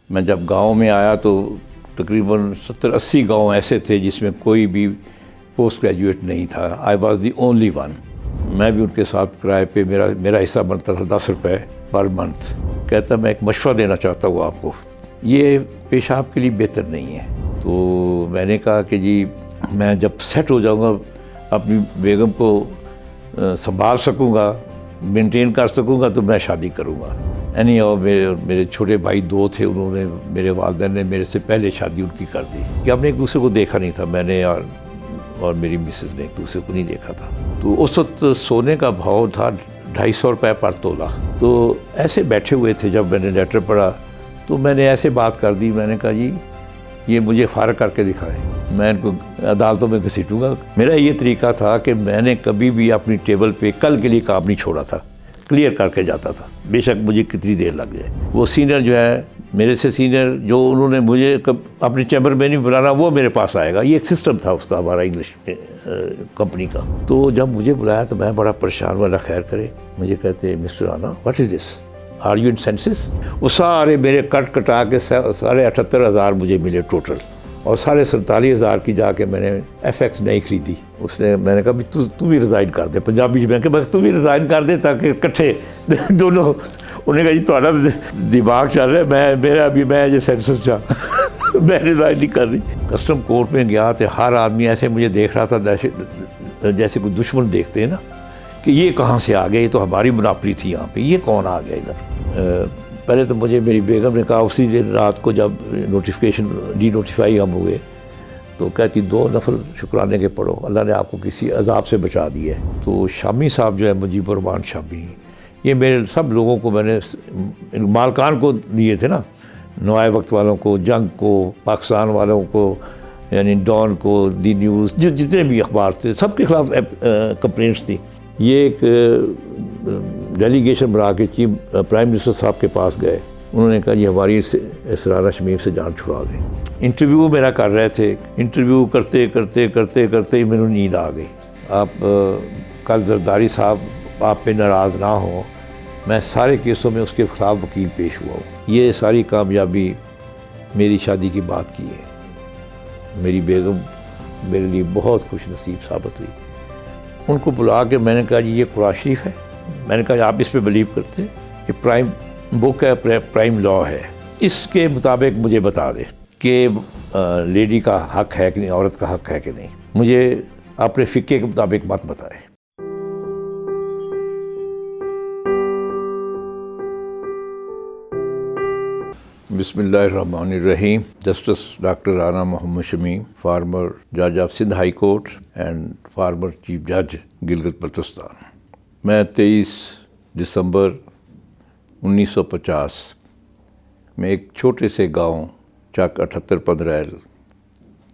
میں جب گاؤں میں آیا تو تقریباً 70-80 گاؤں ایسے تھے جس میں کوئی بھی پوسٹ گریجویٹ نہیں تھا. I was the only one. میں بھی ان کے ساتھ کرائے پہ میرا حصہ بنتا تھا 10 روپے پر منتھ. کہتا میں ایک مشورہ دینا چاہتا ہوں آپ کو, یہ پیشاب کے لیے بہتر نہیں ہے. تو میں نے کہا کہ جی میں جب سیٹ ہو جاؤں گا, اپنی بیگم کو سنبھال سکوں گا, مینٹین کر سکوں گا, تو میں شادی کروں گا. اور میرے چھوٹے بھائی 2 تھے, انہوں نے, میرے والدین نے میرے سے پہلے شادی ان کی کر دی کہ ہم نے ایک دوسرے کو دیکھا نہیں تھا. میں نے اور میری مسز نے ایک دوسرے کو نہیں دیکھا تھا. تو اس وقت سونے کا بھاؤ تھا 250 روپے پر تولہ. تو ایسے بیٹھے ہوئے تھے, جب میں نے لیٹر پڑھا تو میں نے ایسے بات کر دی. میں نے کہا جی یہ مجھے فارغ کر کے دکھائے, میں ان کو عدالتوں میں گھسیٹوں گا. میرا یہ طریقہ تھا کہ میں نے کبھی بھی اپنی ٹیبل پہ کل کے لیے کام نہیں چھوڑا تھا, کلیئر کر کے جاتا تھا, بے شک مجھے کتنی دیر لگ جائے. وہ سینئر جو ہے میرے سے سینئر, جو انہوں نے مجھے اپنے چیمبر میں نہیں بلانا, وہ میرے پاس آئے گا. یہ ایک سسٹم تھا اس کا, ہمارا انگلش کمپنی کا. تو جب مجھے بلایا تو میں بڑا پریشان, والا خیر کرے. مجھے کہتے mister Rana what is this, are you in senses. وہ سارے میرے کٹا کے 78,000 مجھے ملے ٹوٹل, اور 47,000 کی جا کے میں نے FX نہیں خریدی. میں نے کہا تو بھی ریزائن کر دے. پنجابی میں کہ تو بھی ریزائن کر دے تاکہ کٹھے دونوں. انہوں نے کہا جی تھوڑا دماغ چل رہا ہے, میں یہ سینسس چاہ میں ریزائن نہیں کر رہی. کسٹم کورٹ میں گیا تو ہر آدمی ایسے مجھے دیکھ رہا تھا جیسے کوئی دشمن دیکھتے ہیں نا, کہ یہ کہاں سے آ گیا, یہ تو ہماری مناپلی تھی یہاں پہ, یہ کون آ گیا ادھر. پہلے تو مجھے میری بیگم نے کہا اسی دن رات کو جب ڈی نوٹیفائی ہم ہوئے, تو کہتی 2 نفل شکرانے کے پڑھو, اللہ نے آپ کو کسی عذاب سے بچا دی ہے. تو شامی صاحب جو ہے, مجیب الرحمان شامی, یہ میرے سب لوگوں کو میں نے مالکان کو دیے تھے نا, نوائے وقت والوں کو, جنگ کو, پاکستان والوں کو, یعنی ڈان کو, دی نیوز, جتنے بھی اخبار تھے سب کے خلاف کمپلینٹس تھی. یہ ایک ڈیلیگیشن بنا کے چیف پرائم منسٹر صاحب کے پاس گئے. انہوں نے کہا جی ہماری اسرارہ شمیم سے جان چھڑا دیں. انٹرویو میرا کر رہے تھے, انٹرویو کرتے ہی میرے نیند آ گئی. آپ کل زرداری صاحب آپ پہ ناراض نہ ہوں, میں سارے کیسوں میں اس کے خلاف وکیل پیش ہوا ہوں. یہ ساری کامیابی میری شادی کی بات کی ہے. میری بیگم میرے لیے بہت خوش نصیب ثابت ہوئی. ان کو بلا کے میں نے کہا جی یہ قرآن شریف ہے. میں نے کہا آپ اس پہ بلیو کرتے ہیں, یہ پرائم بک ہے, پرائم لا ہے, اس کے مطابق مجھے بتا دے کہ لیڈی کا حق ہے کہ نہیں, عورت کا حق ہے کہ نہیں. مجھے اپنے فقہ کے مطابق مت بتائے. بسم اللہ الرحمن الرحیم. جسٹس ڈاکٹر رانا محمد شمیم, فارمر جج of Sindh high court and farmer chief جج گلگت بلتستان. میں 23 دسمبر 1950 میں ایک چھوٹے سے گاؤں چک 78 پندریل,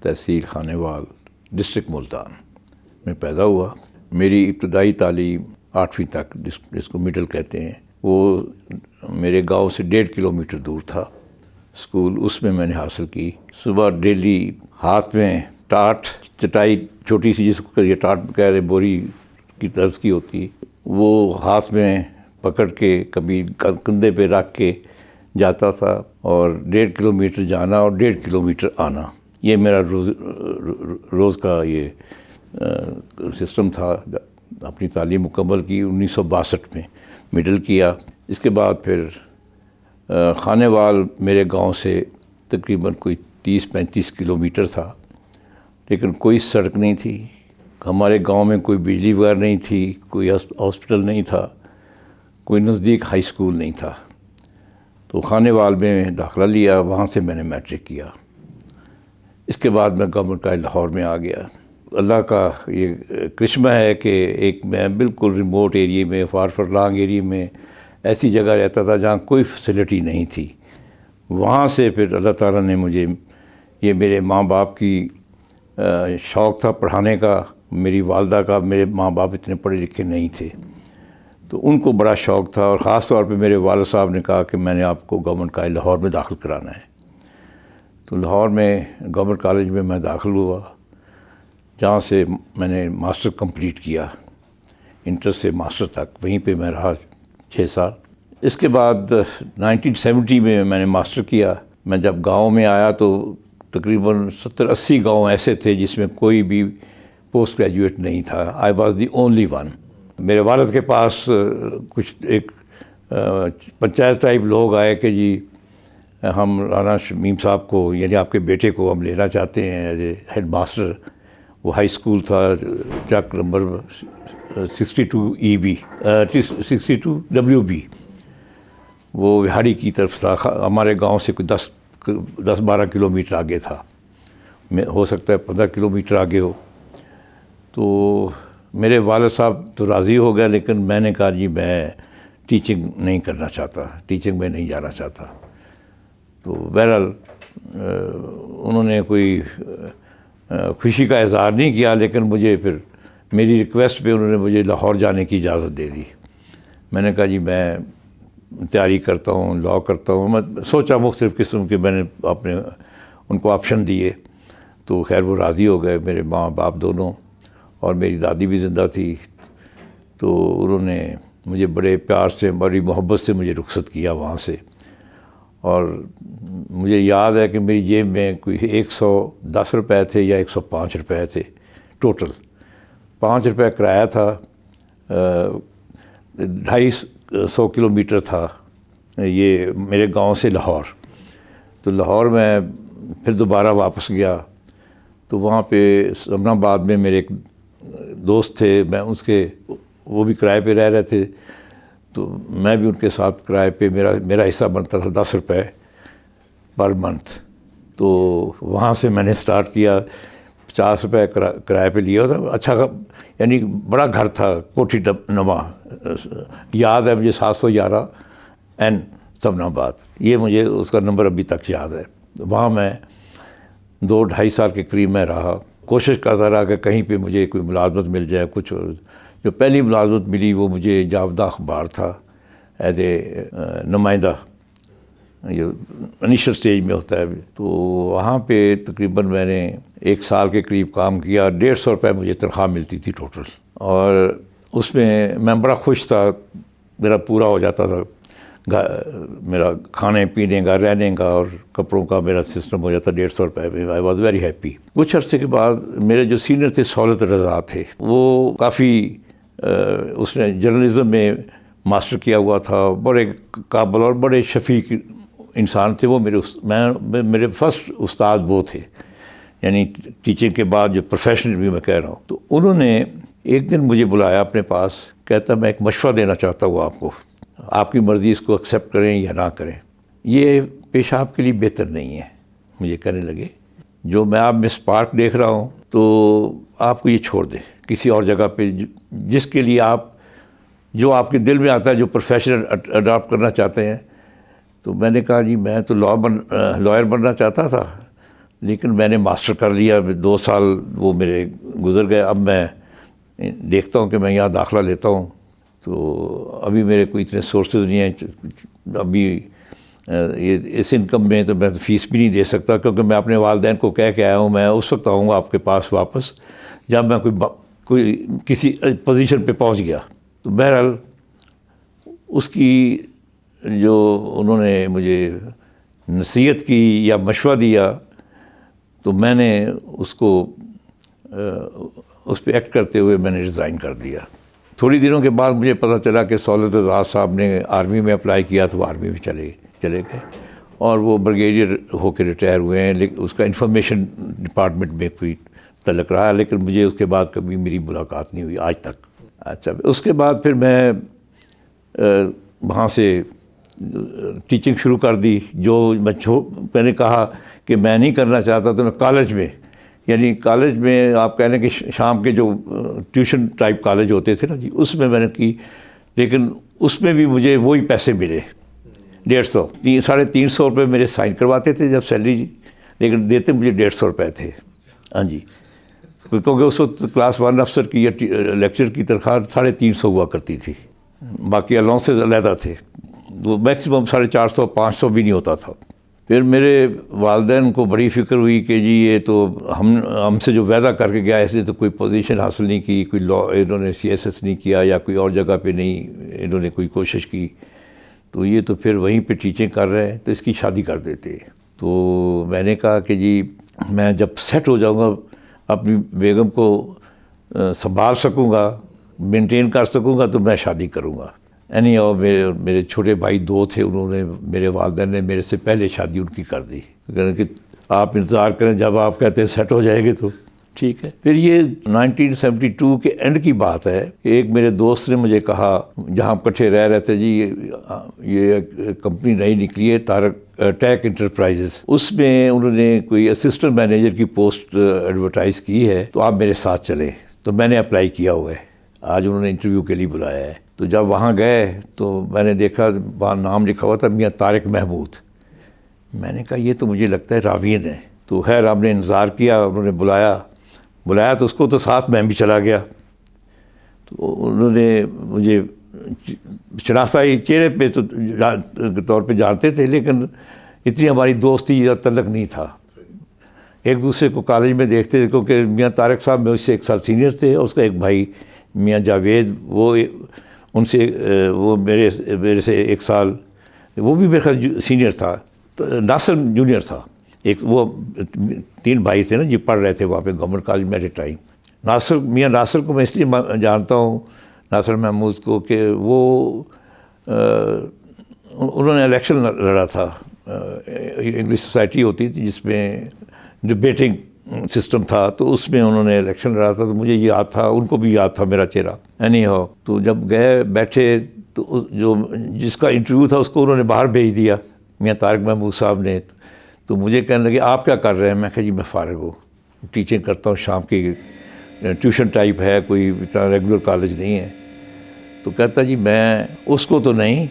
تحصیل خانیوال, ڈسٹرکٹ ملتان میں پیدا ہوا. میری ابتدائی تعلیم 8ویں تک, جس کو مڈل کہتے ہیں, وہ میرے گاؤں سے 1.5 کلومیٹر دور تھا اسکول. اس میں نے حاصل کی. صبح ڈیلی ہاتھ میں ٹاٹ, چٹائی چھوٹی سی جس کو یہ ٹاٹ کہہ رہے, بوری کی طرز کی ہوتی, وہ ہاتھ میں پکڑ کے کبھی کندھے پہ رکھ کے جاتا تھا, اور 1.5 کلومیٹر جانا اور 1.5 کلومیٹر آنا. یہ میرا روز کا یہ سسٹم تھا. اپنی تعلیم مکمل کی 1962 میں, مڈل کیا. اس کے بعد پھر خانیوال میرے گاؤں سے تقریباً کوئی 30-35 کلومیٹر تھا, لیکن کوئی سڑک نہیں تھی. ہمارے گاؤں میں کوئی بجلی وغیرہ نہیں تھی, کوئی ہاسپٹل نہیں تھا, کوئی نزدیک ہائی اسکول نہیں تھا. تو خانیوال میں داخلہ لیا, وہاں سے میں نے میٹرک کیا. اس کے بعد میں گورنمنٹ کالج لاہور میں آ گیا. اللہ کا یہ کرشمہ ہے کہ ایک میں بالکل ریموٹ ایریے میں, فار لانگ ایریے میں ایسی جگہ رہتا تھا جہاں کوئی فیسلٹی نہیں تھی. وہاں سے پھر اللہ تعالیٰ نے مجھے, یہ میرے ماں باپ کی شوق تھا پڑھانے کا, میری والدہ کا, میرے ماں باپ اتنے پڑھے لکھے نہیں تھے, تو ان کو بڑا شوق تھا. اور خاص طور پہ میرے والد صاحب نے کہا کہ میں نے آپ کو گورنمنٹ کالج لاہور میں داخل کرانا ہے. تو لاہور میں گورنمنٹ کالج میں داخل ہوا, جہاں سے میں نے ماسٹر کمپلیٹ کیا, انٹر سے ماسٹر تک وہیں پہ میں رہا 6 سال. اس کے بعد 1970 میں نے ماسٹر کیا. میں جب گاؤں میں آیا تو تقریباً 70-80 گاؤں ایسے تھے جس میں کوئی بھی پوسٹ گریجویٹ نہیں تھا. I was the only one. میرے والد کے پاس کچھ ایک پنچایت ٹائپ لوگ آئے کہ جی ہم رانا شمیم صاحب کو یعنی آپ کے بیٹے کو ہم لینا چاہتے ہیں ایز اے ہیڈ ماسٹر. وہ ہائی اسکول تھا چک نمبر 62 EB 62 WB. وہ وہاڑی کی طرف تھا, ہمارے گاؤں سے کوئی 10-12 کلومیٹر آگے تھا, ہو سکتا ہے 15 کلومیٹر آگے ہو. تو میرے والد صاحب تو راضی ہو گئے, لیکن میں نے کہا جی میں ٹیچنگ نہیں کرنا چاہتا, ٹیچنگ میں نہیں جانا چاہتا. تو بہرحال انہوں نے کوئی خوشی کا اظہار نہیں کیا, لیکن مجھے پھر میری ریکویسٹ پہ انہوں نے مجھے لاہور جانے کی اجازت دے دی. میں نے کہا جی میں تیاری کرتا ہوں, لاء کرتا ہوں. میں سوچا مختلف قسم کے, میں نے اپنے ان کو آپشن دیے. تو خیر وہ راضی ہو گئے, میرے ماں باپ دونوں, اور میری دادی بھی زندہ تھی. تو انہوں نے مجھے بڑے پیار سے, بڑی محبت سے مجھے رخصت کیا وہاں سے. اور مجھے یاد ہے کہ میری جیب میں کوئی 110 روپے تھے یا 105 روپے تھے ٹوٹل. 5 روپے کرایہ تھا, 250 کلومیٹر تھا یہ میرے گاؤں سے لاہور. تو لاہور میں پھر دوبارہ واپس گیا. تو وہاں پہ سمن آباد میں میرے ایک دوست تھے, میں اس کے, وہ بھی کرائے پہ رہ رہے تھے. تو میں بھی ان کے ساتھ کرائے پہ, میرا حصہ بنتا تھا 10 روپے پر منتھ. تو وہاں سے میں نے سٹارٹ کیا. 50 روپے کرائے پہ لیا تھا. اچھا یعنی بڑا گھر تھا, کوٹھی نما, یاد ہے مجھے 711 N سمن آباد. یہ مجھے اس کا نمبر ابھی تک یاد ہے. وہاں میں 2-2.5 سال کے قریب میں رہا. کوشش کرتا رہا کہ کہیں پہ مجھے کوئی ملازمت مل جائے. کچھ جو پہلی ملازمت ملی وہ مجھے جاودہ اخبار تھا ایز اے نمائندہ, جو انیشل سٹیج میں ہوتا ہے. تو وہاں پہ تقریباً میں نے 1 سال کے قریب کام کیا. 150 روپے مجھے تنخواہ ملتی تھی ٹوٹل. اور اس میں بڑا خوش تھا, میرا پورا ہو جاتا تھا, میرا کھانے پینے کا, رہنے کا اور کپڑوں کا میرا سسٹم ہو جاتا 150 روپے میں. I was very happy. کچھ عرصے کے بعد میرے جو سینئر تھے سہولت رضا تھے, وہ کافی اس نے جرنلزم میں ماسٹر کیا ہوا تھا, بڑے قابل اور بڑے شفیق انسان تھے. وہ میرے فرسٹ استاد وہ تھے, یعنی ٹیچنگ کے بعد جو پروفیشنل بھی میں کہہ رہا ہوں. تو انہوں نے ایک دن مجھے بلایا اپنے پاس, کہتا میں ایک مشورہ دینا چاہتا ہوں آپ کو, آپ کی مرضی اس کو ایکسیپٹ کریں یا نہ کریں. یہ پیشہ آپ کے لیے بہتر نہیں ہے. مجھے کہنے لگے جو میں آپ میں اسپارک دیکھ رہا ہوں تو آپ کو یہ چھوڑ دیں کسی اور جگہ پہ, جس کے لیے آپ, جو آپ کے دل میں آتا ہے, جو پروفیشن اڈاپٹ کرنا چاہتے ہیں. تو میں نے کہا جی میں تو لائر بننا چاہتا تھا, لیکن میں نے ماسٹر کر لیا. 2 سال وہ میرے گزر گئے. اب میں دیکھتا ہوں کہ میں یہاں داخلہ لیتا ہوں. تو ابھی میرے کوئی اتنے سورسز نہیں ہیں ابھی اس انکم میں, تو میں فیس بھی نہیں دے سکتا, کیونکہ میں اپنے والدین کو کہہ کے آیا ہوں میں اس وقت آؤں گا آپ کے پاس واپس جب میں کوئی کسی پوزیشن پہ پہنچ گیا. تو بہرحال اس کی جو انہوں نے مجھے نصیحت کی یا مشورہ دیا, تو میں نے اس کو اس پہ ایکٹ کرتے ہوئے میں نے ریزائن کر دیا. تھوڑی دنوں کے بعد مجھے پتہ چلا کہ سہولت رضا صاحب نے آرمی میں اپلائی کیا, تو وہ آرمی میں چلے گئے اور وہ بریگیڈیئر ہو کے ریٹائر ہوئے ہیں. لیکن اس کا انفارمیشن ڈپارٹمنٹ میں کوئی تعلق رہا, لیکن مجھے اس کے بعد کبھی میری ملاقات نہیں ہوئی آج تک. اچھا, اس کے بعد پھر میں وہاں سے ٹیچنگ شروع کر دی. جو میں نے کہا کہ میں نہیں کرنا چاہتا, تو میں کالج میں, یعنی کالج میں آپ کہہ لیں کہ شام کے جو ٹیوشن ٹائپ کالج ہوتے تھے نا جی, اس میں نے کی. لیکن اس میں بھی مجھے وہی پیسے ملے 150 350 روپے میرے سائن کرواتے تھے جب سیلری جی, لیکن دیتے مجھے 150 روپے تھے. ہاں جی, کیونکہ اس وقت کلاس 1 افسر کی یا لیکچر کی تنخواہ 350 ہوا کرتی تھی. باقی الاؤنسز علیحدہ تھے, وہ میکسیمم 450 500 بھی نہیں ہوتا تھا. پھر میرے والدین کو بڑی فکر ہوئی کہ جی یہ تو ہم سے جو وعدہ کر کے گیا, اس نے تو کوئی پوزیشن حاصل نہیں کی, کوئی انہوں نے CSS نہیں کیا یا کوئی اور جگہ پہ نہیں انہوں نے کوئی کوشش کی, تو یہ تو پھر وہیں پہ ٹیچنگ کر رہے ہیں, تو اس کی شادی کر دیتے. تو میں نے کہا کہ جی میں جب سیٹ ہو جاؤں گا اپنی بیگم کو سنبھال سکوں گا, مینٹین کر سکوں گا, تو میں شادی کروں گا. اور میرے چھوٹے بھائی 2 تھے, انہوں نے, میرے والدین نے میرے سے پہلے شادی ان کی کر دی, کہ آپ انتظار کریں, جب آپ کہتے ہیں سیٹ ہو جائے گے تو ٹھیک ہے. پھر یہ 1972 کے اینڈ کی بات ہے کہ ایک میرے دوست نے مجھے کہا, جہاں ہم کٹھے رہ رہے تھے, جی یہ کمپنی نئی نکلی ہے طارق ٹیک انٹرپرائزز, اس میں انہوں نے کوئی اسسٹنٹ مینیجر کی پوسٹ ایڈورٹائز کی ہے, تو آپ میرے ساتھ چلیں. تو میں نے اپلائی کیا ہوا ہے, آج انہوں نے انٹرویو کے لیے بلایا ہے. تو جب وہاں گئے تو میں نے دیکھا وہاں نام لکھا ہوا تھا میاں طارق محمود. میں نے کہا یہ تو مجھے لگتا ہے راوین ہے. تو خیر ہم نے انتظار کیا, انہوں نے بلایا تو اس کو تو ساتھ میں بھی چلا گیا. تو انہوں نے مجھے شناختہ چہرے پہ تو طور پہ جانتے تھے, لیکن اتنی ہماری دوستی یا تعلق نہیں تھا. ایک دوسرے کو کالج میں دیکھتے تھے, کیونکہ میاں طارق صاحب میں اس سے 1 سال سینئر تھے, اور اس کا ایک بھائی میاں جاوید, وہ میرے سے 1 سال, وہ بھی میرے خیال سینئر تھا. ناصر جونیئر تھا. وہ 3 بھائی تھے نا جی, پڑھ رہے تھے وہاں پہ گورنمنٹ کالج میں ایٹ اے ٹائم. میاں ناصر کو میں اس لیے جانتا ہوں, ناصر محمود کو, کہ وہ انہوں نے الیکشن لڑا تھا. انگلش سوسائٹی ہوتی تھی جس میں ڈبیٹنگ سسٹم تھا, تو اس میں انہوں نے الیکشن لڑا تھا. تو مجھے یاد تھا, ان کو بھی یاد تھا میرا چہرہ. تو جب گئے بیٹھے تو جو جس کا انٹرویو تھا اس کو انہوں نے باہر بھیج دیا, میاں طارق محمود صاحب نے. تو مجھے کہنے لگے آپ کیا کر رہے ہیں؟ میں کہا جی میں فارغ ہوں, ٹیچنگ کرتا ہوں, شام کی ٹیوشن ٹائپ ہے, کوئی اتنا ریگولر کالج نہیں ہے. تو کہتا جی میں اس کو تو نہیں,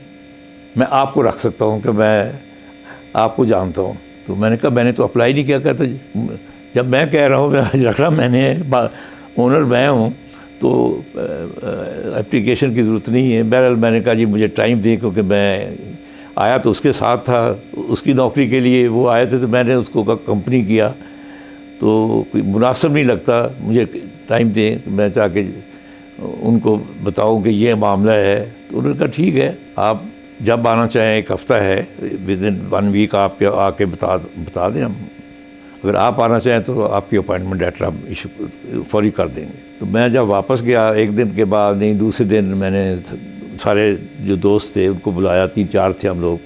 میں آپ کو رکھ سکتا ہوں کہ میں آپ کو جانتا ہوں. تو میں نے کہا میں نے تو اپلائی نہیں کیا. کہتا جی جب میں کہہ رہا ہوں میں رکھ رہا, میں نے اونر میں ہوں, تو اپلیکیشن کی ضرورت نہیں ہے. بہرحال میں نے کہا جی مجھے ٹائم دیں, کیونکہ میں آیا تو اس کے ساتھ تھا, اس کی نوکری کے لیے وہ آئے تھے, تو میں نے اس کو کمپنی کیا. تو کوئی مناسب نہیں لگتا, مجھے ٹائم دیں, میں چاہ کے ان کو بتاؤں کہ یہ معاملہ ہے. تو انہوں نے کہا ٹھیک ہے, آپ جب آنا چاہیں, 1 ہفتہ ہے, ود ان 1 ویک آپ کے آ کے بتا دیں, ہم اگر آپ آنا چاہیں تو آپ کی اپائنٹمنٹ لیٹر ہم ایشو فوری کر دیں گے. تو میں جب واپس گیا 1 دن کے بعد, نہیں دوسرے دن, میں نے سارے جو دوست تھے ان کو بلایا, 3-4 تھے ہم لوگ.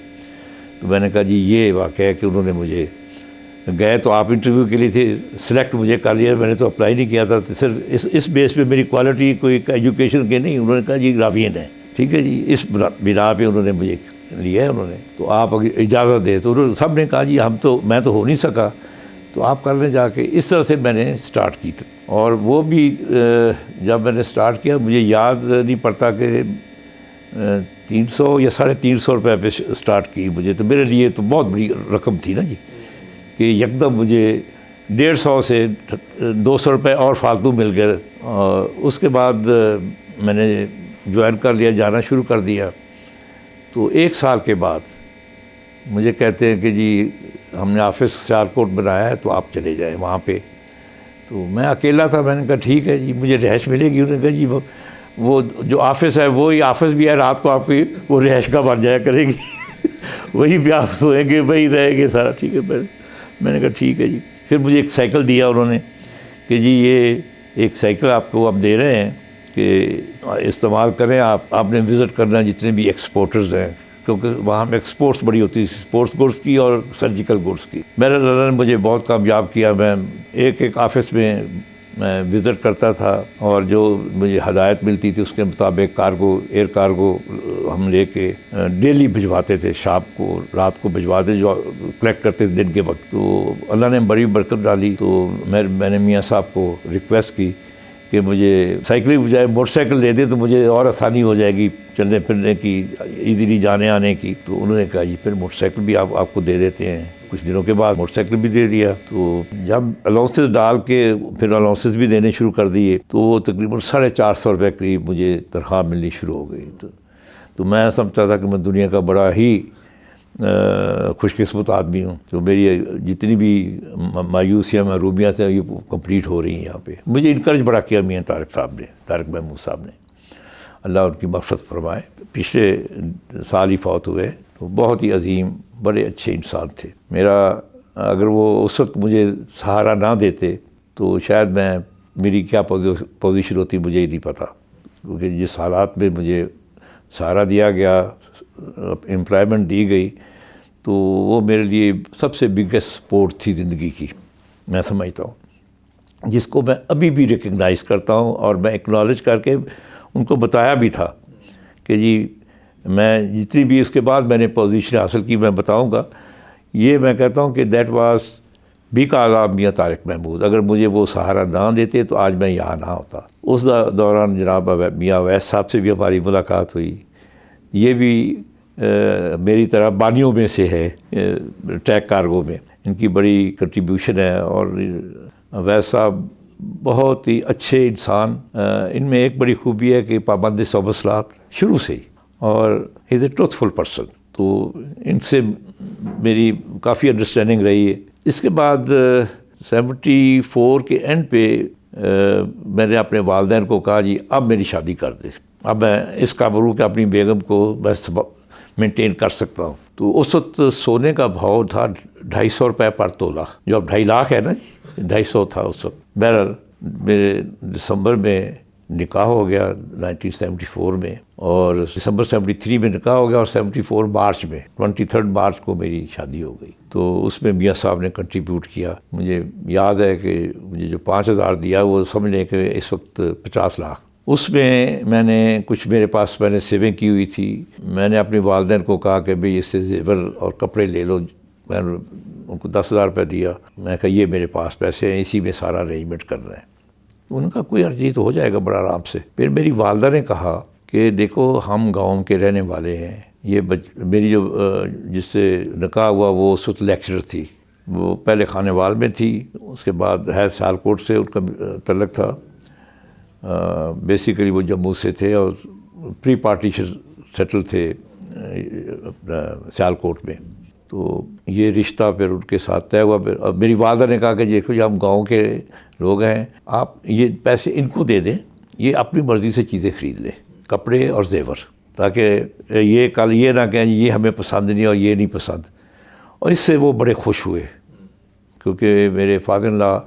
تو میں نے کہا جی یہ واقعہ ہے کہ انہوں نے مجھے, گئے تو آپ انٹرویو کے لیے تھے, سلیکٹ مجھے کر لیا, میں نے تو اپلائی نہیں کیا تھا. صرف اس بیس پہ میری کوالٹی کوئی ایجوکیشن کے نہیں, انہوں نے کہا جی راوین ہے, ٹھیک ہے جی, اس بنا پہ انہوں نے مجھے لیا ہے. انہوں نے تو آپ اگر اجازت دے, تو انہوں نے سب نے کہا جی میں تو ہو نہیں سکا, تو آپ کر لیں جا کے. اس طرح سے میں نے سٹارٹ کی. اور وہ بھی جب میں نے سٹارٹ کیا, مجھے یاد نہیں پڑتا کہ 300 یا 350 روپے پہ سٹارٹ کی مجھے. تو میرے لیے تو بہت بڑی رقم تھی نا جی, کہ یکدم مجھے 150 سے 200 روپے اور فالتو مل گئے. اس کے بعد میں نے جوائن کر لیا, جانا شروع کر دیا. تو 1 سال کے بعد مجھے کہتے ہیں کہ جی ہم نے آفس سیالکوٹ بنایا ہے, تو آپ چلے جائیں وہاں پہ. تو میں اکیلا تھا, میں نے کہا ٹھیک ہے جی, مجھے رہائش ملے گی. انہوں نے کہا جی وہ جو آفس ہے وہی آفس بھی ہے, رات کو آپ کی وہ رہائش کا بن جایا کرے گی, وہی بھی آپ سوئیں گے, وہی رہیں گے سارا, ٹھیک ہے. میں نے کہا ٹھیک ہے جی. پھر مجھے ایک سائیکل دیا انہوں نے کہ جی یہ ایک سائیکل آپ کو ہم دے رہے ہیں کہ استعمال کریں. آپ نے وزٹ کرنا جتنے بھی ایکسپورٹرز ہیں, کیونکہ وہاں میں ایکسپورٹس بڑی ہوتی ہے, اسپورٹس گڈس کی اور سرجیکل گڈس کی. میرے اللہ نے مجھے بہت کامیاب کیا. میں ایک آفس میں وزٹ کرتا تھا, اور جو مجھے ہدایت ملتی تھی اس کے مطابق ایئر کارگو ہم لے کے ڈیلی بھجواتے تھے, شام کو رات کو بھجواتے, جو کلیکٹ کرتے تھے دن کے وقت. تو اللہ نے بڑی برکت ڈالی. تو میں نے میاں صاحب کو ریکویسٹ کی کہ مجھے سائیکل کی بجائے موٹر سائیکل دے دیں, تو مجھے اور آسانی ہو جائے گی چلنے پھرنے کی, ایزیلی جانے آنے کی. تو انہوں نے کہا جی پھر موٹر سائیکل بھی آپ کو دے دیتے ہیں. کچھ دنوں کے بعد موٹر سائیکل بھی دے دیا. تو جب الاؤنسز ڈال کے پھر الاؤنسز بھی دینے شروع کر دیے, تو تقریباً 450 روپے قریب مجھے تنخواہ ملنی شروع ہو گئی. تو میں سمجھتا تھا کہ میں دنیا کا بڑا ہی خوش قسمت آدمی ہوں, جو میری جتنی بھی مایوسیاں محرومیاں تھیں یہ کمپلیٹ ہو رہی ہیں یہاں پہ. مجھے انکریج بڑا کیا میاں طارق محمود صاحب نے. اللہ ان کی مغفرت فرمائے، پچھلے سال ہی فوت ہوئے، تو بہت ہی عظیم بڑے اچھے انسان تھے۔ میرا اگر وہ اس وقت مجھے سہارا نہ دیتے تو شاید میری کیا پوزیشن ہوتی مجھے ہی نہیں پتہ، کیونکہ جس حالات میں مجھے سہارا دیا گیا، امپلائمنٹ دی گئی، تو وہ میرے لیے سب سے بگیسٹ سپورٹ تھی زندگی کی، میں سمجھتا ہوں، جس کو میں ابھی بھی ریکگنائز کرتا ہوں، اور میں ایکنالج کر کے ان کو بتایا بھی تھا کہ جی میں جتنی بھی اس کے بعد میں نے پوزیشن حاصل کی میں بتاؤں گا، یہ میں کہتا ہوں کہ دیٹ واز بیکاز آف میاں طارق محمود۔ اگر مجھے وہ سہارا نہ دیتے تو آج میں یہاں نہ ہوتا۔ اس دوران جناب میاں اویس صاحب سے بھی ہماری ملاقات ہوئی، یہ بھی میری طرح بانیوں میں سے ہے ٹیک کارگو میں، ان کی بڑی کنٹریبیوشن ہے، اور اویس صاحب بہت ہی اچھے انسان، ان میں ایک بڑی خوبی ہے کہ پابند سو مصلحت شروع سے ہی، اور ہی از اے ٹروتھفل پرسن، تو ان سے میری کافی انڈرسٹینڈنگ رہی ہے۔ اس کے بعد 74 کے اینڈ پہ میں نے اپنے والدین کو کہا جی اب میری شادی کر دے، اب میں اس قابل ہوں کہ اپنی بیگم کو بس مینٹین کر سکتا ہوں۔ تو اس وقت سونے کا بھاؤ تھا 250 روپے پر تولہ، جو اب 2.5 لاکھ ہے نا، 250 تھا اس وقت۔ بہرحال میرے دسمبر میں نکاح ہو گیا 1974 میں، اور دسمبر 73 میں نکاح ہو گیا، اور 74 مارچ میں 23 مارچ کو میری شادی ہو گئی۔ تو اس میں میاں صاحب نے کنٹریبیوٹ کیا۔ مجھے یاد ہے کہ مجھے جو 5,000 دیا وہ سمجھ لیں کہ اس وقت 50 لاکھ۔ اس میں نے کچھ میرے پاس میں نے سیونگ کی ہوئی تھی، میں نے اپنے والدین کو کہا کہ بھئی اس سے زیور اور کپڑے لے لو، میں نے ان کو 10,000 روپے دیا، میں نے کہا یہ میرے پاس پیسے ہیں، اسی میں سارا ارینجمنٹ کرنا ہے۔ ان کا کوئی عرض تو ہو جائے گا بڑا آرام سے۔ پھر میری والدہ نے کہا کہ دیکھو ہم گاؤں کے رہنے والے ہیں، یہ میری جو جس سے نکاح ہوا وہ اس وقت لیکچرر تھی، وہ پہلے خانے وال میں تھی، اس کے بعد ہے سیالکوٹ سے ان کا تعلق تھا، بیسیکلی وہ جموں سے تھے، اور پری پارٹیشن سیٹل تھے اپنا سیالکوٹ میں۔ تو یہ رشتہ پھر ان کے ساتھ طے ہوا۔ پھر اب میری والدہ نے کہا کہ دیکھو جی ہم گاؤں کے لوگ ہیں، آپ یہ پیسے ان کو دے دیں، یہ اپنی مرضی سے چیزیں خرید لیں، کپڑے اور زیور، تاکہ یہ کل یہ نہ کہیں یہ ہمیں پسند نہیں اور یہ نہیں پسند۔ اور اس سے وہ بڑے خوش ہوئے، کیونکہ میرے فادر ان لا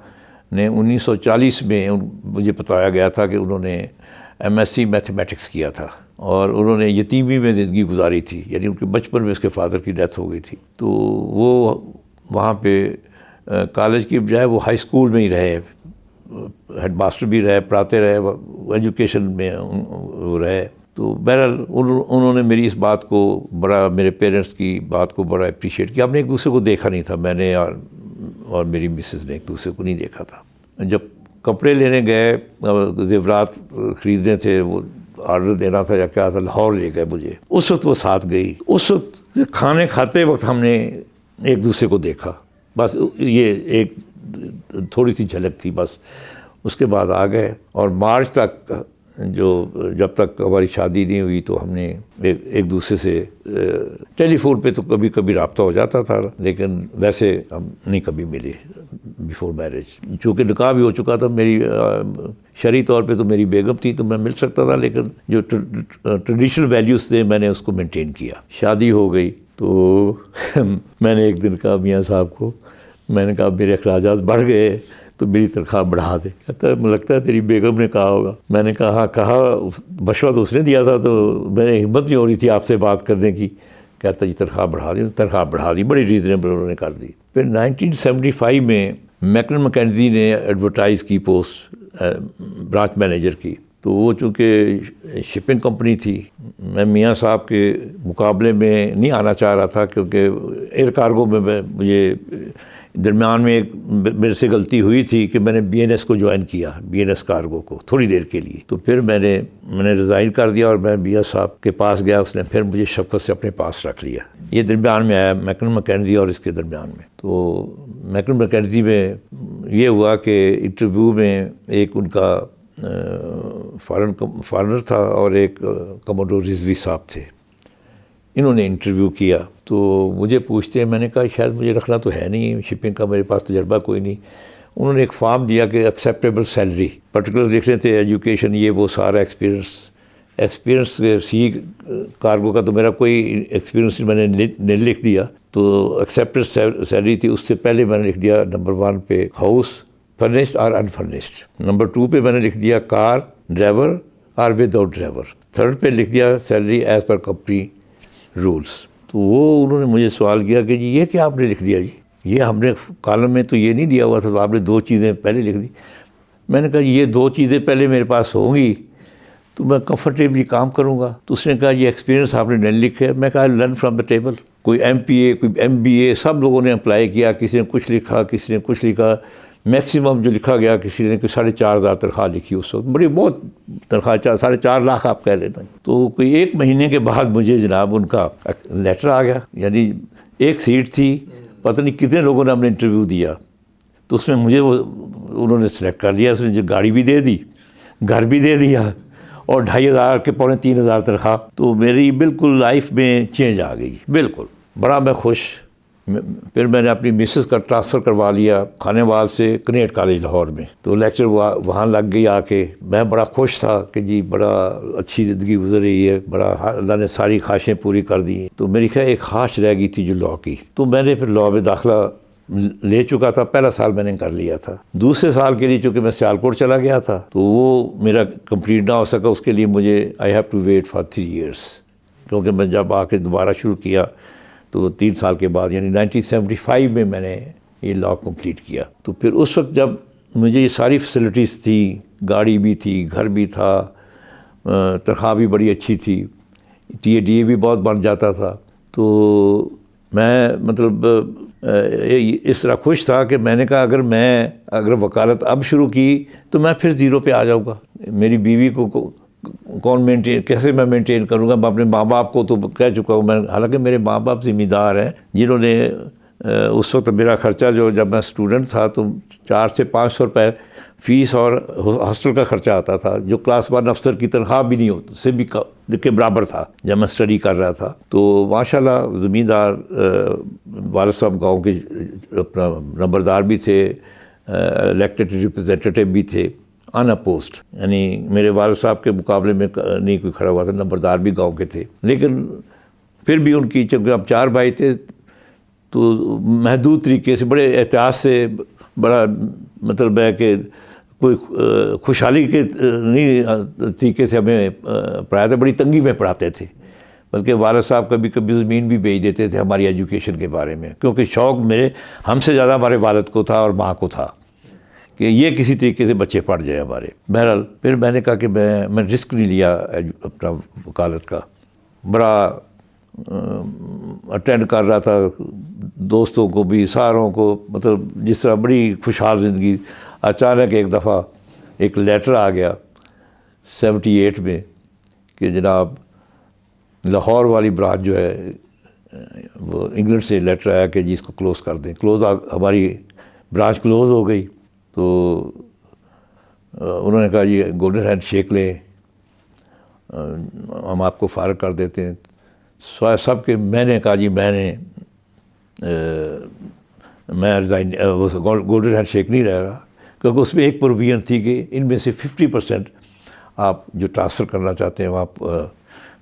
نے 1940 میں مجھے بتایا گیا تھا کہ انہوں نے MSc میتھمیٹکس کیا تھا، اور انہوں نے یتیمی میں زندگی گزاری تھی، یعنی ان کے بچپن میں اس کے فادر کی ڈیتھ ہو گئی تھی۔ تو وہ وہاں پہ کالج کی بجائے وہ ہائی اسکول میں ہی رہے، ہیڈ ماسٹر بھی رہے، پڑھاتے رہے، ایجوکیشن میں وہ رہے۔ تو بہرحال انہوں نے میری اس بات کو بڑا، میرے پیرنٹس کی بات کو بڑا اپریشیٹ کیا۔ ہم نے ایک دوسرے کو دیکھا نہیں تھا، میں نے اور میری مسز نے ایک دوسرے کو نہیں دیکھا تھا۔ جب کپڑے لینے گئے، زیورات خریدنے تھے، وہ آرڈر دینا تھا یا کیا تھا، لاہور لے گئے مجھے، اس وقت وہ ساتھ گئی۔ اس وقت کھانے کھاتے وقت ہم نے ایک دوسرے کو دیکھا، بس یہ ایک تھوڑی سی جھلک تھی بس۔ اس کے بعد آ گئے، اور مارچ تک جب تک ہماری شادی نہیں ہوئی تو ہم نے ایک دوسرے سے ٹیلی فون پہ تو کبھی کبھی رابطہ ہو جاتا تھا، لیکن ویسے ہم نہیں کبھی ملے بیفور میرج۔ چونکہ نکاح بھی ہو چکا تھا، میری شرعی طور پہ تو میری بیگم تھی تو میں مل سکتا تھا، لیکن جو ٹریڈیشنل ویلیوز تھے میں نے اس کو مینٹین کیا۔ شادی ہو گئی تو میں نے ایک دن کہا میاں صاحب کو، میں نے کہا میرے اخراجات بڑھ گئے تو میری تنخواہ بڑھا دے۔ کہتا ہے مجھے لگتا ہے تیری بیگم نے کہا ہوگا۔ میں نے کہا ہاں کہا، مشورہ تو اس نے دیا تھا، تو میں نے ہمت نہیں ہو رہی تھی آپ سے بات کرنے کی۔ کہتا جی تنخواہ بڑھا دی، تنخواہ بڑھا دی، بڑی ریزنیبل انہوں نے کر دی۔ پھر 1975 میں میکنن مکینزی نے ایڈورٹائز کی پوسٹ برانچ مینیجر کی، تو وہ چونکہ شپنگ کمپنی تھی، میں میاں صاحب کے مقابلے میں نہیں آنا چاہ رہا تھا، کیونکہ ایئر کارگو میں مجھے درمیان میں ایک میرے سے غلطی ہوئی تھی کہ میں نے BNS کو جوائن کیا، BNS کارگو کو تھوڑی دیر کے لیے۔ تو پھر میں نے ریزائن کر دیا اور میں میاں صاحب کے پاس گیا، اس نے پھر مجھے شفقت سے اپنے پاس رکھ لیا۔ یہ درمیان میں آیا میکنن مکینزی اور اس کے درمیان میں۔ تو میکنن مکینزی میں یہ ہوا کہ انٹرویو میں ایک ان کا فارنر تھا اور ایک کموڈور رضوی صاحب تھے، انہوں نے انٹرویو کیا۔ تو مجھے پوچھتے ہیں، میں نے کہا شاید مجھے رکھنا تو ہے نہیں، شپنگ کا میرے پاس تجربہ کوئی نہیں۔ انہوں نے ایک فارم دیا کہ ایکسیپٹیبل سیلری، پرٹیکولر لکھ رہے تھے ایجوکیشن، یہ وہ سارا ایکسپیرینس ایکسپیرینس سی کارگو کا تو میرا کوئی ایکسپیرینس میں نے نہیں لکھ دیا. تو ایکسیپٹڈ سیلری تھی, اس سے پہلے میں نے لکھ دیا نمبر 1 پہ ہاؤس فرنسڈ اور انفرنسڈ, نمبر 2 پہ میں نے لکھ دیا کار ڈرائیور اور وداؤٹ ڈرائیور, 3rd پہ لکھ دیا salary as per company rules. تو وہ انہوں نے مجھے سوال کیا کہ جی یہ کیا آپ نے لکھ دیا, جی یہ ہم نے کالم میں تو یہ نہیں دیا ہوا تھا, تو آپ نے 2 چیزیں پہلے لکھ دی. میں نے کہا یہ 2 چیزیں پہلے میرے پاس ہوں گی تو میں کمفرٹیبلی کام کروں گا. تو اس نے کہا یہ ایکسپیرینس آپ نے نہیں لکھا ہے. میں کہا لرن فرام دا ٹیبل. کوئی MPA کوئی MBA سب لوگوں نے اپلائی کیا, کسی نے کچھ لکھا کسی نے کچھ لکھا. میکسیمم جو لکھا گیا کسی نے 4,500 تنخواہ لکھی اس وقت, بڑی بہت تنخواہ 4.5 لاکھ آپ کہہ لینا. تو کوئی 1 مہینے کے بعد مجھے جناب ان کا لیٹر آ گیا, یعنی 1 سیٹ تھی, پتہ نہیں کتنے لوگوں نے ہم نے انٹرویو دیا, تو اس میں مجھے وہ انہوں نے سلیکٹ کر لیا. اس نے جو گاڑی بھی دے دی, گھر بھی دے دیا, اور 2,500 کے 3,500 تنخواہ. تو میری بالکل لائف میں چینج آ گئی, بالکل بڑا میں خوش. پھر میں نے اپنی مسز کا ٹرانسفر کروا لیا کھانے وال سے کنیٹ کالج لاہور میں, تو لیکچر وہاں لگ گئی آ کے. میں بڑا خوش تھا کہ جی بڑا اچھی زندگی گزر رہی ہے, بڑا اللہ نے ساری خواہشیں پوری کر دی. تو میری خیال ایک خواہش رہ گئی تھی جو لاء کی, تو میں نے پھر لاء میں داخلہ لے چکا تھا. پہلا سال میں نے کر لیا تھا. دوسرے سال کے لیے چونکہ میں سیالکوٹ چلا گیا تھا تو وہ میرا کمپلیٹ نہ ہو سکا. اس کے لیے مجھے I have to wait for 3 years, کیونکہ میں جب آ کے دوبارہ شروع کیا تو 3 سال کے بعد یعنی 1975 میں میں نے یہ لاء کمپلیٹ کیا. تو پھر اس وقت جب مجھے یہ ساری فیسلٹیز تھیں, گاڑی بھی تھی, گھر بھی تھا, تنخواہ بھی بڑی اچھی تھی, DA بھی بہت بن جاتا تھا, تو میں مطلب اس طرح خوش تھا کہ میں نے کہا اگر وکالت اب شروع کی تو میں پھر 0 پہ آ جاؤں گا. میری بیوی کو کون مینٹین, کیسے میں مینٹین کروں گا؟ میں اپنے ماں باپ کو تو کہہ چکا ہوں میں, حالانکہ میرے ماں باپ ذمہ دار ہیں جنہوں نے اس وقت میرا خرچہ جو جب میں اسٹوڈنٹ تھا تو 400 سے 500 روپے فیس اور ہاسٹل کا خرچہ آتا تھا, جو کلاس 1 افسر کی تنخواہ بھی نہیں ہوتی سے بھی کے برابر تھا جب میں اسٹڈی کر رہا تھا. تو ماشاءاللہ زمیندار والد صاحب گاؤں کے اپنا نمبردار بھی تھے, الیکٹڈ ریپرزینٹیٹیو بھی تھے ان اپوسٹ, یعنی میرے والد صاحب کے مقابلے میں نہیں کوئی کھڑا ہوا تھا, نمبردار بھی گاؤں کے تھے. لیکن پھر بھی ان کی چونکہ اب 4 بھائی تھے تو محدود طریقے سے بڑے احتیاط سے, بڑا مطلب ہے کہ کوئی خوشحالی کے نہیں طریقے سے ہمیں پڑھایا تھا, بڑی تنگی میں پڑھاتے تھے. بلکہ والد صاحب کبھی کبھی زمین بھی بیچ دیتے تھے ہماری ایجوکیشن کے بارے میں, کیونکہ شوق میرے ہم سے زیادہ ہمارے والد کو تھا اور ماں کو تھا کہ یہ کسی طریقے سے بچے پڑھ جائیں ہمارے. بہرحال پھر میں نے کہا کہ میں رسک نہیں لیا اپنا وکالت کا, بڑا اٹینڈ کر رہا تھا دوستوں کو بھی, ساروں کو, مطلب جس طرح بڑی خوشحال زندگی. اچانک ایک دفعہ ایک لیٹر آ گیا 78 میں کہ جناب لاہور والی برانچ جو ہے وہ انگلینڈ سے لیٹر آیا کہ جی اس کو کلوز کر دیں. ہماری برانچ کلوز ہو گئی. تو انہوں نے کہا جی گولڈن ہینڈ شیک لیں, ہم آپ کو فارغ کر دیتے ہیں. سوائے سب کے میں نے کہا جی میں ریزائن, گولڈن ہینڈ شیک نہیں رہ رہا, کیونکہ اس میں ایک پروویژن تھی کہ ان میں سے 50% آپ جو ٹرانسفر کرنا چاہتے ہیں آپ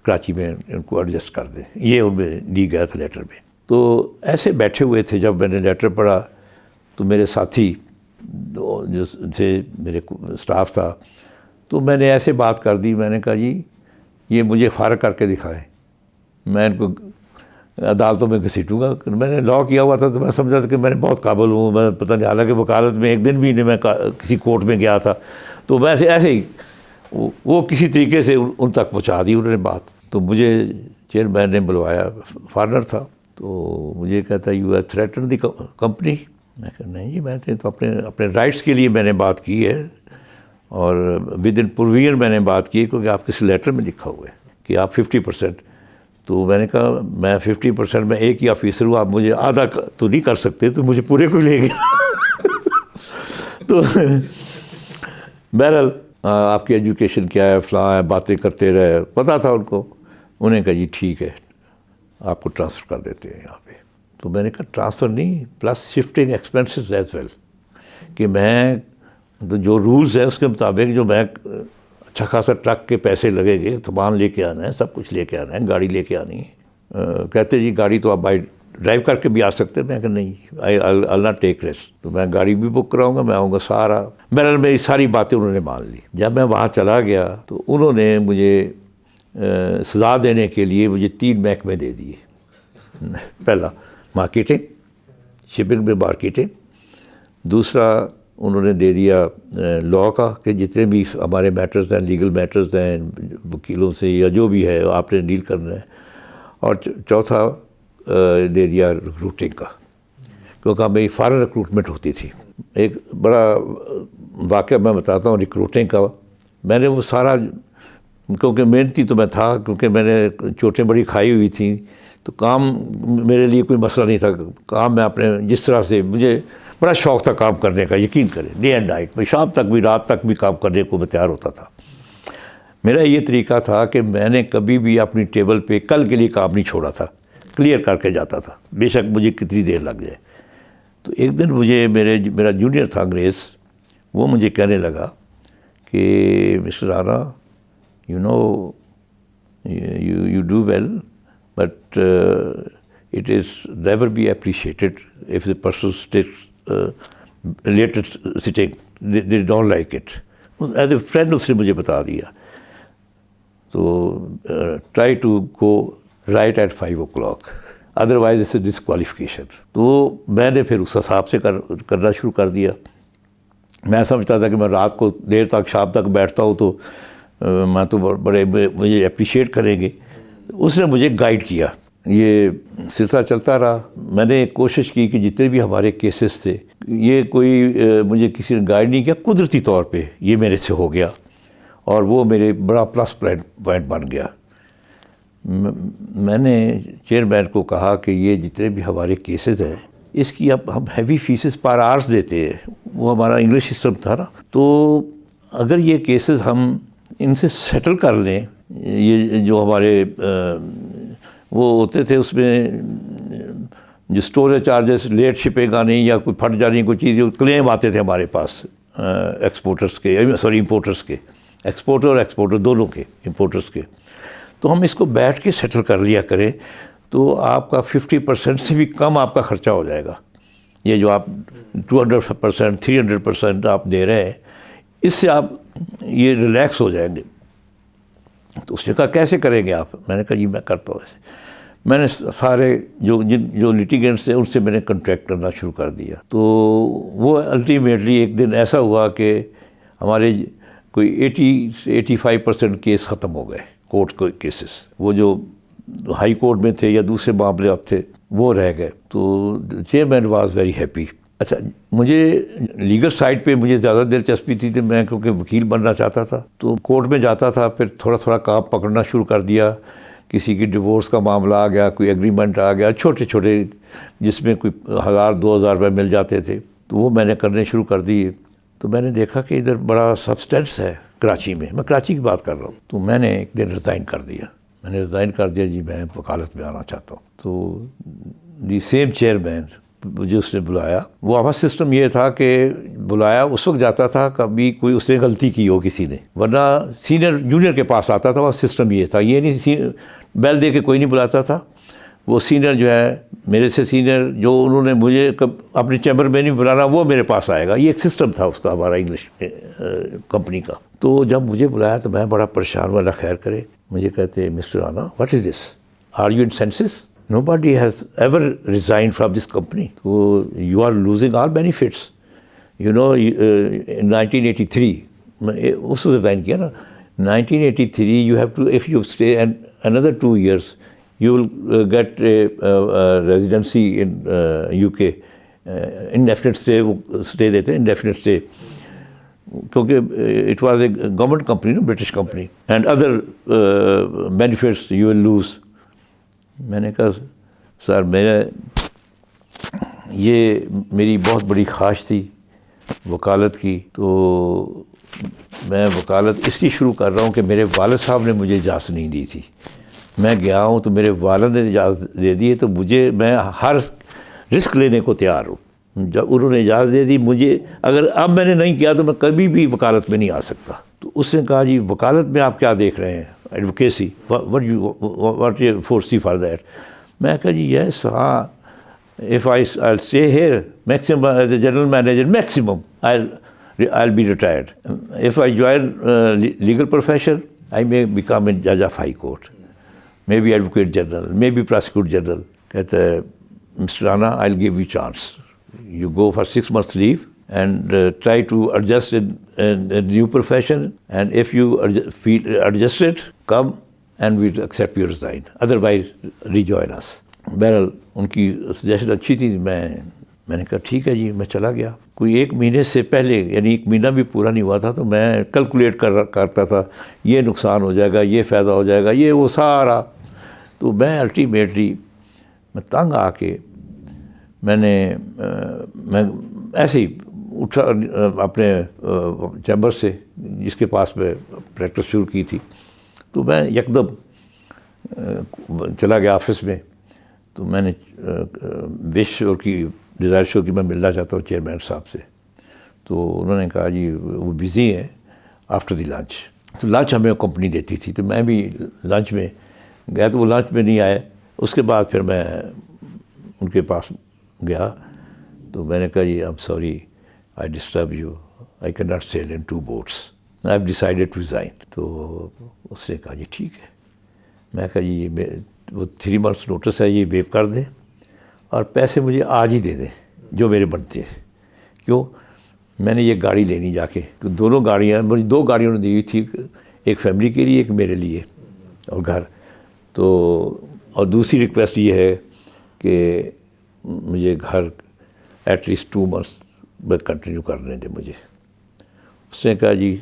کراچی میں ان کو ایڈجسٹ کر دیں. یہ ان میں دی گیا تھا لیٹر میں. تو ایسے بیٹھے ہوئے تھے, جب میں نے لیٹر پڑھا تو میرے ساتھی جو تھے, میرے اسٹاف تھا, تو میں نے ایسے بات کر دی. میں نے کہا جی یہ مجھے فارغ کر کے دکھائیں, میں ان کو عدالتوں میں گھسیٹوں گا. میں نے لاء کیا ہوا تھا تو میں سمجھا تھا کہ میں نے بہت قابل ہوں, میں پتہ نہیں, حالانکہ وکالت میں ایک دن بھی نہیں میں کسی کورٹ میں گیا تھا. تو ویسے ایسے ہی وہ کسی طریقے سے ان تک پہنچا دی انہوں نے بات. تو مجھے چیئرمین نے بلوایا, فارنر تھا, تو مجھے کہتا you have threaten the company. میں کہا نہیں جی, میں نے تو اپنے رائٹس کے لیے میں نے بات کی ہے, اور ود ان پروویژن میں نے بات کی ہے, کیونکہ آپ کسی لیٹر میں لکھا ہوا ہے کہ آپ 50%. تو میں نے کہا میں 50% میں ایک ہی آفیسر ہوں, آپ مجھے آدھا تو نہیں کر سکتے, تو مجھے پورے کو لے گئے. تو بہرحال آپ کی ایجوکیشن کیا ہے, فلاں ہے, باتیں کرتے رہے, پتہ تھا ان کو. انہیں کہا جی ٹھیک ہے آپ کو ٹرانسفر کر دیتے ہیں یہاں پہ. تو میں نے کہا ٹرانسفر نہیں, plus shifting expenses as well, کہ میں جو رولز ہیں اس کے مطابق جو میں اچھا خاصا ٹرک کے پیسے لگے گے، سامان لے کے آنا ہے، سب کچھ لے کے آنا ہے، گاڑی لے کے آنی ہے. کہتے جی گاڑی تو آپ بائی ڈرائیو کر کے بھی آ سکتے ہیں. میں کہ نہیں، I'll not take risk. تو میں گاڑی بھی بک کراؤں گا، میں آؤں گا سارا. میری ساری باتیں انہوں نے مان لی. جب میں وہاں چلا گیا تو انہوں نے مجھے سزا دینے کے لیے مجھے 3 محکمے دے دیے. پہلا مارکیٹنگ، شپنگ میں مارکیٹنگ. دوسرا انہوں نے دے دیا لاء کا، کہ جتنے بھی ہمارے میٹرز ہیں، لیگل میٹرز ہیں، وکیلوں سے یا جو بھی ہے آپ نے ڈیل کرنا ہے. اور چوتھا دے دیا ریکروٹنگ کا، کیونکہ ہمیں فارن ریکروٹمنٹ ہوتی تھی. ایک بڑا واقعہ میں بتاتا ہوں ریکروٹنگ کا. میں نے وہ سارا، کیونکہ محنتی تو میں تھا، کیونکہ میں نے چوٹیں بڑی کھائی ہوئی تھیں، تو کام میرے لیے کوئی مسئلہ نہیں تھا. کام میں اپنے جس طرح سے، مجھے بڑا شوق تھا کام کرنے کا، یقین کریں، ڈے اینڈ نائٹ. میں شام تک بھی، رات تک بھی کام کرنے کو میں تیار ہوتا تھا. میرا یہ طریقہ تھا کہ میں نے کبھی بھی اپنی ٹیبل پہ کل کے لیے کام نہیں چھوڑا تھا، کلیئر کر کے جاتا تھا، بے شک مجھے کتنی دیر لگ جائے. تو ایک دن مجھے میرا جونیئر تھا انگریز، وہ مجھے کہنے لگا کہ mister Rana, you know you do well, but it is never be appreciated if the person sticks later sitting, they don't like it. As a friend اس نے مجھے بتا دیا. تو try to go right at 5 o'clock, otherwise it's a disqualification. تو میں نے پھر اس حساب سے کرنا شروع کر دیا. میں سمجھتا تھا کہ میں رات کو دیر تک، شام تک بیٹھتا ہوں تو میں تو بڑے مجھے اپریشیٹ کریں گے. اس نے مجھے گائیڈ کیا. یہ سلسلہ چلتا رہا. میں نے کوشش کی کہ جتنے بھی ہمارے کیسز تھے، یہ کوئی مجھے کسی نے گائیڈ نہیں کیا، قدرتی طور پہ یہ میرے سے ہو گیا، اور وہ میرے بڑا پلس پوائنٹ بن گیا. میں نے چیئرمین کو کہا کہ یہ جتنے بھی ہمارے کیسز ہیں، اس کی اب ہم ہیوی فیسز پر آورس دیتے ہیں. وہ ہمارا انگلش سسٹم تھا نا. تو اگر یہ کیسز ہم ان سے سیٹل کر لیں، یہ جو ہمارے وہ ہوتے تھے، اس میں جو اسٹوریج چارجز، لیٹ شپنگ آنی یا کوئی پھٹ جانی کوئی چیز، کلیم آتے تھے ہمارے پاس ایکسپورٹرز کے، امپورٹرز کے، ایکسپورٹر اور ایکسپورٹر دونوں کے، امپورٹرز کے. تو ہم اس کو بیٹھ کے سیٹل کر لیا کریں تو آپ کا 50% سے بھی کم آپ کا خرچہ ہو جائے گا. یہ جو آپ 200%، 300% آپ دے رہے ہیں، اس سے آپ یہ ریلیکس ہو جائیں گے. تو اس نے کہا کیسے کریں گے آپ؟ میں نے کہا جی میں کرتا ہوں ایسے. میں نے سارے جو لیٹیگنٹس تھے ان سے میں نے کنٹیکٹ کرنا شروع کر دیا. تو وہ الٹیمیٹلی ایک دن ایسا ہوا کہ ہمارے کوئی 80 سے 85% کیس ختم ہو گئے، کورٹ کے کیسز. وہ جو ہائی کورٹ میں تھے یا دوسرے معاملات تھے وہ رہ گئے. تو چیئرمین واز ویری ہیپی. اچھا، مجھے لیگل سائڈ پہ مجھے زیادہ دلچسپی تھی، تو میں کیونکہ وکیل بننا چاہتا تھا تو کورٹ میں جاتا تھا. پھر تھوڑا تھوڑا کام پکڑنا شروع کر دیا. کسی کی ڈیورس کا معاملہ آ گیا، کوئی ایگریمنٹ آ گیا، چھوٹے چھوٹے جس میں کوئی 1000-2000 روپے مل جاتے تھے، تو وہ میں نے کرنے شروع کر دیے. تو میں نے دیکھا کہ ادھر بڑا سبسٹینس ہے کراچی میں. میں کراچی کی بات کر رہا ہوں. تو میں نے ایک دن ریزائن کر دیا. جی میں وکالت میں آنا چاہتا ہوں. تو دی سیم چیئرمین مجھے اس نے بلایا. وہ ہمارا سسٹم یہ تھا کہ بلایا اس وقت جاتا تھا کبھی کوئی اس نے غلطی کی ہو کسی نے، ورنہ سینئر جونیئر کے پاس آتا تھا. وہ سسٹم یہ تھا، یہ نہیں بیل دے کے کوئی نہیں بلاتا تھا. وہ سینئر جو ہے میرے سے سینئر، جو انہوں نے مجھے اپنے چیمبر میں نہیں بلانا، وہ میرے پاس آئے گا. یہ ایک سسٹم تھا اس کا، ہمارا انگلش کمپنی کا. تو جب مجھے بلایا تو میں بڑا پریشان، والا خیر کرے. مجھے کہتے mister Rana what is this, are you in senses? Nobody has ever resigned from this company. So you are losing all benefits. You know, in 1983, اس کو ریزائن کیا نا. 1983 you have to, if you stay another 2 years, you will get a residency in UK. Indefinite stay دیتے ہیں, indefinite stay. کیونکہ it was a government company, no, British company, and other benefits you will lose. میں نے کہا سر یہ میری بہت بڑی خواہش تھی وکالت کی، تو میں وکالت اس لیے شروع کر رہا ہوں کہ میرے والد صاحب نے مجھے اجازت نہیں دی تھی. میں گیا ہوں تو میرے والد نے اجازت دے دی ہے، تو میں ہر رسک لینے کو تیار ہوں. جب انہوں نے اجازت دے دی مجھے، اگر اب میں نے نہیں کیا تو میں کبھی بھی وکالت میں نہیں آ سکتا. تو اس نے کہا جی وکالت میں آپ کیا دیکھ رہے ہیں، advocacy, what you foresee for that. میں کہا جی یس، ہاں، if I'll stay here maximum as a general manager, maximum I'll be retired. If I join legal profession, I may become a judge of high court, maybe advocate general, maybe prosecutor general. کہتا ہے Mr. Rana, I'll give you chance. You go for 6 months leave and try to adjust in a new profession, and if you feel adjusted, come and we'll accept your resign. Otherwise, rejoin us. بہرحال ان کی suggestion اچھی تھی. میں نے کہا ٹھیک ہے جی. میں چلا گیا. کوئی 1 مہینے سے پہلے، یعنی 1 مہینہ بھی پورا نہیں ہوا تھا، تو میں کیلکولیٹ کرتا تھا یہ نقصان ہو جائے گا، یہ فائدہ ہو جائے گا، یہ وہ سارا. تو میں الٹیمیٹلی میں تنگ آ کے میں ایسے ہی اٹھا اپنے چیمبر سے، جس کے پاس میں پریکٹس شروع کی تھی. تو میں یکدم چلا گیا آفس میں. تو میں نے وش کی ڈیزائر شو کی میں ملنا چاہتا ہوں چیئرمین صاحب سے. تو انہوں نے کہا جی وہ بزی ہیں آفٹر دی لنچ. تو لنچ ہمیں کمپنی دیتی تھی، تو میں بھی لنچ میں گیا، تو وہ لنچ میں نہیں آئے. اس کے بعد پھر میں ان کے پاس گیا. تو میں نے کہا جی I am sorry I disturb you, I can not sell in 2 boats، I have decided to resign. تو اس نے کہا جی ٹھیک ہے. میں کہا جی یہ وہ 3 months نوٹس ہے، یہ ویو کر دیں اور پیسے مجھے آج ہی دے دیں جو میرے بنتے ہیں. کیوں؟ میں نے یہ گاڑی لینی جا کے، دونوں گاڑیاں، مجھے 2 گاڑیوں نے دی ہوئی تھی، ایک فیملی کے لیے، ایک میرے لیے اور گھر. تو اور دوسری ریکویسٹ یہ ہے کہ مجھے گھر ایٹ لیسٹ 2 months میں کنٹینیو کرنے دیں مجھے. اس نے کہا جی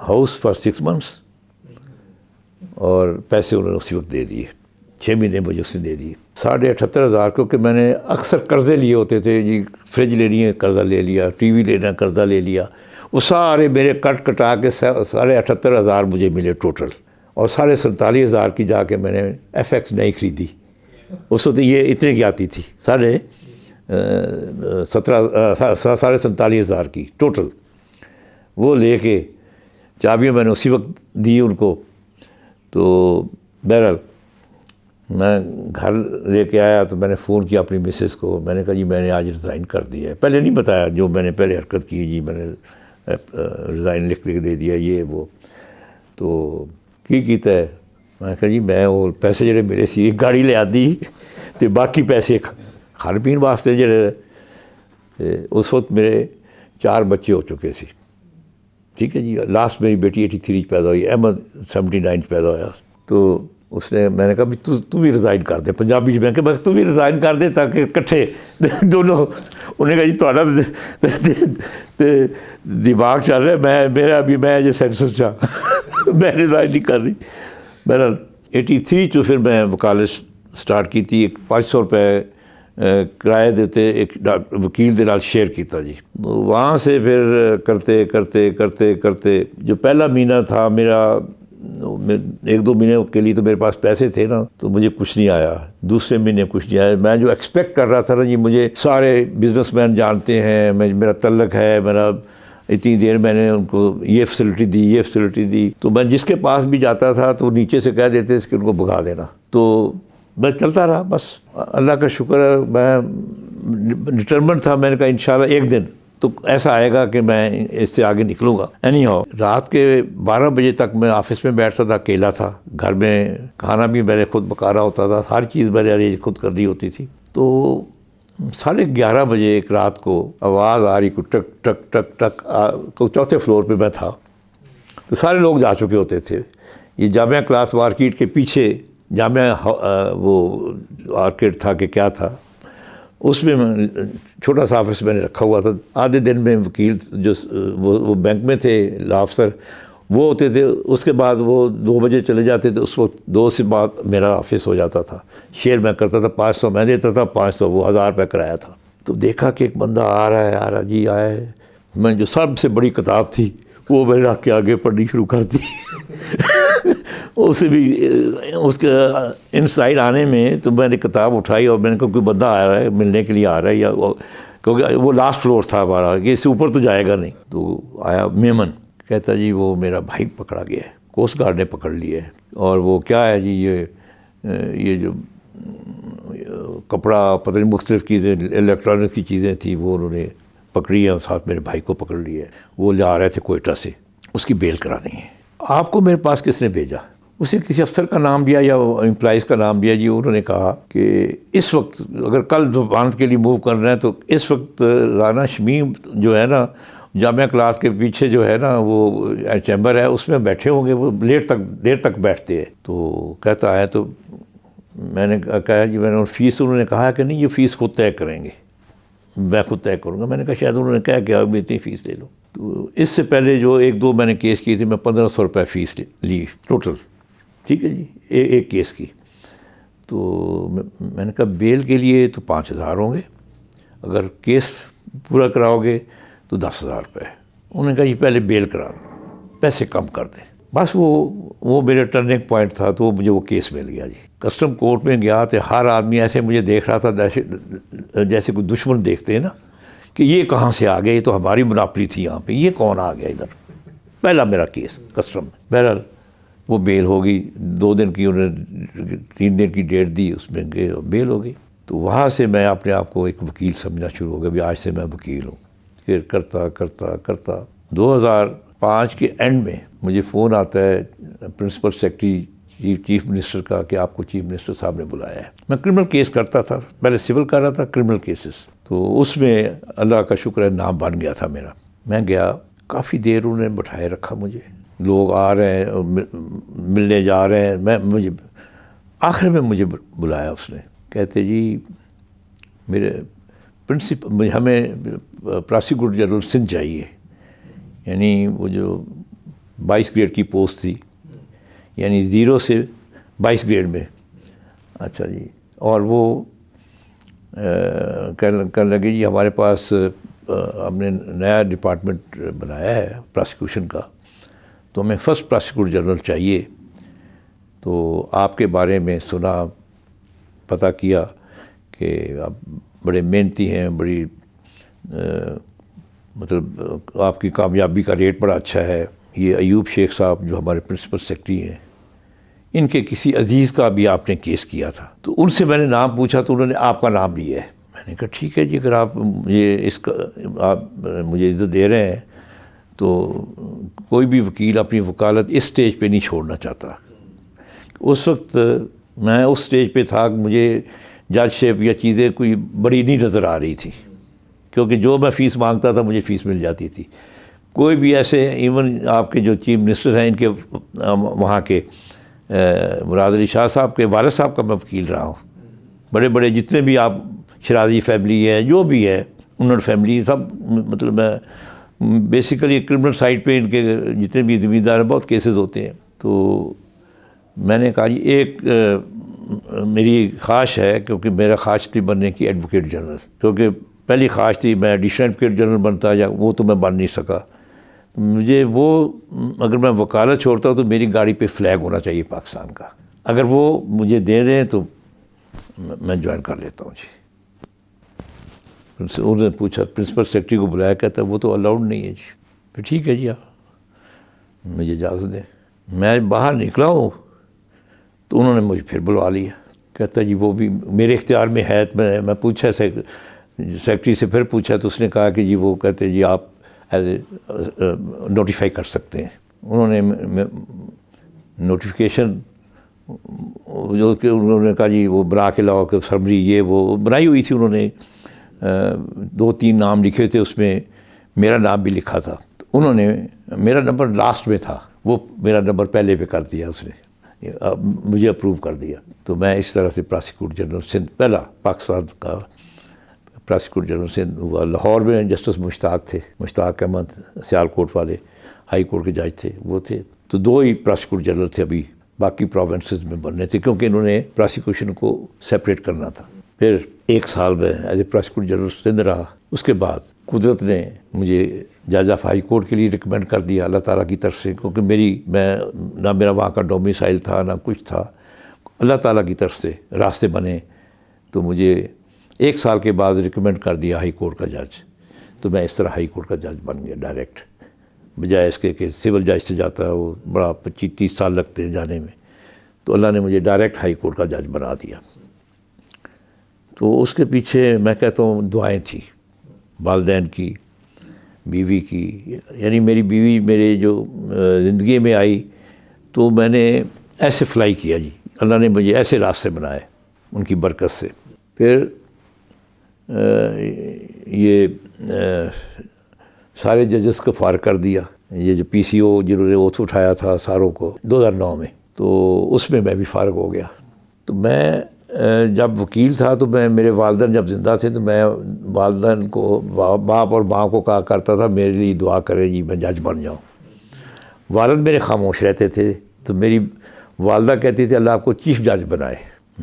ہاؤس فار 6 months، اور پیسے انہوں نے اسی وقت دے دیے. 6 مہینے مجھے اس نے دے دیے. 78,500، کیونکہ میں نے اکثر قرضے لیے ہوتے تھے جی. فریج لینی ہے قرضہ لے لیا، ٹی وی لینا قرضہ لے لیا. وہ سارے میرے کٹا کے 78,500 مجھے ملے ٹوٹل. اور 47,500 کی جا کے میں نے ایف ایکس نہیں خریدی. اس وقت یہ اتنے کی آتی تھی، 47,500 کی ٹوٹل. وہ لے کے چابیاں میں نے اسی وقت دی ان کو. تو بہرحال میں گھر لے کے آیا تو میں نے فون کیا اپنی مسز کو. میں نے کہا جی میں نے آج ریزائن کر دیا ہے. پہلے نہیں بتایا جو میں نے پہلے حرکت کی، جی میں نے ریزائن لکھ کے دے دیا یہ وہ. تو کی کیتا ہے؟ میں کہا جی میں وہ پیسے جڑے ملے سی ایک گاڑی لے آدی، تو باقی پیسے کھان پین واسطے جڑے. اس وقت میرے 4 بچے ہو چکے سی. ٹھیک ہے جی. لاسٹ میری بیٹی 83 پیدا ہوئی، احمد 79 پیدا ہوا. تو اس نے، میں نے کہا بھی تو بھی ریزائن کر دے. پنجابی میں کہ تو بھی ریزائن کر دے تاکہ کٹھے دونوں. انہوں نے کہا جی تھوڑا دماغ چل رہا ہے، میرا بھی میں جو سینسس چاہ میں ریزائن نہیں کر رہی. بہرحال 83 چ پھر میں وکالت سٹارٹ کی تھی. 500 روپے کرایہ دیتے ایک وکیل دے نال شیئر کیتا جی. وہاں سے پھر کرتے کرتے کرتے کرتے جو پہلا مہینہ تھا میرا، 1-2 مہینے کے لیے تو میرے پاس پیسے تھے نا، تو مجھے کچھ نہیں آیا. دوسرے مہینے کچھ نہیں آیا. میں جو ایکسپیکٹ کر رہا تھا نا جی، مجھے سارے بزنس مین جانتے ہیں، میرا تعلق ہے، میرا اتنی دیر میں نے ان کو یہ فیسلٹی دی، یہ فیسلٹی دی. تو میں جس کے پاس بھی جاتا تھا تو نیچے سے کہہ دیتے کہ ان کو بھگا دینا. تو میں چلتا رہا بس. اللہ کا شکر ہے میں ڈٹرمنٹ تھا. میں نے کہا انشاءاللہ ایک دن تو ایسا آئے گا کہ میں اس سے آگے نکلوں گا. اینی ہاؤ رات کے 12 بجے تک میں آفس میں بیٹھتا تھا، اکیلا تھا. گھر میں کھانا بھی میں نے خود پکا رہا ہوتا تھا، ہر چیز میں نے ارینج خود کرنی ہوتی تھی. تو 11:30 بجے ایک رات کو آواز آ رہی، کوئی ٹک ٹک ٹک ٹک. کو 4تھے فلور پہ میں تھا. تو سارے لوگ جا چکے ہوتے تھے. یہ جامعہ کلاس مارکیٹ کے پیچھے جامعہ وہ آرکیڈ تھا کہ کیا تھا، اس میں چھوٹا سا آفس میں نے رکھا ہوا تھا. آدھے دن میں وکیل جو وہ بینک میں تھے، لا افسر وہ ہوتے تھے. اس کے بعد وہ 2 بجے چلے جاتے تھے. اس وقت 2 سے بعد میرا آفس ہو جاتا تھا. شیئر میں کرتا تھا، 500 میں دیتا تھا، 500 وہ 1000 روپے کرایا تھا. تو دیکھا کہ ایک بندہ آ رہا جی آیا ہے. میں جو سب سے بڑی کتاب تھی وہ میں رکھ کے آگے پڑھنی شروع کر دی. اسے بھی اس کے ان سائڈ آنے میں تو میں نے کتاب اٹھائی اور میں نے کہا کوئی بندہ آ رہا ہے ملنے کے لیے آ رہا ہے یا کیونکہ وہ لاسٹ فلور تھا ہمارا کہ اس سے اوپر تو جائے گا نہیں. تو آیا میمن, کہتا جی وہ میرا بھائی پکڑا گیا ہے, کوسٹ گارڈ نے پکڑ لیا ہے, اور وہ کیا ہے جی یہ جو کپڑا پتہ نہیں مختلف چیزیں الیکٹرانک کی چیزیں تھیں وہ انہوں نے پکڑی ہیں اور ساتھ میرے بھائی کو پکڑ لیا ہے, وہ جا رہے تھے کوئٹہ سے, اس کی بیل کرانی ہے. آپ کو میرے پاس کس نے بھیجا؟ اسے کسی افسر کا نام دیا یا امپلائیز کا نام دیا جی. انہوں نے کہا کہ اس وقت اگر کل ضمانت کے لیے موو کر رہے ہیں تو اس وقت رانا شمیم جو ہے نا جامعہ کلاس کے پیچھے جو ہے نا وہ چیمبر ہے اس میں بیٹھے ہوں گے, وہ دیر تک بیٹھتے ہیں. تو کہتا ہے تو میں نے کہا جی میں نے فیس, انہوں نے کہا کہ نہیں یہ فیس خود طے کریں گے, میں خود طے کروں گا. میں نے کہا شاید انہوں نے کہا کہ اب اتنی فیس لے لو. تو اس سے پہلے جو 1-2 میں نے کیس کی تھی میں 1500 روپے فیس لی ٹوٹل, ٹھیک ہے جی, ایک کیس کی. تو میں نے کہا بیل کے لیے تو 5000 ہوں گے, اگر کیس پورا کراؤ گے تو 10,000 روپے. انہوں نے کہا جی پہلے بیل کرا دو, پیسے کم کر دیں. بس وہ میرے ٹرننگ پوائنٹ تھا. تو مجھے وہ کیس مل گیا جی. کسٹم کورٹ میں گیا تو ہر آدمی ایسے مجھے دیکھ رہا تھا جیسے کوئی دشمن دیکھتے ہیں نا کہ یہ کہاں سے آ گیا, یہ تو ہماری مناپلی تھی یہاں پہ, یہ کون آ گیا ادھر. پہلا میرا کیس کسٹم میں. بہرحال وہ بیل ہو گئی, 2 دن کی انہوں نے 3 دن کی ڈیٹ دی, اس میں گئے اور بیل ہو گئی. تو وہاں سے میں اپنے آپ کو ایک وکیل سمجھنا شروع ہو گیا, بھی آج سے میں وکیل ہوں. پھر کرتا 2005 کے اینڈ میں مجھے فون آتا ہے پرنسپل سیکرٹری چیف منسٹر کا کہ آپ کو چیف منسٹر صاحب نے بلایا ہے. میں کرمنل کیس کرتا تھا, پہلے سول کر رہا تھا, کرمنل کیسز. تو اس میں اللہ کا شکر ہے نام بن گیا تھا میرا. میں گیا, کافی دیر انہوں نے بٹھائے رکھا مجھے, لوگ آ رہے ہیں ملنے جا رہے ہیں. مجھے آخر میں مجھے بلایا اس نے, کہتے جی میرے پرنسپل ہمیں پراسیکیوٹر جنرل سندھ چاہیے, یعنی وہ جو 22 گریڈ کی پوسٹ تھی, یعنی 0 سے 22 گریڈ میں. اچھا جی. اور وہ کہنے لگے جی ہمارے پاس ہم نے نیا ڈپارٹمنٹ بنایا ہے پراسیکیوشن کا, تو ہمیں فرسٹ پراسیکیوٹر جنرل چاہیے. تو آپ کے بارے میں سنا, پتہ کیا کہ آپ بڑے محنتی ہیں, بڑی مطلب آپ کی کامیابی کا ریٹ بڑا اچھا ہے. یہ ایوب شیخ صاحب جو ہمارے پرنسپل سیکرٹری ہیں, ان کے کسی عزیز کا بھی آپ نے کیس کیا تھا. تو ان سے میں نے نام پوچھا تو انہوں نے آپ کا نام لیا ہے. میں نے کہا ٹھیک ہے جی, اگر آپ آپ مجھے عزت دے رہے ہیں تو کوئی بھی وکیل اپنی وکالت اس سٹیج پہ نہیں چھوڑنا چاہتا. اس وقت میں اس سٹیج پہ تھا کہ مجھے جج شپ یا چیزیں کوئی بڑی نہیں نظر آ رہی تھی, کیونکہ جو میں فیس مانگتا تھا مجھے فیس مل جاتی تھی. کوئی بھی ایسے ایون آپ کے جو چیف منسٹر ہیں ان کے وہاں کے مراد علی شاہ صاحب کے والد صاحب کا میں وکیل رہا ہوں. بڑے بڑے جتنے بھی آپ شرازی فیملی ہے, جو بھی ہے, انہوں فیملی سب, مطلب میں بیسیکلی کرمنل سائڈ پہ ان کے جتنے بھی زمیندار ہیں بہت کیسز ہوتے ہیں. تو میں نے کہا جی ایک میری خواہش ہے, کیونکہ میرا خواہش تھی بننے کی ایڈوکیٹ جنرل, کیونکہ پہلی خواہش تھی میں ایڈیشنل ایڈوکیٹ جنرل بنتا, یا وہ تو میں بن نہیں سکا. مجھے وہ اگر میں وکالت چھوڑتا ہوں تو میری گاڑی پہ فلیگ ہونا چاہیے پاکستان کا. اگر وہ مجھے دے دیں تو میں جوائن کر لیتا ہوں جی. انہوں نے پوچھا, پرنسپل سیکرٹری کو بلایا, کہتا ہے وہ تو الاؤڈ نہیں ہے جی. پھر ٹھیک ہے جی, آپ مجھے اجازت دیں. میں باہر نکلا ہوں تو انہوں نے مجھے پھر بلوا لیا. کہتا ہے جی وہ بھی میرے اختیار میں ہے. میں پوچھا سیکرٹری سے, پھر پوچھا تو اس نے کہا کہ جی وہ کہتے ہیں جی آپ نوٹیفائی کر سکتے ہیں. انہوں نے نوٹیفیکیشن جو کہ انہوں نے کہا جی وہ بنا کے لاؤ کہ سمری یہ وہ بنائی ہوئی تھی. انہوں نے 2-3 نام لکھے تھے, اس میں میرا نام بھی لکھا تھا. انہوں نے میرا نمبر لاسٹ میں تھا, وہ میرا نمبر پہلے پہ کر دیا, اس نے مجھے اپروو کر دیا. تو میں اس طرح سے پراسیکیوٹر جنرل سندھ, پہلا پاکستان کا پراسیکیوٹر جنرل سندھ ہوا. لاہور میں جسٹس مشتاق تھے, مشتاق احمد, سیال کوٹ والے, ہائی کورٹ کے جج تھے, وہ تھے. تو 2 ہی پراسیکیوٹر جنرل تھے, ابھی باقی پروونسز میں بننے تھے, کیونکہ انہوں نے پراسیکیوشن کو سیپریٹ کرنا تھا. پھر 1 سال میں as a prosecutor general Sindh رہا. اس کے بعد قدرت نے مجھے جج آف ہائی کورٹ کے لیے ریکمینڈ کر دیا اللہ تعالیٰ کی طرف سے، کیونکہ نہ میرا وہاں کا ڈومیسائل تھا نہ کچھ تھا، اللہ تعالیٰ کی طرف سے راستے بنے، تو مجھے 1 سال کے بعد ریکمینڈ کر دیا ہائی کورٹ کا جج، تو میں اس طرح ہائی کورٹ کا جج بن گیا ڈائریکٹ، بجائے اس کے کہ سول جج سے جاتا ہے وہ بڑا 25-30 سال لگتے ہیں جانے میں، تو اللہ نے مجھے ڈائریکٹ ہائی کورٹ کا جج بنا دیا۔ تو اس کے پیچھے میں کہتا ہوں دعائیں تھیں والدین کی، بیوی کی، یعنی میری بیوی میرے جو زندگی میں آئی تو میں نے ایسے فلائی کیا جی، اللہ نے مجھے ایسے راستے بنائے ان کی برکت سے۔ پھر یہ سارے ججز کو فارغ کر دیا، یہ جو پی سی او جنہوں نے اوتھ اٹھایا تھا ساروں کو 2009 میں، تو اس میں بھی فارغ ہو گیا۔ تو میں جب وکیل تھا تو میں میرے والدین جب زندہ تھے تو میں والدین کو باپ اور ماں کو کہا کرتا تھا میرے لیے دعا کرے جی میں جج بن جاؤں۔ والد میرے خاموش رہتے تھے، تو میری والدہ کہتی تھی اللہ آپ کو چیف جج بنائے۔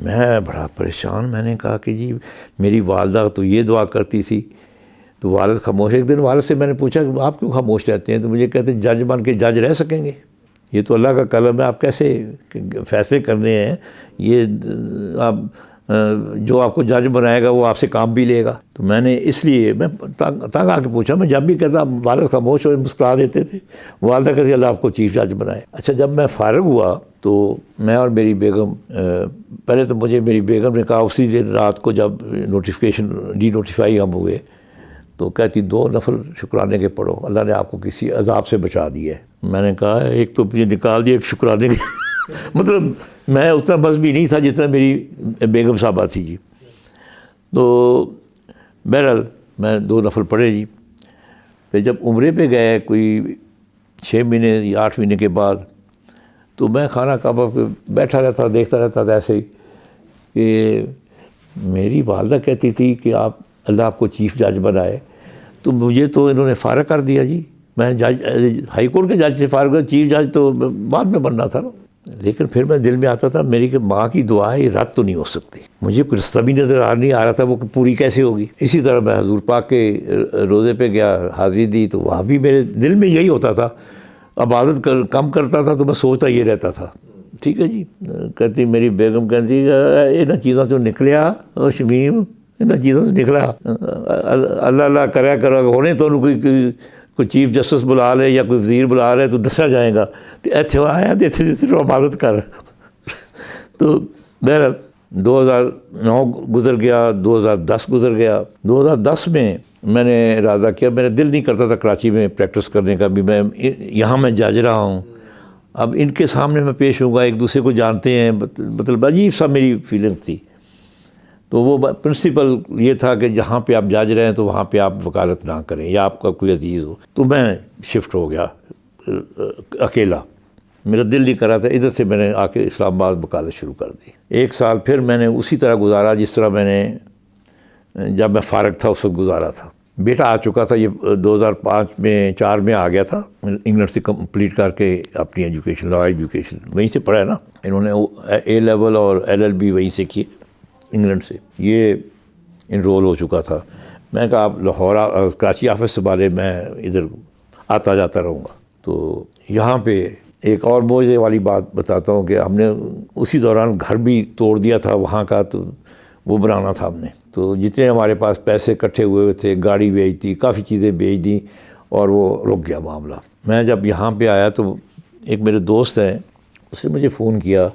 میں بڑا پریشان، میں نے کہا کہ جی میری والدہ تو یہ دعا کرتی تھی، تو والد خاموش۔ ایک دن والد سے میں نے پوچھا کہ آپ کیوں خاموش رہتے ہیں؟ تو مجھے کہتے ہیں جج بن کے جج رہ سکیں گے؟ یہ تو اللہ کا کلام ہے، آپ کیسے فیصلے کرنے ہیں؟ یہ آپ جو آپ کو جج بنائے گا وہ آپ سے کام بھی لے گا۔ تو میں نے اس لیے میں تنگ آ کے پوچھا، میں جب بھی کہتا والد خاموش ہوئے مسکرا دیتے تھے، والدہ کہتی اللہ آپ کو چیف جج بنائے۔ اچھا جب میں فارغ ہوا تو میں اور میری بیگم، پہلے تو مجھے میری بیگم نے کہا اسی دن رات کو جب ڈی نوٹیفائی ہم ہوئے تو کہتی 2 نفل شکرانے کے پڑھو، اللہ نے آپ کو کسی عذاب سے بچا دیا ہے۔ میں نے کہا ایک تو مجھے نکال دیا، ایک شکرانے کے مطلب میں اتنا مذہبی نہیں تھا جتنا میری بیگم صاحبہ تھی جی۔ تو بہرحال میں 2 نفل پڑھے جی۔ پھر جب عمرے پہ گئے کوئی 6 مہینے یا 8 مہینے کے بعد، تو میں خانہ کعبہ پہ بیٹھا رہتا، دیکھتا رہتا تھا ایسے ہی کہ میری والدہ کہتی تھی کہ اللہ آپ کو چیف جج بنائے، تو مجھے تو انہوں نے فارغ کر دیا جی۔ میں جج ہائی کورٹ کے جج سے فارغ ہوا، چیف جج تو بعد میں بننا تھا نا۔ لیکن پھر میں دل میں آتا تھا میری کہ ماں کی دعا یہ رد تو نہیں ہو سکتی، مجھے کوئی رستہ بھی نہیں آ رہا تھا وہ پوری کیسے ہوگی۔ اسی طرح میں حضور پاک کے روزے پہ گیا، حاضری دی، تو وہاں بھی میرے دل میں یہی ہوتا تھا، عبادت کم کرتا تھا تو میں سوچتا یہ رہتا تھا۔ ٹھیک ہے جی، کہتی میری بیگم کہتی انہاں چیزاں تو نکلیا شمیم، انہاں چیزوں سے نکلا، اللہ اللہ کریا کرو ہونے تو کوئی چیف جسٹس بلا لے یا کوئی وزیر بلا لے تو دسیا جائے گا، تو ایتھے آیا دیتے عبادت کر۔ تو بہرحال 2009 گزر گیا، 2010 گزر گیا۔ 2010 میں نے ارادہ کیا، میرا دل نہیں کرتا تھا کراچی میں پریکٹس کرنے کا، بھی یہاں میں جج رہا ہوں، اب ان کے سامنے میں پیش ہوں گا، ایک دوسرے کو جانتے ہیں، مطلب عجیب سا میری فیلنگ تھی۔ تو وہ پرنسپل یہ تھا کہ جہاں پہ آپ جج رہے ہیں تو وہاں پہ آپ وکالت نہ کریں یا آپ کا کوئی عزیز ہو۔ تو میں شفٹ ہو گیا اکیلا، میرا دل نہیں کر رہا تھا، ادھر سے میں نے آ کے اسلام آباد وکالت شروع کر دی۔ 1 سال پھر میں نے اسی طرح گزارا جس طرح میں نے جب میں فارغ تھا اس وقت گزارا تھا۔ بیٹا آ چکا تھا، یہ 2005 میں 4 میں آ گیا تھا، انگلینڈ سے کمپلیٹ کر کے اپنی ایجوکیشن، لا ایجوکیشن وہیں سے پڑھا ہے نا انہوں نے، اے لیول اور LLB وہیں سے کیے انگلینڈ سے۔ یہ انرول ہو چکا تھا۔ میں کہا آپ لاہور کراچی آفس سے والے میں ادھر آتا جاتا رہوں گا۔ تو یہاں پہ ایک اور موجے والی بات بتاتا ہوں کہ ہم نے اسی دوران گھر بھی توڑ دیا تھا وہاں کا، تو وہ بنانا تھا ہم نے، تو جتنے ہمارے پاس پیسے اکٹھے ہوئے تھے گاڑی بیچ دی، کافی چیزیں بیچ دیں، اور وہ رک گیا معاملہ۔ میں جب یہاں پہ آیا تو ایک میرے دوست ہیں، اس نے مجھے فون کیا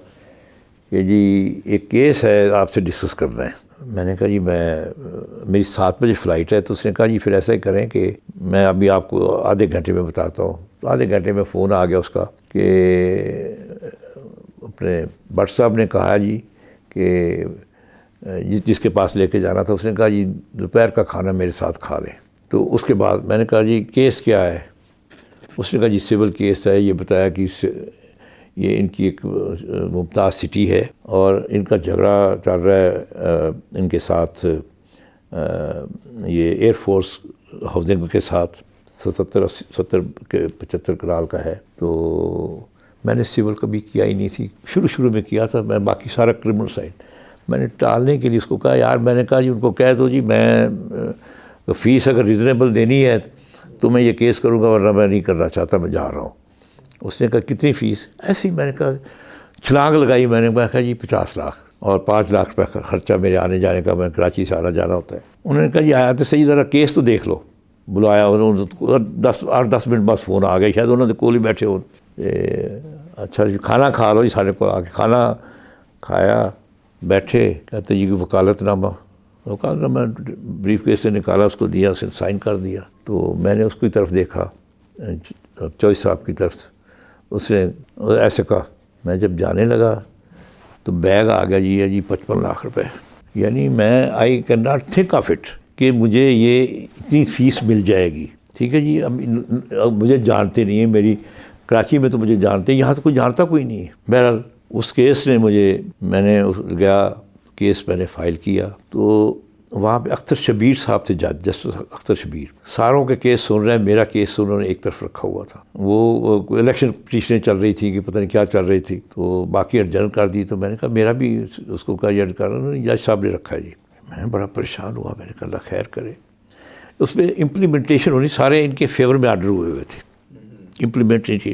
کہ جی ایک کیس ہے آپ سے ڈسکس کرنا ہے۔ میں نے کہا جی میری 7 بجے فلائٹ ہے۔ تو اس نے کہا جی پھر ایسا ہی کریں کہ میں ابھی آپ کو آدھے گھنٹے میں بتاتا ہوں۔ تو آدھے گھنٹے میں فون آ گیا اس کا کہ اپنے بٹ صاحب نے کہا جی کہ جس کے پاس لے کے جانا تھا، اس نے کہا جی دوپہر کا کھانا میرے ساتھ کھا لیں۔ تو اس کے بعد میں نے کہا جی کیس کیا ہے؟ اس نے کہا جی سول کیس ہے، یہ بتایا کہ یہ ان کی ایک ممتاز سٹی ہے اور ان کا جھگڑا چل رہا ہے ان کے ساتھ، یہ ایئر فورس ہاؤسنگ کے ساتھ 75 کنال کا ہے۔ تو میں نے سول کبھی کیا ہی نہیں تھی، شروع میں کیا تھا میں، باقی سارا کرمنل سائڈ۔ میں نے ٹالنے کے لیے اس کو کہا یار، میں نے کہا جی ان کو کہہ دو جی میں تو فیس اگر ریزنیبل دینی ہے تو میں یہ کیس کروں گا، ورنہ میں نہیں کرنا چاہتا، میں جا رہا ہوں۔ اس نے کہا کتنی فیس؟ ایسے ہی میں نے کہا چھلانگ لگائی، میں نے کہا جی 50 لاکھ اور 5 لاکھ روپے خرچہ میرے آنے جانے کا، میں کراچی سے آنا جانا ہوتا ہے۔ انہوں نے کہا جی آیا تو صحیح، ذرا کیس تو دیکھ لو۔ بلایا انہوں نے، 8-10 منٹ بعد فون آ گیا، شاید انہوں نے کول ہی بیٹھے ہو۔ اچھا جی کھانا کھا لو جی، سارے کو آ کے کھانا کھایا، بیٹھے، کہتے جی وکالت نامہ بریف کیس سے نکالا، اس کو دیا، اس نے سائن کر دیا۔ تو میں نے اس کی طرف دیکھا، چوہدری صاحب کی طرف، اس نے ایسے کہا۔ میں جب جانے لگا تو بیگ آ گیا جی 55 لاکھ روپے۔ یعنی میں آئی can not think of it کہ مجھے یہ اتنی فیس مل جائے گی، ٹھیک ہے جی۔ اب مجھے جانتے نہیں ہیں، میری کراچی میں تو مجھے جانتے ہیں، یہاں تو کوئی جانتا کوئی نہیں ہے۔ بہرحال اس کیس نے میں نے گیا، کیس میں نے فائل کیا، تو وہاں پہ اختر شبیر صاحب تھے جج، جسٹس اختر شبیر، ساروں کے کیس سن رہے ہیں، میرا کیس انہوں نے ایک طرف رکھا ہوا تھا۔ وہ الیکشن پٹیشنیں چل رہی تھی کہ پتہ نہیں کیا چل رہی تھی، تو باقی ایڈجرن کر دی۔ تو میں نے کہا میرا بھی اس کو کہا ایڈجرن کر رہا، جج صاحب نے رکھا ہے جی۔ میں بڑا پریشان ہوا، میں نے کہا اللہ خیر کرے۔ اس میں امپلیمنٹیشن ہونی، سارے ان کے فیور میں آرڈر ہوئے تھے، امپلیمنٹیشن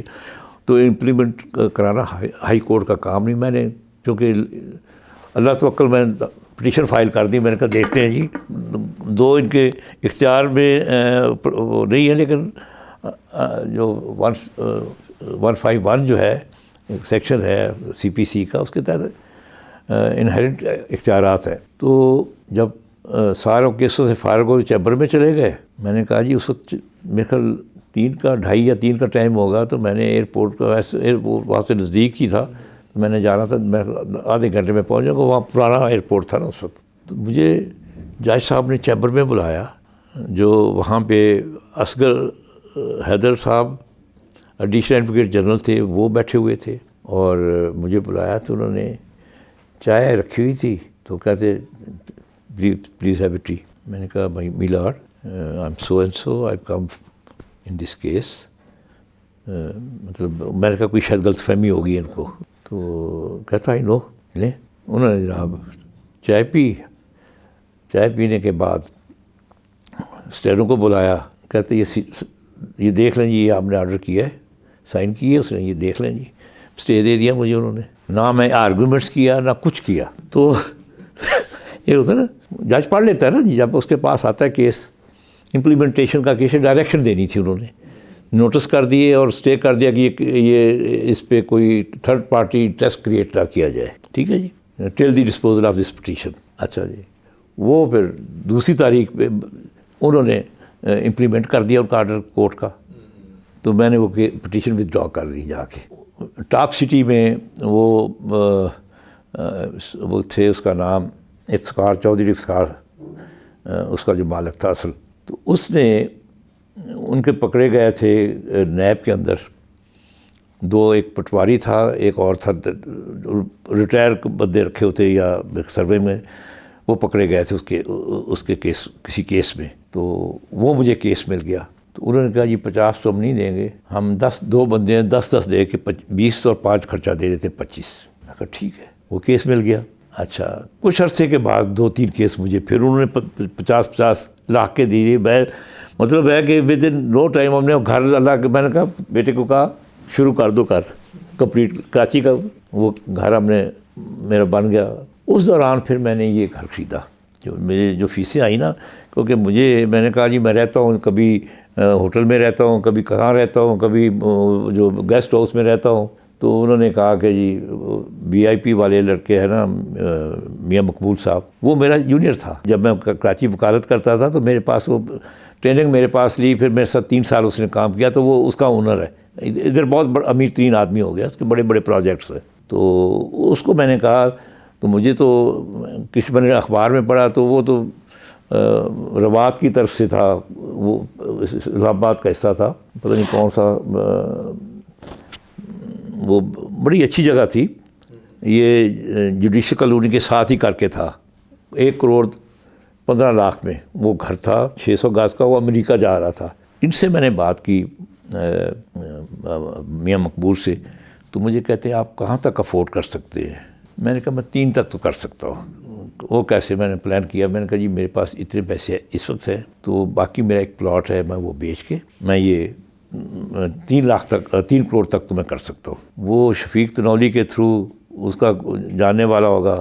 تو امپلیمنٹ کرانا ہائی کورٹ کا کام نہیں۔ میں نے چونکہ اللہ توکل میں پٹیشن فائل کر دی، میں نے کہا دیکھتے ہیں جی، 2 ان کے اختیار میں وہ نہیں ہے، لیکن جو 151 جو ہے ایک سیکشن ہے CPC کا، اس کے تحت انہیرنٹ اختیارات ہیں۔ تو جب ساروں کیسوں سے فارغ ہو چیمبر میں چلے گئے، میں نے کہا جی اس وقت میرے خیال 2:30 یا 3 کا ٹائم ہوگا، تو میں نے ایئرپورٹ کا، ایئرپورٹ وہاں سے نزدیک ہی تھا، میں نے جانا تھا، میں آدھے گھنٹے میں پہنچ جاؤں گا، وہاں پرانا ایئرپورٹ تھا نا اس وقت۔ تو مجھے جج صاحب نے چیمبر میں بلایا، جو وہاں پہ اصغر حیدر صاحب ایڈیشنل ایڈوکیٹ جنرل تھے، وہ بیٹھے ہوئے تھے، اور مجھے بلایا تو انہوں نے چائے رکھی ہوئی تھی، تو کہتے پلیز ہیو اے ٹی۔ میں نے کہا my lord, I am so and so, I come in this case. مطلب میں نے کہا کوئی شاید غلط فہمی ہوگی ان کو، تو کہتا ہی نو لیں۔ انہوں نے جناب چائے پی، چائے پینے کے بعد اسٹیروں کو بلایا، کہتے یہ دیکھ لیں جی، یہ آپ نے آرڈر کیا ہے، سائن کی ہے اس نے، یہ دیکھ لیں جی۔ اسٹے دے دیا مجھے انہوں نے، نہ میں آرگومنٹس کیا نہ کچھ کیا۔ تو یہ ہوتا ہے نا، جج پڑھ لیتا ہے نا جی، جب اس کے پاس آتا ہے کیس، امپلیمنٹیشن کا کیس، ڈائریکشن دینی تھی انہوں نے، نوٹس کر دیے اور اسٹے کر دیا کہ یہ اس پہ کوئی تھرڈ پارٹی ٹیسٹ کریٹ نہ کیا جائے، ٹھیک ہے جی، ٹل دی ڈسپوزل آف دس پٹیشن۔ اچھا جی، وہ پھر دوسری تاریخ پہ انہوں نے امپلیمنٹ کر دیا ان کا آرڈر کورٹ کا، تو میں نے وہ پٹیشن ودرا کر لی جا کے۔ ٹاپ سٹی میں وہ تھے، اس کا نام افتخار چودھری، افتخار اس کا جو مالک تھا اصل، تو اس نے ان کے پکڑے گئے تھے نیب کے اندر 2، ایک پٹواری تھا، ایک اور تھا، ریٹائر بندے رکھے ہوتے یا سروے میں، وہ پکڑے گئے تھے اس کے کیس، کسی کیس میں۔ تو وہ مجھے کیس مل گیا، تو انہوں نے کہا جی 50 تو ہم نہیں دیں گے، ہم 2 بندے ہیں، 10 دے کے 20 اور 5 خرچہ دے دیتے 25۔ میں کہا ٹھیک ہے، وہ کیس مل گیا۔ اچھا، کچھ عرصے کے بعد 2-3 کیس مجھے پھر انہوں نے 50 لاکھ کے دیے۔ میں مطلب ہے کہ ود ان نو ٹائم ہم نے گھر، اللہ کے، میں نے کہا بیٹے کو کہا شروع کر دو، کر کمپلیٹ کراچی کا وہ گھر ہم نے میرا بن گیا۔ اس دوران پھر میں نے یہ گھر خریدا، جو میرے جو فیسیں آئی نا، کیونکہ میں نے کہا جی میں رہتا ہوں، کبھی ہوٹل میں رہتا ہوں، کبھی کہاں رہتا ہوں، کبھی جو گیسٹ ہاؤس میں رہتا ہوں۔ تو انہوں نے کہا کہ جی VIP والے لڑکے ہیں نا، میاں مقبول صاحب، وہ میرا جونیئر تھا۔ جب میں کراچی وکالت کرتا تھا تو میرے پاس وہ ٹریننگ میرے پاس لی، پھر میرے ساتھ 3 سال اس نے کام کیا، تو وہ اس کا اونر ہے۔ ادھر بہت بڑا امیر ترین آدمی ہو گیا، اس کے بڑے بڑے پروجیکٹس ہیں۔ تو اس کو میں نے کہا، تو مجھے تو کسی میں نے اخبار میں پڑھا، تو وہ تو روات کی طرف سے تھا، وہ الہ آباد کا حصہ تھا، پتہ نہیں کون سا، وہ بڑی اچھی جگہ تھی، یہ جوڈیشل کالونی کے ساتھ ہی کر کے تھا، 1 کروڑ 15 لاکھ میں وہ گھر تھا، 600 گز کا، وہ امریکہ جا رہا تھا۔ ان سے میں نے بات کی میاں مقبول سے، تو مجھے کہتے ہیں آپ کہاں تک افورڈ کر سکتے ہیں؟ میں نے کہا میں 3 تک تو کر سکتا ہوں۔ وہ کیسے میں نے پلان کیا. میں نے کہا جی میرے پاس اتنے پیسے اس وقت ہیں تو باقی میرا ایک پلاٹ ہے میں وہ بیچ کے میں یہ 3 کروڑ تک تو میں کر سکتا ہوں. وہ شفیق تنولی کے تھرو اس کا جاننے والا ہوگا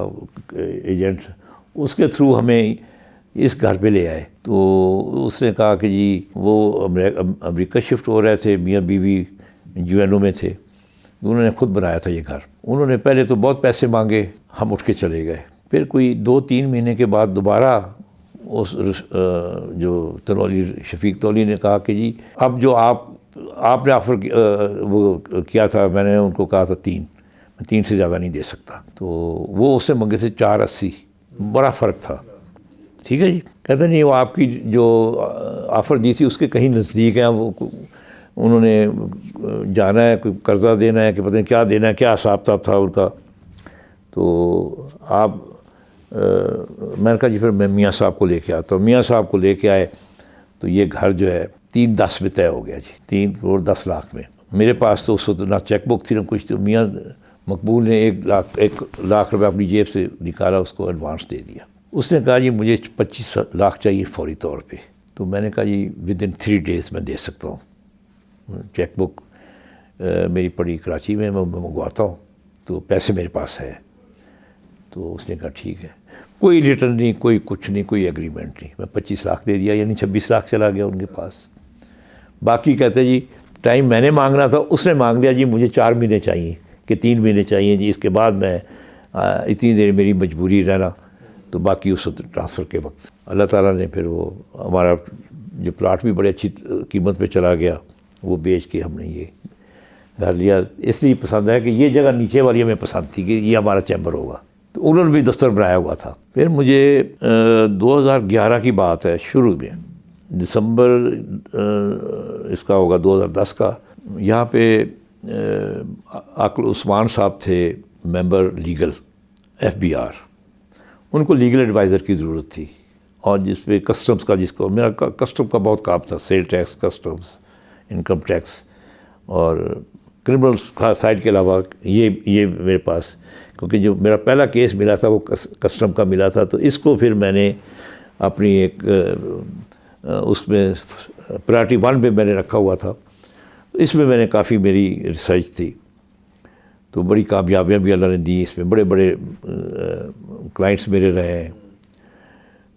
ایجنٹ, اس کے تھرو ہمیں اس گھر پہ لے آئے. تو اس نے کہا کہ جی وہ امریکہ شفٹ ہو رہے تھے, میاں بیوی UNO میں تھے, تو انہوں نے خود بنایا تھا یہ گھر. انہوں نے پہلے تو بہت پیسے مانگے, ہم اٹھ کے چلے گئے. پھر کوئی 2-3 مہینے کے بعد دوبارہ اس جو تنولی شفیق تنولی نے کہا کہ جی اب جو آپ نے آفر وہ کیا تھا, میں نے ان کو کہا تھا 3 سے زیادہ نہیں دے سکتا. تو وہ اس سے منگے تھے 480, بڑا فرق تھا. ٹھیک ہے جی, کہتے نہیں وہ آپ کی جو آفر دی تھی اس کے کہیں نزدیک ہیں, وہ انہوں نے جانا ہے کوئی قرضہ دینا ہے کہ پتہ نہیں کیا دینا ہے, کیا حساب کتاب تھا ان کا. تو آپ میں نے کہا جی پھر میں میاں صاحب کو لے کے آتا ہوں. میاں صاحب کو لے کے آئے تو یہ گھر جو ہے 3.10 میں طے ہو گیا جی, 3 کروڑ 10 لاکھ میں. میرے پاس تو اس وقت نہ چیک بک تھی نہ کچھ. تو میاں مقبول نے 1 لاکھ روپے اپنی جیب سے نکالا, اس کو ایڈوانس دے دیا. اس نے کہا جی مجھے 25 لاکھ چاہیے فوری طور پہ. تو میں نے کہا جی ودن 3 days میں دے سکتا ہوں. چیک بک میری پڑی کراچی میں منگواتا ہوں, تو پیسے میرے پاس ہے. تو اس نے کہا ٹھیک ہے. کوئی ریٹرن نہیں, کوئی کچھ نہیں, کوئی ایگریمنٹ نہیں. میں 25 لاکھ دے دیا, یعنی 26 لاکھ چلا گیا ان کے پاس. باقی کہتے جی ٹائم میں نے مانگنا تھا, اس نے مانگ لیا جی مجھے 4 مہینے چاہیے کہ 3 مہینے چاہیے جی, اس کے بعد میں اتنی دیر میری مجبوری رہنا. تو باقی اس وقت ٹرانسفر کے وقت اللہ تعالیٰ نے پھر وہ ہمارا جو پلاٹ بھی بڑی اچھی قیمت پہ چلا گیا, وہ بیچ کے ہم نے یہ گھر لیا. اس لیے پسند ہے کہ یہ جگہ نیچے والی ہمیں پسند تھی کہ یہ ہمارا چیمبر ہوگا. تو انہوں نے بھی دفتر بنایا ہوا تھا. پھر مجھے 2011 کی بات ہے, شروع میں دسمبر اس کا ہوگا 2010 کا, یہاں پہ عاقل عثمان صاحب تھے ممبر لیگل FBR. ان کو لیگل ایڈوائزر کی ضرورت تھی, اور جس پہ کسٹمز کا, جس کو میرا کسٹم کا بہت کام تھا, sale tax, customs, income tax, اور کرمنل سائڈ کے علاوہ یہ میرے پاس, کیونکہ جو میرا پہلا کیس ملا تھا وہ کسٹم کا ملا تھا. تو اس کو پھر میں نے اپنی ایک اس میں پرائرٹی 1 پہ میں نے رکھا ہوا تھا. اس میں نے کافی میری ریسرچ تھی, تو بڑی کامیابیاں بھی اللہ نے دی. اس میں بڑے بڑے کلائنٹس میرے رہے ہیں.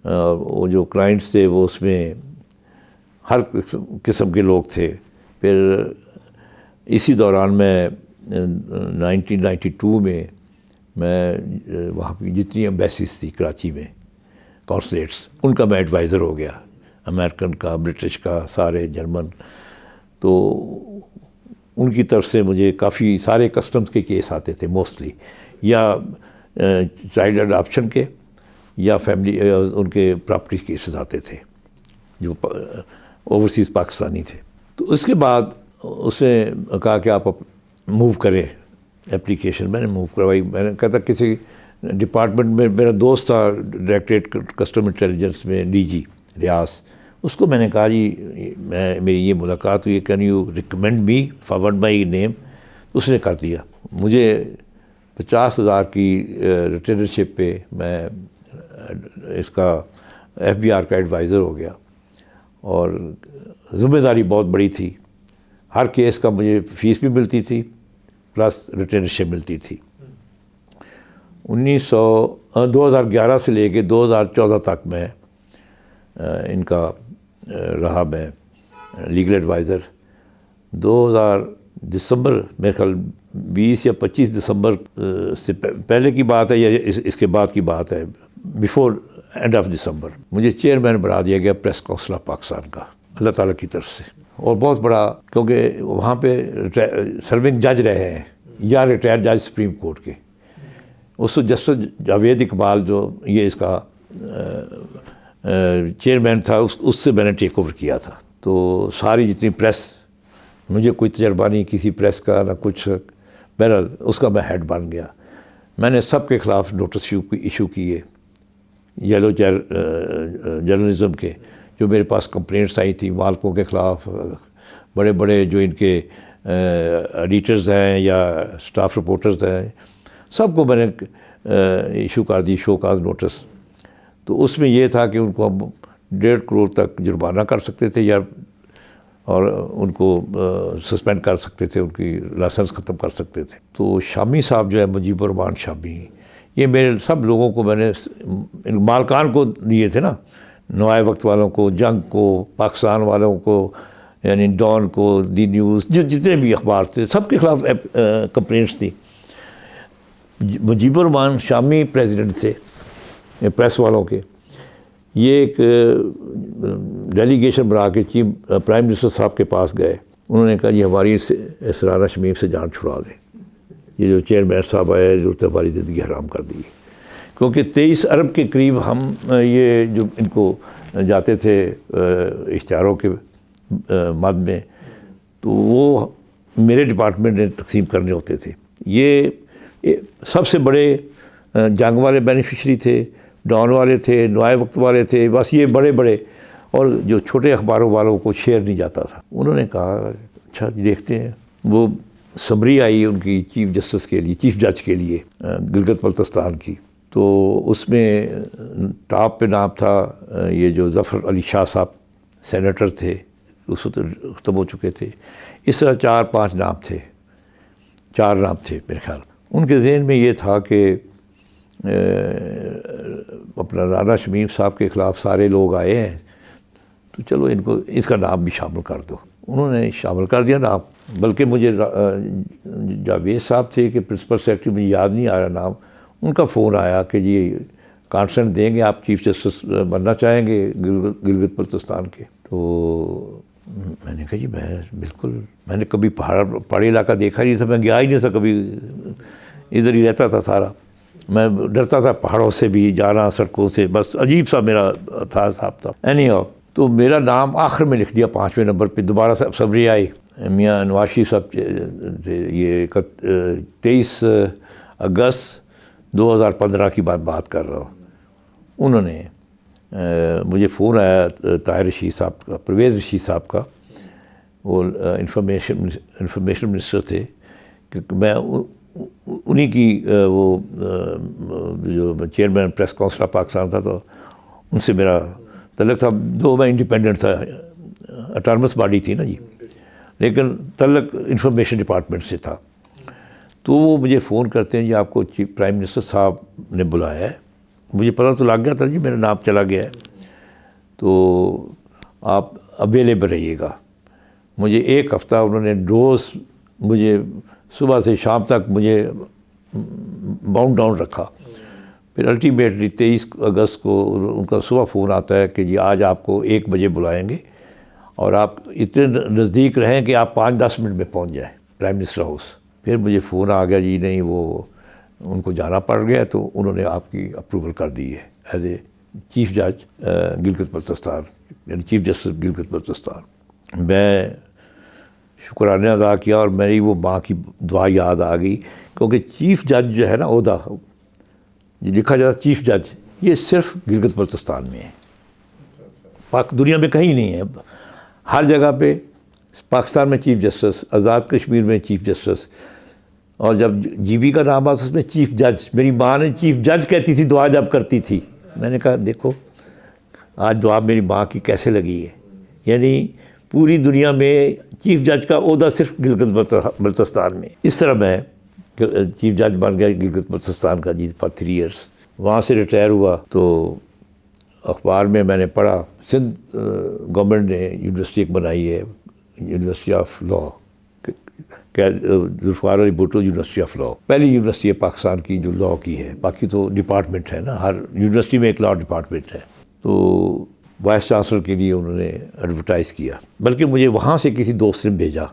وہ جو کلائنٹس تھے وہ اس میں ہر قسم کے لوگ تھے. پھر اسی دوران میں 1992 میں وہاں پہ جتنی ایمبیسیز تھی کراچی میں, کونسلیٹس, ان کا میں ایڈوائزر ہو گیا, امریکن کا, برٹش کا, سارے جرمن. تو ان کی طرف سے مجھے کافی سارے کسٹمز کے کیس آتے تھے, موسٹلی یا چائلڈ اڈاپشن کے یا فیملی ان کے پراپرٹی کیسز آتے تھے جو اوورسیز پاکستانی تھے. تو اس کے بعد اس نے کہا کہ آپ موو کریں اپلیکیشن. میں نے موو کروائی. میں نے کہا تھا کسی ڈپارٹمنٹ میں میرا دوست تھا ڈائریکٹریٹ کسٹم انٹیلیجنس میں, DG ریاض. اس کو میں نے کہا جی میری یہ ملاقات ہوئی, can you recommend me, forward my name. اس نے کر دیا. مجھے 50,000 کی ریٹینرشپ پہ میں اس کا FBR کا ایڈوائزر ہو گیا, اور ذمہ داری بہت بڑی تھی. ہر کیس کا مجھے فیس بھی ملتی تھی پلس ریٹینرشپ ملتی تھی. 2011 سے لے کے 2014 تک میں ان کا رہا, میں لیگل ایڈوائزر. 2000 دسمبر میرے خیال 20 یا 25 دسمبر سے پہلے کی بات ہے یا اس کے بعد کی بات ہے, بیفور اینڈ آف دسمبر مجھے چیئرمین بنا دیا گیا پریس کونسل آف پاکستان کا, اللہ تعالیٰ کی طرف سے. اور بہت بڑا, کیونکہ وہاں پہ سرونگ جج رہے ہیں یا ریٹائرڈ جج سپریم کورٹ کے. اس وقت جسٹس جاوید اقبال جو یہ اس کا چیئرمین تھا, اس سے میں نے ٹیک اوور کیا تھا. تو ساری جتنی پریس, مجھے کوئی تجربہ نہیں کسی پریس کا نہ کچھ, بہرحال اس کا میں ہیڈ بن گیا. میں نے سب کے خلاف نوٹس ایشو کیے, یلو جرنلزم کے, جو میرے پاس کمپلینٹس آئی تھیں مالکوں کے خلاف, بڑے بڑے جو ان کے ایڈیٹرز ہیں یا اسٹاف رپورٹرز ہیں, سب کو میں نے ایشو کر دی شو کاز نوٹس. تو اس میں یہ تھا کہ ان کو ہم 1.5 کروڑ تک جرمانہ کر سکتے تھے یا اور ان کو سسپینڈ کر سکتے تھے, ان کی لائسنس ختم کر سکتے تھے. تو شامی صاحب جو ہے مجیب الرحمان شامی, یہ میرے سب لوگوں کو میں نے مالکان کو دیے تھے نا, نوائے وقت والوں کو, جنگ کو, پاکستان والوں کو, یعنی ڈان کو, دی نیوز, جتنے بھی اخبار تھے سب کے خلاف کمپلینٹس تھی. مجیب الرحمان شامی پریزیڈنٹ تھے پریس والوں کے. یہ ایک ڈیلیگیشن بنا کے چیف پرائم منسٹر صاحب کے پاس گئے. انہوں نے کہا یہ ہماری اسرارہ شمیم سے جان چھڑا دیں, یہ جو چیئرمین صاحب آئے جو ہماری زندگی حرام کر دی, کیونکہ 23 ارب کے قریب ہم یہ جو ان کو جاتے تھے اشتہاروں کے مد میں, تو وہ میرے ڈپارٹمنٹ نے تقسیم کرنے ہوتے تھے. یہ سب سے بڑے جنگ والے بینیفیشری تھے, ڈان والے تھے, نوائے وقت والے تھے, بس یہ بڑے بڑے, اور جو چھوٹے اخباروں والوں کو شیئر نہیں جاتا تھا. انہوں نے کہا اچھا دیکھتے ہیں. وہ سمری آئی ان کی چیف جسٹس کے لیے, چیف جج کے لیے گلگت بلتستان کی, تو اس میں ٹاپ پہ نام تھا یہ جو ظفر علی شاہ صاحب سینیٹر تھے, اس وقت ختم ہو چکے تھے. اس طرح 4-5 نام تھے, 4 نام تھے میرے خیال. ان کے ذہن میں یہ تھا کہ اپنا رانا شمیم صاحب کے خلاف سارے لوگ آئے ہیں, تو چلو ان کو اس کا نام بھی شامل کر دو. انہوں نے شامل کر دیا نام, بلکہ مجھے جاوید صاحب تھے کہ پرنسپل سیکرٹری, مجھے یاد نہیں آ رہا نام, ان کا فون آیا کہ جی کانسنٹ دیں گے, آپ چیف جسٹس بننا چاہیں گے گلگت بلتستان کے. تو میں نے کہا جی میں بالکل, میں نے کبھی پہاڑی علاقہ دیکھا نہیں تھا, میں گیا ہی نہیں تھا کبھی, ادھر ہی رہتا تھا سارا. میں ڈرتا تھا پہاڑوں سے بھی جانا, سڑکوں سے, بس عجیب سا میرا تھا حساب تھا. اینی ہاؤ, تو میرا نام آخر میں لکھ دیا 5ویں نمبر پہ. دوبارہ سبری آئی, میاں نواشی صاحب تھے. یہ 23 اگست 2015 کی بات کر رہا ہوں. انہوں نے مجھے فون آیا طاہر رشید صاحب کا, پرویز رشید صاحب کا, وہ انفارمیشن منسٹر تھے, کہ میں انہی کی وہ جو chairman press council of Pakistan تھا, تو ان سے میرا تعلق تھا. میں انڈیپینڈنٹ تھا, اٹانومس باڈی تھی نا جی, لیکن تعلق انفارمیشن ڈپارٹمنٹ سے تھا. تو وہ مجھے فون کرتے ہیں جی آپ کو چیف پرائم منسٹر صاحب نے بلایا ہے. مجھے پتہ تو لگ گیا تھا جی میرا نام چلا گیا ہے, تو آپ اویلیبل رہیے گا. مجھے 1 ہفتہ انہوں نے روز مجھے صبح سے شام تک مجھے باؤنڈ ڈاؤن رکھا. پھر الٹیمیٹلی 23 اگست کو ان کا صبح فون آتا ہے کہ جی آج آپ کو 1 بجے بلائیں گے, اور آپ اتنے نزدیک رہیں کہ آپ 5-10 منٹ میں پہنچ جائیں پرائم منسٹر ہاؤس. پھر مجھے فون آ گیا جی نہیں وہ ان کو جانا پڑ گیا, تو انہوں نے آپ کی اپروول کر دی ہے ایز اے چیف جج گلگت بلتستان, یعنی چیف جسٹس گلگت بلتستان. میں شکرانہ ادا کیا, اور میری وہ ماں کی دعا یاد آ گئی, کیونکہ چیف جج جو ہے نا عہدہ لکھا جاتا چیف جج, یہ صرف گلگت بلتستان میں ہے, دنیا میں کہیں نہیں ہے. ہر جگہ پہ پاکستان میں چیف جسٹس, آزاد کشمیر میں چیف جسٹس, اور جب جی بی کا نام آتا اس میں چیف جج. میری ماں نے چیف جج کہتی تھی دعا جب کرتی تھی. میں نے کہا دیکھو آج دعا میری ماں کی کیسے لگی ہے, یعنی پوری دنیا میں چیف جج کا عہدہ صرف گلگت بلتستان میں. اس طرح میں چیف جج بن گیا گلگت بلتستان کا جی فار 3 ایئرس. وہاں سے ریٹائر ہوا تو اخبار میں نے پڑھا سندھ گورنمنٹ نے یونیورسٹی ایک بنائی ہے, university of law, Zulfiqar Ali Bhutto university of law, پہلی یونیورسٹی ہے پاکستان کی جو لا کی ہے. باقی تو ڈپارٹمنٹ ہے نا, ہر یونیورسٹی میں ایک لا ڈپارٹمنٹ ہے. تو وائس چانسلر کے لیے انہوں نے ایڈورٹائز کیا, بلکہ مجھے وہاں سے کسی دوست نے بھیجا,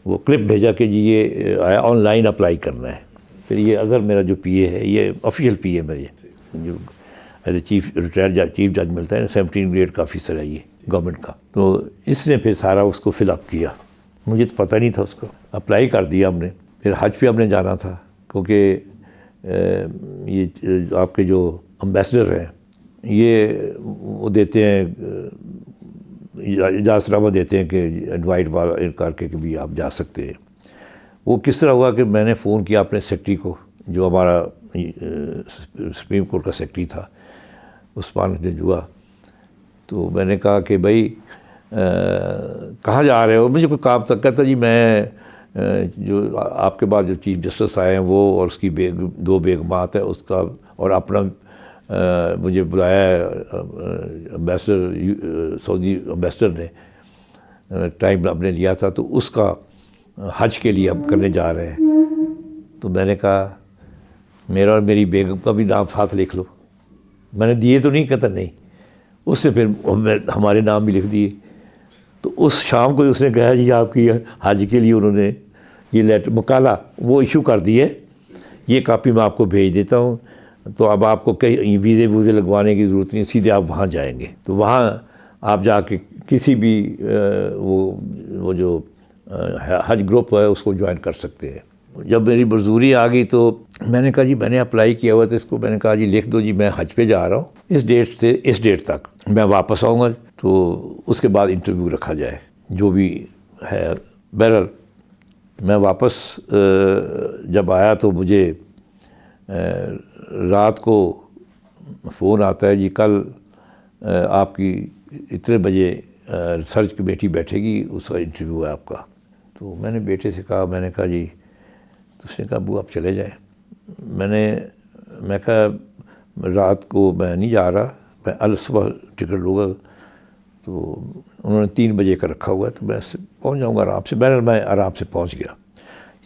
وہ کلپ بھیجا کہ جی یہ آیا آن لائن اپلائی کرنا ہے. پھر یہ اظہر میرا جو پی اے ہے, یہ آفیشیل پی اے میرے جو as a chief retire chief جج ملتا ہے, 17 گریڈ کا آفیسر ہے یہ گورنمنٹ کا. تو اس نے پھر سارا اس کو فل اپ کیا, مجھے تو پتہ نہیں تھا, اس کو اپلائی کر دیا ہم نے. پھر حج پہ ہم نے جانا تھا, کیونکہ یہ آپ کے جو امبیسڈر ہیں یہ وہ دیتے ہیں اجازت نامہ دیتے ہیں کہ انوائٹ والا کر کے کہ بھی آپ جا سکتے ہیں. وہ کس طرح ہوا کہ میں نے فون کیا اپنے سیکرٹری کو جو ہمارا سپریم کورٹ کا سیکرٹری تھا عثمان جنجوعہ. تو میں نے کہا کہ بھائی کہاں جا رہے ہو؟ مجھے کوئی کام تک. کہتا جی میں جو آپ کے بعد جو چیف جسٹس آئے ہیں وہ اور اس کی دو بیگمات ہیں اس کا، اور اپنا مجھے بلایا ہے امبیسڈر، سعودی امبیسڈر نے ٹائم آپ نے لیا تھا، تو اس کا حج کے لیے ہم کرنے جا رہے ہیں. تو میں نے کہا میرا اور میری بیگم کا بھی نام ساتھ لکھ لو. میں نے دیے تو نہیں، کہتا نہیں. اس سے پھر ہمارے نام بھی لکھ دیے. تو اس شام کو اس نے کہا جی آپ کی حج کے لیے انہوں نے یہ لیٹر مقالہ وہ ایشو کر دیے، یہ کاپی میں آپ کو بھیج دیتا ہوں. تو اب آپ کو کہیں ویزے لگوانے کی ضرورت نہیں، سیدھے آپ وہاں جائیں گے. تو وہاں آپ جا کے کسی بھی وہ جو حج گروپ ہے اس کو جوائن کر سکتے ہیں. جب میری برزوری آ گئی تو میں نے کہا جی میں نے اپلائی کیا ہوا تھا اس کو. میں نے کہا جی لکھ دو جی میں حج پہ جا رہا ہوں اس ڈیٹ سے اس ڈیٹ تک، میں واپس آؤں گا تو اس کے بعد انٹرویو رکھا جائے جو بھی ہے. بہرحال میں واپس جب آیا تو مجھے رات کو فون آتا ہے جی کل آپ کی اتنے بجے ریسرچ کمیٹی بیٹھے گی، اس کا انٹرویو ہے آپ کا. تو میں نے بیٹے سے کہا، میں نے کہا جی، تو اس نے کہا ابو آپ چلے جائیں. میں کہا رات کو میں نہیں جا رہا، میں صبح ٹکٹ لوں گا. تو انہوں نے 3 بجے کا رکھا ہوا ہے تو میں پہنچ جاؤں گا آرام سے. بہرحال میں آرام سے پہنچ گیا.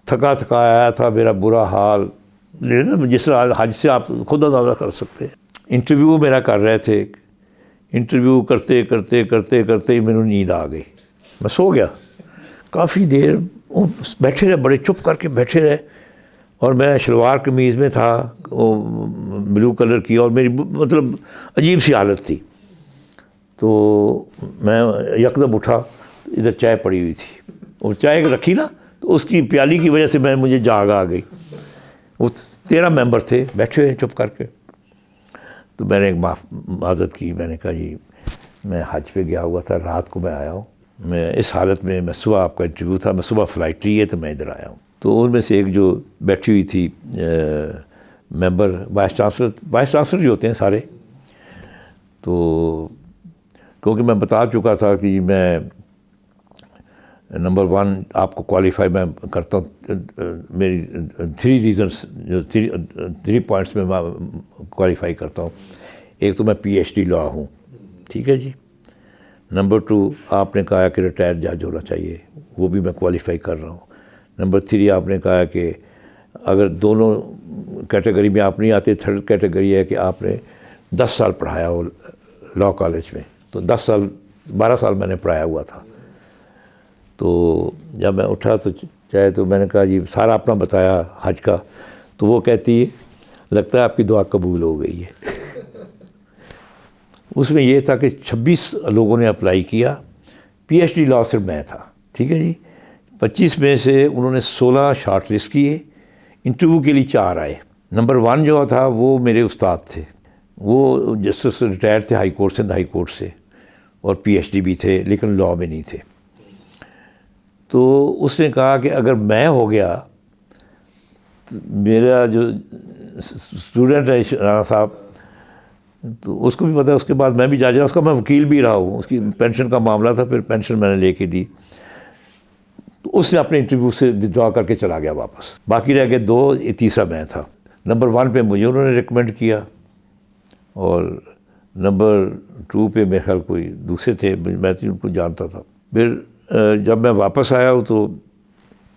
تھکا آیا تھا، میرا برا حال، لیکن جس طرح حج سے آپ خود اندازہ کر سکتے ہیں. انٹرویو میرا کر رہے تھے، انٹرویو کرتے ہی میرے نیند آ گئی. میں سو گیا. کافی دیر بیٹھے رہے، بڑے چپ کر کے بیٹھے رہے. اور میں شلوار قمیض میں تھا وہ بلو کلر کی، اور میری مطلب عجیب سی حالت تھی. تو میں یکدم اٹھا، ادھر چائے پڑی ہوئی تھی، اور چائے رکھی نا تو اس کی پیالی کی وجہ سے مجھے جاگ آ گئی. وہ 13 ممبر تھے بیٹھے ہوئے چپ کر کے. تو میں نے ایک معذرت کی. میں نے کہا جی میں حج پہ گیا ہوا تھا، رات کو میں آیا ہوں، میں اس حالت میں صبح آپ کا انٹرویو تھا، میں صبح فلائٹ لی ہے تو میں ادھر آیا ہوں. تو ان میں سے ایک جو بیٹھی ہوئی تھی ممبر، وائس چانسلر ہی ہوتے ہیں سارے. تو کیونکہ میں بتا چکا تھا کہ میں نمبر 1 آپ کو کوالیفائی میں کرتا ہوں، میری 3 ریزنس جو 3 پوائنٹس میں کوالیفائی کرتا ہوں. ایک تو میں PhD لا ہوں، ٹھیک ہے جی. نمبر 2 آپ نے کہا کہ ریٹائر جج ہونا چاہیے، وہ بھی میں کوالیفائی کر رہا ہوں. نمبر 3 آپ نے کہا کہ اگر دونوں کیٹیگری میں آپ نہیں آتے، 3rd کیٹیگری ہے کہ آپ نے 10 سال پڑھایا ہو لاء کالج میں. تو 12 سال میں نے پڑھایا ہوا تھا. تو جب میں اٹھا تو میں نے کہا جی سارا اپنا بتایا حج کا. تو وہ کہتی ہے لگتا ہے آپ کی دعا قبول ہو گئی ہے. اس میں یہ تھا کہ 26 لوگوں نے اپلائی کیا، PhD لا صرف میں تھا، ٹھیک ہے جی. 25 میں سے انہوں نے 16 شارٹ لسٹ کیے، انٹرویو کے لیے 4 آئے. نمبر 1 جو تھا وہ میرے استاد تھے، وہ جسٹس ریٹائر تھے ہائی کورٹ سے، ہائی کورٹ سے، اور PhD بھی تھے لیکن لاء میں نہیں تھے. تو اس نے کہا کہ اگر میں ہو گیا تو میرا جو اسٹوڈنٹ ہے رانا صاحب، تو اس کو بھی پتا ہے، اس کے بعد میں بھی جا اس کا میں وکیل بھی رہا ہوں، اس کی پینشن کا معاملہ تھا، پھر پینشن میں نے لے کے دی. تو اس نے اپنے انٹرویو سے ودرا کر کے چلا گیا واپس. باقی رہ گئے 2، یہ تیسرا میں تھا. نمبر 1 پہ مجھے انہوں نے ریکمینڈ کیا، اور نمبر 2 پہ میرے خیال کوئی دوسرے تھے، میں تو ان کو جانتا تھا. پھر جب میں واپس آیا ہوں تو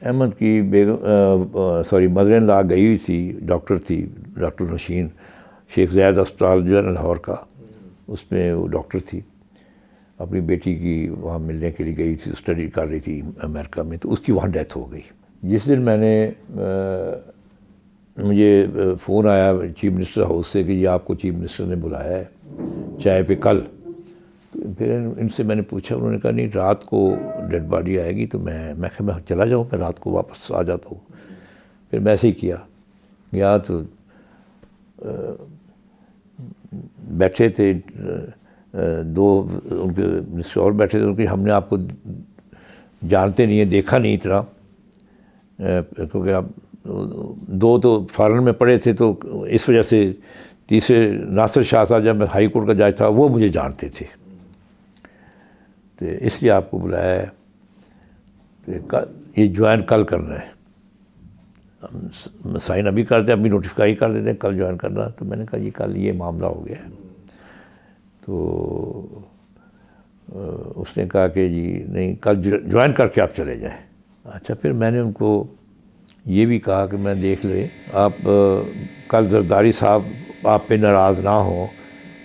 احمد کی مدر ان لا گئی ہوئی تھی، ڈاکٹر تھی، ڈاکٹر نشین، شیخ زید اسپتال جو ہے لاہور کا، اس میں وہ ڈاکٹر تھی. اپنی بیٹی کی وہاں ملنے کے لیے گئی تھی، اسٹڈی کر رہی تھی امریکہ میں، تو اس کی وہاں ڈیتھ ہو گئی. جس دن میں نے مجھے فون آیا چیف منسٹر ہاؤس سے کہ یہ آپ کو چیف منسٹر نے بلایا ہے چائے پہ کل. تو پھر ان سے میں نے پوچھا، انہوں نے کہا نہیں رات کو ڈیڈ باڈی آئے گی. تو میں چلا جاؤں، میں رات کو واپس آ جاتا ہوں. پھر میں ایسے ہی کیا، گیا تو بیٹھے تھے 2 ان کے منسٹر اور بیٹھے تھے. ان کے ہم نے آپ کو جانتے نہیں ہیں، دیکھا نہیں اتنا، کیونکہ آپ 2 تو فارن میں پڑھے تھے، تو اس وجہ سے تیسرے ناصر شاہ صاحب جب میں ہائی کورٹ کا جج تھا وہ مجھے جانتے تھے، تو اس لیے آپ کو بلایا ہے کہ یہ جوائن کل کرنا ہے. ہم سائن ابھی کرتے ہیں، ابھی نوٹیفائی کر دیتے ہیں کل جوائن کرنا. تو میں نے کہا یہ کل یہ معاملہ ہو گیا ہے. تو اس نے کہا کہ جی نہیں کل جوائن کر کے آپ چلے جائیں. اچھا، پھر میں نے ان کو یہ بھی کہا کہ میں دیکھ لیں آپ کل زرداری صاحب آپ پہ ناراض نہ ہوں،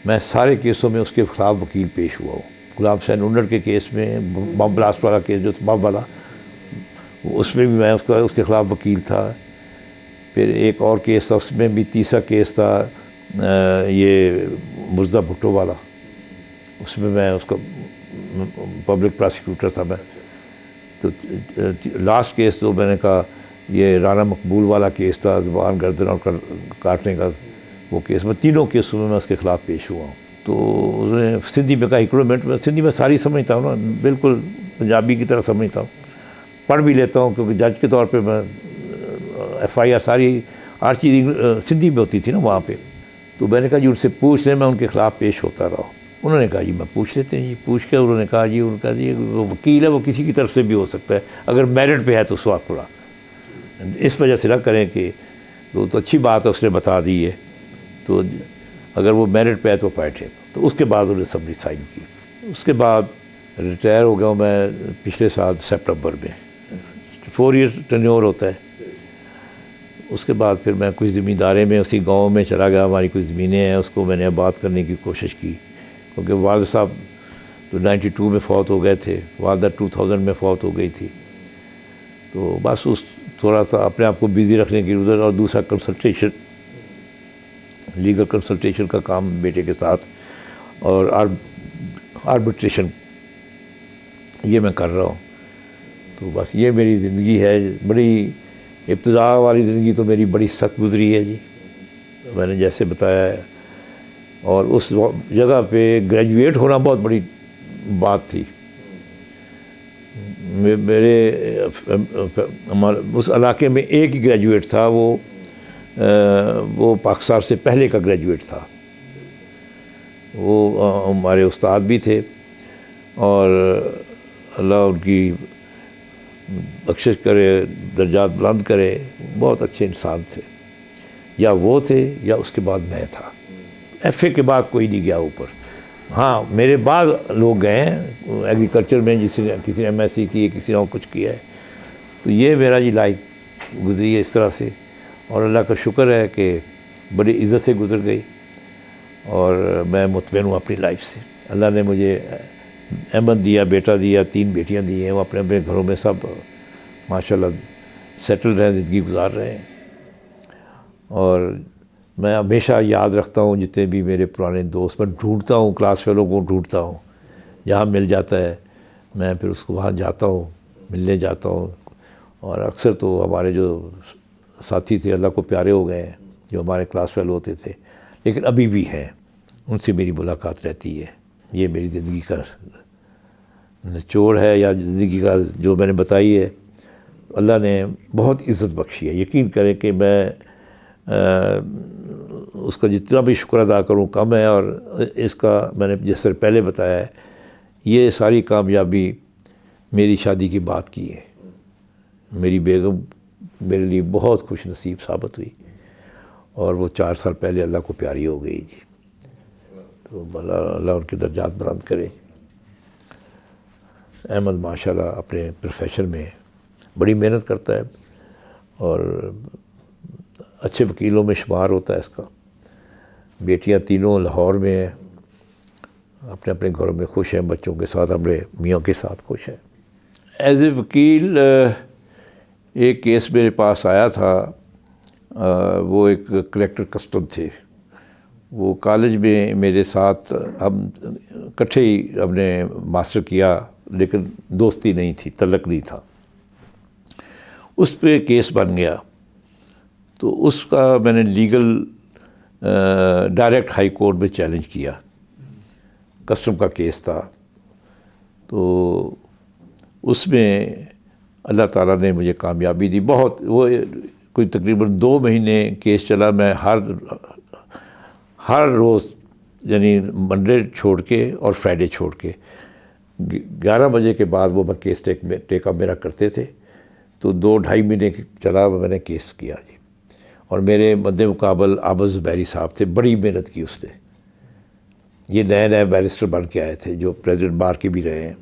میں سارے کیسوں میں اس کے خلاف وکیل پیش ہوا ہوں. غلام حسین انڈر کے کیس میں، بم بلاسٹ والا کیس جو بم والا، اس میں بھی میں اس کے خلاف وکیل تھا. پھر ایک اور کیس تھا، اس میں بھی تیسرا کیس تھا یہ مزدہ بھٹو والا، اس میں میں اس کا پبلک پراسیکیوٹر تھا میں. تو لاسٹ کیس تو میں نے کہا یہ رانا مقبول والا کیس تھا، زبان گردن اور کاٹنے کا وہ کیس، میں تینوں کیسوں میں اس کے خلاف پیش ہوا ہوں. تو اس نے سندھی میں کہا ایکڑ منٹ میں سندھی میں ساری سمجھتا ہوں نا، بالکل پنجابی کی طرح سمجھتا ہوں، پڑھ بھی لیتا ہوں کیونکہ جج کے طور پہ میں ایف آئی آر ساری ہر چیز سندھی میں ہوتی تھی نا وہاں پہ. تو میں نے کہا جی ان سے پوچھ لیں، میں ان کے خلاف پیش ہوتا رہا. انہوں نے کہا جی میں پوچھ لیتے ہیں جی. پوچھ کے انہوں نے کہا جی ان کا جی وہ وکیل ہے، وہ کسی کی طرف سے بھی ہو سکتا ہے، اگر میرٹ پہ ہے تو سواد پڑا. اس وجہ سے نہ کریں کہ تو اچھی بات ہے اس نے بتا دی ہے، تو اگر وہ میرٹ پہ ہے تو بیٹھے. تو اس کے بعد انہوں نے سمری سائن کی. اس کے بعد ریٹائر ہو گیا ہوں میں پچھلے سال سپٹمبر میں. 4 ایئر ٹینیور ہوتا ہے. اس کے بعد پھر میں کچھ زمیندارے میں اسی گاؤں میں چلا گیا. ہماری کچھ زمینیں ہیں، اس کو میں نے آباد کرنے کی کوشش کی، کیونکہ والد صاحب تو 92 میں فوت ہو گئے تھے، والدہ 2000 میں فوت ہو گئی تھی. تو بس اس تھوڑا سا اپنے آپ کو بیزی رکھنے کی ادھر، اور دوسرا کنسلٹیشن، لیگل کنسلٹیشن کا کام بیٹے کے ساتھ، اور آربٹریشن یہ میں کر رہا ہوں. تو بس یہ میری زندگی ہے. بڑی ابتدا والی زندگی تو میری بڑی سخت گزری ہے جی، میں نے جیسے بتایا ہے. اور اس جگہ پہ گریجویٹ ہونا بہت بڑی بات تھی. میرے اس علاقے میں ایک ہی گریجویٹ تھا، وہ پاکستان سے پہلے کا گریجویٹ تھا. وہ ہمارے استاد بھی تھے، اور اللہ ان کی بخشش کرے، درجات بلند کرے. بہت اچھے انسان تھے. یا وہ تھے یا اس کے بعد میں تھا. ایف اے کے بعد کوئی نہیں گیا اوپر. ہاں میرے بعد لوگ گئے ہیں ایگریکلچر میں، کسی نے ایم ایس سی کی ہے، کسی نے اور کچھ کیا ہے. تو یہ میرا جی لائف گزری ہے اس طرح سے، اور اللہ کا شکر ہے کہ بڑی عزت سے گزر گئی، اور میں مطمئن ہوں اپنی لائف سے. اللہ نے مجھے احمد دیا، بیٹا دیا، 3 بیٹیاں دی ہیں. وہ اپنے اپنے گھروں میں سب ماشاءاللہ سیٹل رہے، زندگی گزار رہے ہیں. اور میں ہمیشہ یاد رکھتا ہوں جتنے بھی میرے پرانے دوست، میں ڈھونڈتا ہوں، کلاس فیلو کو ڈھونڈتا ہوں، جہاں مل جاتا ہے میں پھر اس کو وہاں جاتا ہوں، ملنے جاتا ہوں. اور اکثر تو ہمارے جو ساتھی تھے اللہ کو پیارے ہو گئے ہیں، جو ہمارے کلاس فیلو ہوتے تھے، لیکن ابھی بھی ہیں، ان سے میری ملاقات رہتی ہے. یہ میری زندگی کا نچوڑ ہے، یا زندگی کا جو میں نے بتائی ہے. اللہ نے بہت عزت بخشی ہے. یقین کریں کہ میں اس کا جتنا بھی شکر ادا کروں کم ہے. اور اس کا میں نے جس طرح پہلے بتایا ہے، یہ ساری کامیابی میری شادی کی بات کی ہے. میری بیگم میرے لیے بہت خوش نصیب ثابت ہوئی، اور وہ 4 سال پہلے اللہ کو پیاری ہو گئی جی. تو اللہ ان کے درجات بلند کرے. احمد ماشاءاللہ اپنے پروفیشن میں بڑی محنت کرتا ہے، اور اچھے وکیلوں میں شمار ہوتا ہے اس کا. بیٹیاں تینوں لاہور میں ہیں، اپنے اپنے گھروں میں خوش ہیں، بچوں کے ساتھ، اپنے میاں کے ساتھ خوش ہیں. ایز اے وکیل ایک کیس میرے پاس آیا تھا. وہ ایک کلیکٹر کسٹم تھے، وہ کالج میں میرے ساتھ، ہم اکٹھے ہی ہم نے ماسٹر کیا، لیکن دوستی نہیں تھی، تعلق نہیں تھا. اس پہ کیس بن گیا. تو اس کا میں نے لیگل ڈائریکٹ ہائی کورٹ میں چیلنج کیا. کسٹم کا کیس تھا. تو اس میں اللہ تعالیٰ نے مجھے کامیابی دی. بہت وہ کوئی تقریباً 2 مہینے کیس چلا. میں ہر روز یعنی منڈے چھوڑ کے اور فرائیڈے چھوڑ کے 11 بجے کے بعد وہ میں کیس ٹیک اپ میرا کرتے تھے. تو 2-2.5 مہینے چلا میں نے کیس کیا جی. اور میرے مد مقابل عابد زبیری صاحب تھے, بڑی محنت کی اس نے. یہ نئے بیرسٹر بن کے آئے تھے جو پریزیڈنٹ بار کے بھی رہے ہیں.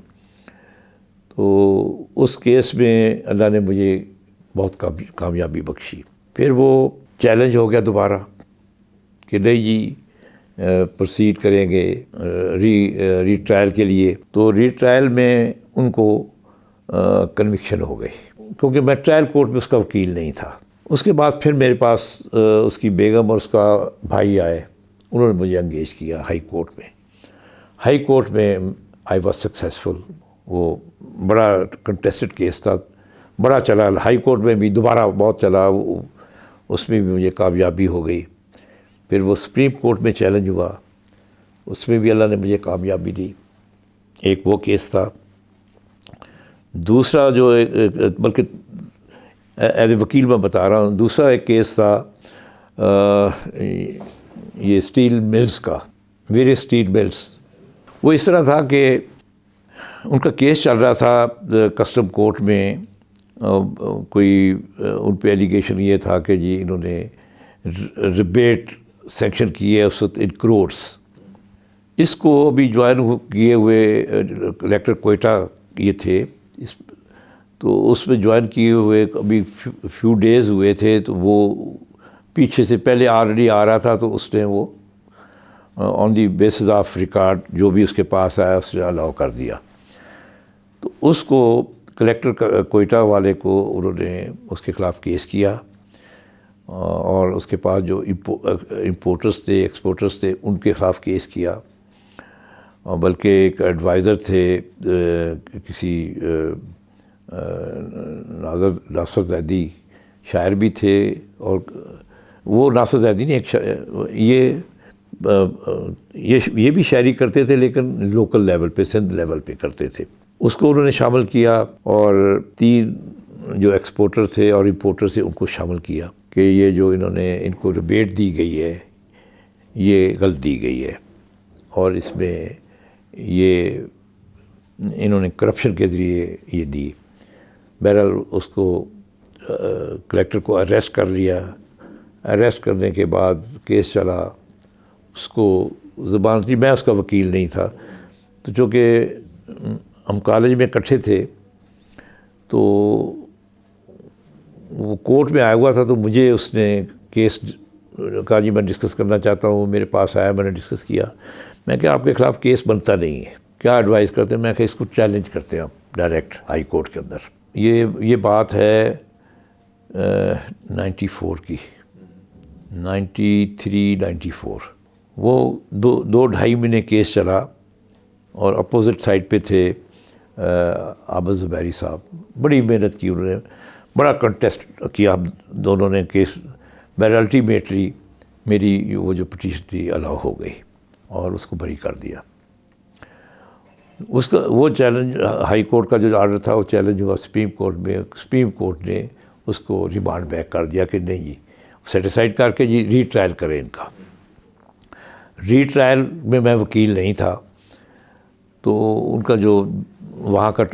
تو اس کیس میں اللہ نے مجھے بہت کامیابی بخشی. پھر وہ چیلنج ہو گیا دوبارہ کہ نہیں جی پروسیڈ کریں گے ری ٹرائل کے لیے. تو ری ٹرائل میں ان کو کنوکشن ہو گئی کیونکہ میں ٹرائل کورٹ میں اس کا وکیل نہیں تھا. اس کے بعد پھر میرے پاس اس کی بیگم اور اس کا بھائی آئے. انہوں نے مجھے انگیج کیا ہائی کورٹ میں. ہائی کورٹ میں آئی واز سکسیزفل. وہ بڑا کنٹیسٹڈ کیس تھا, بڑا چلا. ہائی کورٹ میں بھی دوبارہ بہت چلا, اس میں بھی مجھے کامیابی ہو گئی. پھر وہ سپریم کورٹ میں چیلنج ہوا, اس میں بھی اللہ نے مجھے کامیابی دی. ایک وہ کیس تھا. دوسرا جو بلکہ ایز اے وکیل میں بتا رہا ہوں, دوسرا ایک کیس تھا یہ اسٹیل ملز کا, ویریس اسٹیل ملز. وہ اس طرح تھا کہ ان کا کیس چل رہا تھا کسٹم کورٹ میں. کوئی ان پہ ایلیگیشن یہ تھا کہ جی انہوں نے ریبیٹ سینکشن کیے اس وقت ان کروڑس. اس کو ابھی جوائن کیے ہوئے کلیکٹر کوئٹہ یہ تھے, تو اس میں جوائن کیے ہوئے ابھی فیو ڈیز ہوئے تھے. تو وہ پیچھے سے پہلے آلریڈی آ رہا تھا, تو اس نے وہ آن دی بیسز آف ریکارڈ جو بھی اس کے پاس آیا اس نے الاؤ کر دیا. تو اس کو کلیکٹر کوئٹہ والے کو انہوں نے اس کے خلاف کیس کیا, اور اس کے پاس جو امپورٹرز تھے ایکسپورٹرز تھے ان کے خلاف کیس کیا. اور بلکہ ایک ایڈوائزر تھے کسی ناصر زیدی شاعر بھی تھے, اور وہ ناصر زیدی نہیں, یہ بھی شاعری کرتے تھے لیکن لوکل لیول پہ, سندھ لیول پہ کرتے تھے. اس کو انہوں نے شامل کیا, اور 3 جو ایکسپورٹر تھے اور امپورٹر تھے ان کو شامل کیا کہ یہ جو انہوں نے ان کو ریبیٹ دی گئی ہے یہ غلط دی گئی ہے, اور اس میں یہ انہوں نے کرپشن کے ذریعے یہ دی. بہرحال اس کو کلیکٹر کو اریسٹ کر لیا. اریسٹ کرنے کے بعد کیس چلا. اس کو زبان تھی, میں اس کا وکیل نہیں تھا, تو چونکہ ہم کالج میں اکٹھے تھے تو وہ کورٹ میں آیا ہوا تھا, تو مجھے اس نے کیس کہا جی میں ڈسکس کرنا چاہتا ہوں. میرے پاس آیا, میں نے ڈسکس کیا. میں کہ آپ کے خلاف کیس بنتا نہیں ہے, کیا ایڈوائز کرتے ہیں؟ میں کہ اس کو چیلنج کرتے ہیں آپ ڈائریکٹ ہائی کورٹ کے اندر. یہ بات ہے 94 کی, 93-94. وہ 2-2.5 مہینے کیس چلا, اور اپوزٹ سائڈ پہ تھے عابد زبیری صاحب. بڑی محنت کی انہوں نے, بڑا کنٹیسٹ کیا دونوں نے کیس. بہر الٹیمیٹلی میری وہ جو پٹیشن تھی الاؤ ہو گئی اور اس کو بری کر دیا. اس کا وہ چیلنج ہائی کورٹ کا جو آرڈر تھا وہ چیلنج ہوا سپریم کورٹ میں. سپریم کورٹ نے اس کو ریمانڈ بیک کر دیا کہ نہیں جی سیٹیسفائڈ کر کے جی ری ٹرائل کریں ان کا. ری ٹرائل میں وکیل نہیں تھا, تو ان کا جو وہاں کا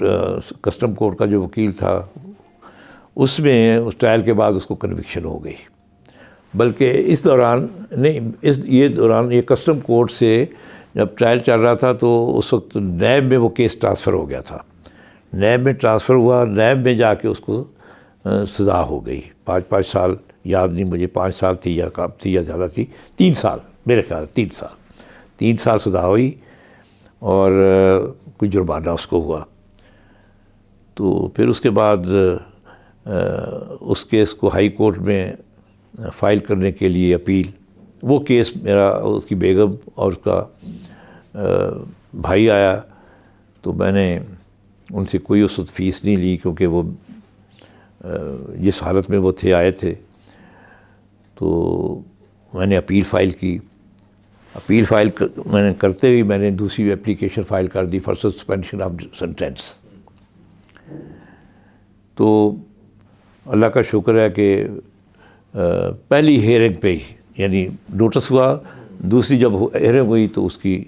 کسٹم کورٹ کا جو وکیل تھا اس میں اس ٹرائل کے بعد اس کو کنوکشن ہو گئی. بلکہ اس دوران نہیں, یہ کسٹم کورٹ سے جب ٹرائل چل رہا تھا تو اس وقت نیب میں وہ کیس ٹرانسفر ہو گیا تھا. نیب میں ٹرانسفر ہوا, نیب میں جا کے اس کو سزا ہو گئی 5 سال, یاد نہیں مجھے 5 سال تھی یا کم تھی یا زیادہ تھی, 3 سال میرے خیال 3 سال سزا ہوئی, اور کوئی جرمانہ اس کو ہوا. تو پھر اس کے بعد اس کیس کو ہائی کورٹ میں فائل کرنے کے لیے اپیل. وہ کیس میرا اس کی بیگم اور اس کا بھائی آیا, تو میں نے ان سے کوئی اس وقت فیس نہیں لی کیونکہ وہ جس حالت میں وہ آئے تھے. تو میں نے اپیل فائل کی. اپیل فائل میں نے کرتے ہوئی میں نے دوسری اپلیکیشن فائل کر دی فار سسپینشن آف سینٹینس. تو اللہ کا شکر ہے کہ پہلی ہیئرنگ پہ ہی یعنی نوٹس ہوا، دوسری جب ہیئرنگ ہوئی تو اس کی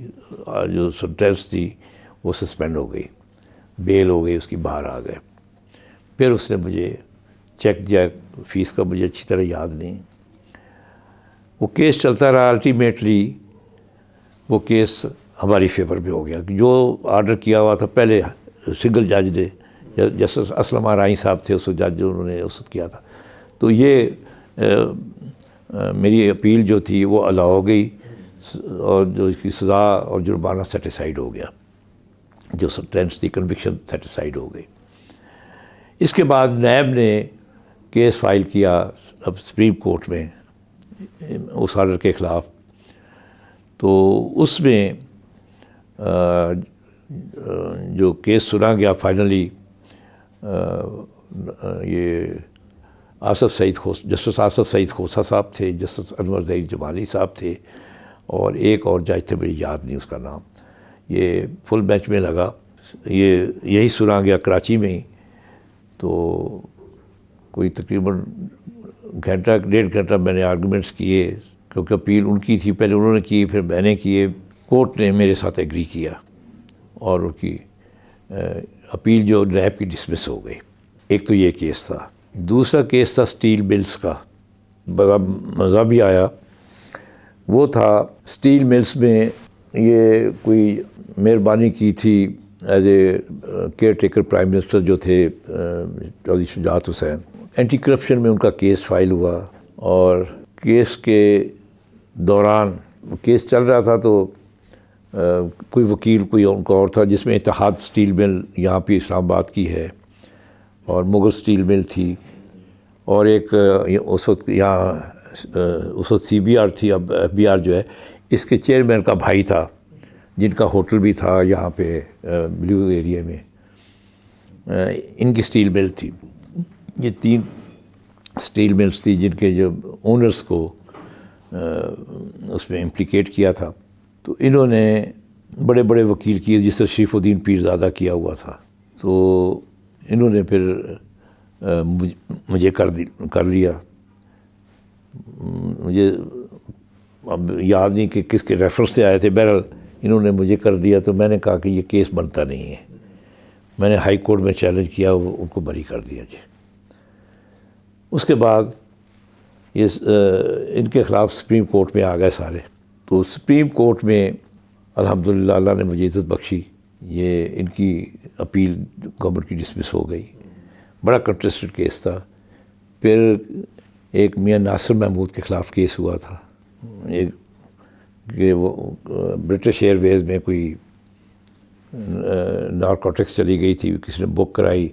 جو سینٹینس تھی وہ سسپینڈ ہو گئی، بیل ہو گئی، اس کی باہر آ گئے۔ پھر اس نے مجھے چیک دیا، فیس کا مجھے اچھی طرح یاد نہیں، وہ کیس چلتا رہا۔ الٹیمیٹلی وہ کیس ہماری فیور میں ہو گیا، جو آرڈر کیا ہوا تھا پہلے سنگل جج نے، جسٹس اسلم آرائیں صاحب تھے اس جج جو انہوں نے اس وقت کیا تھا، تو یہ میری اپیل جو تھی وہ الاؤ ہو گئی، اور جو اس کی سزا اور جرمانہ سیٹیسفائیڈ ہو گیا، جو سینٹینس تھی کنوکشن سیٹیسفائیڈ ہو گئی۔ اس کے بعد نیب نے کیس فائل کیا اب سپریم کورٹ میں اس آرڈر کے خلاف، تو اس میں جو کیس سنا گیا فائنلی، یہ جسٹس آصف سعید کھوسہ صاحب تھے، جسٹس انور ظہیر جمالی صاحب تھے، اور ایک اور جج تھے، مجھے یاد نہیں اس کا نام۔ یہ فل بینچ میں لگا، یہی سنا گیا کراچی میں ہی، تو کوئی تقریباً گھنٹہ ڈیڑھ گھنٹہ میں نے آرگومنٹس کیے، کیونکہ اپیل ان کی تھی، پہلے انہوں نے کی پھر میں نے کیے۔ کورٹ نے میرے ساتھ ایگری کیا اور ان کی اپیل جو نیب کی ڈسمس ہو گئی۔ ایک تو یہ کیس تھا۔ دوسرا کیس تھا اسٹیل ملز کا، بڑا مزہ بھی آیا۔ وہ تھا اسٹیل ملز میں یہ کوئی مہربانی کی تھی as a care taker prime minister جو تھے چودھری شجاعت حسین، اینٹی کرپشن میں ان کا کیس فائل ہوا، اور کیس کے دوران کیس چل رہا تھا تو کوئی وکیل کوئی ان کا اور تھا، جس میں اتحاد اسٹیل مل یہاں پہ اسلام آباد کی ہے، اور مغل اسٹیل مل تھی، اور ایک اس وقت یہاں اس وقت سی بی آر تھی، اب ایف بی آر جو ہے، اس کے چیئرمین کا بھائی تھا، جن کا ہوٹل بھی تھا یہاں پہ بلیو ایریا میں، ان کی اسٹیل مل تھی۔ یہ 3 اسٹیل ملز تھی جن کے جو اونرز کو اس میں امپلیکیٹ کیا تھا، تو انہوں نے بڑے بڑے وکیل کیے، جس طرح شریف الدین پیرزادہ کیا ہوا تھا، تو انہوں نے پھر مجھے کر لیا۔ مجھے اب یاد نہیں کہ کس کے ریفرنس سے آئے تھے، بہرحال انہوں نے مجھے کر دیا، تو میں نے کہا کہ یہ کیس بنتا نہیں ہے۔ میں نے ہائی کورٹ میں چیلنج کیا، وہ ان کو بری کر دیا جی۔ اس کے بعد یہ ان کے خلاف سپریم کورٹ میں آ گئے سارے، تو سپریم کورٹ میں الحمدللہ اللہ نے مجھے عزت بخشی، یہ ان کی اپیل گورنمنٹ کی ڈسمس ہو گئی۔ بڑا کنٹسٹڈ کیس تھا۔ پھر ایک میاں ناصر محمود کے خلاف کیس ہوا تھا، کہ وہ برٹش ایئر ویز میں کوئی نارکوٹکس چلی گئی تھی، کسی نے بک کرائی،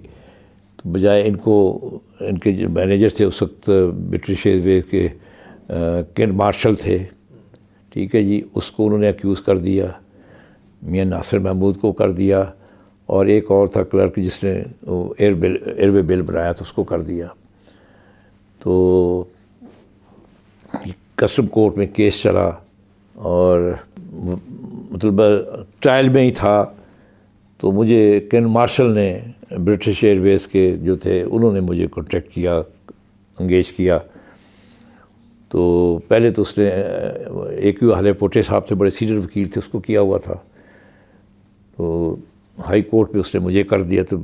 تو بجائے ان کے جو مینیجر تھے اس وقت برٹش ایئر ویز کے کین مارشل تھے، ٹھیک ہے جی، اس کو انہوں نے ایکیوز کر دیا، میاں ناصر محمود کو کر دیا، اور ایک اور تھا کلرک جس نے ایئر وے بل بنایا تھا، اس کو کر دیا۔ تو کسٹم کورٹ میں کیس چلا، اور مطلب ٹرائل میں ہی تھا، تو مجھے کین مارشل نے برٹش ایئر ویز کے جو تھے انہوں نے مجھے کانٹیکٹ کیا، انگیج کیا۔ تو پہلے تو اس نے اے کیو حلے پوٹے صاحب تھے، بڑے سینئر وکیل تھے، اس کو کیا ہوا تھا، تو ہائی کورٹ میں اس نے مجھے کر دیا۔ تو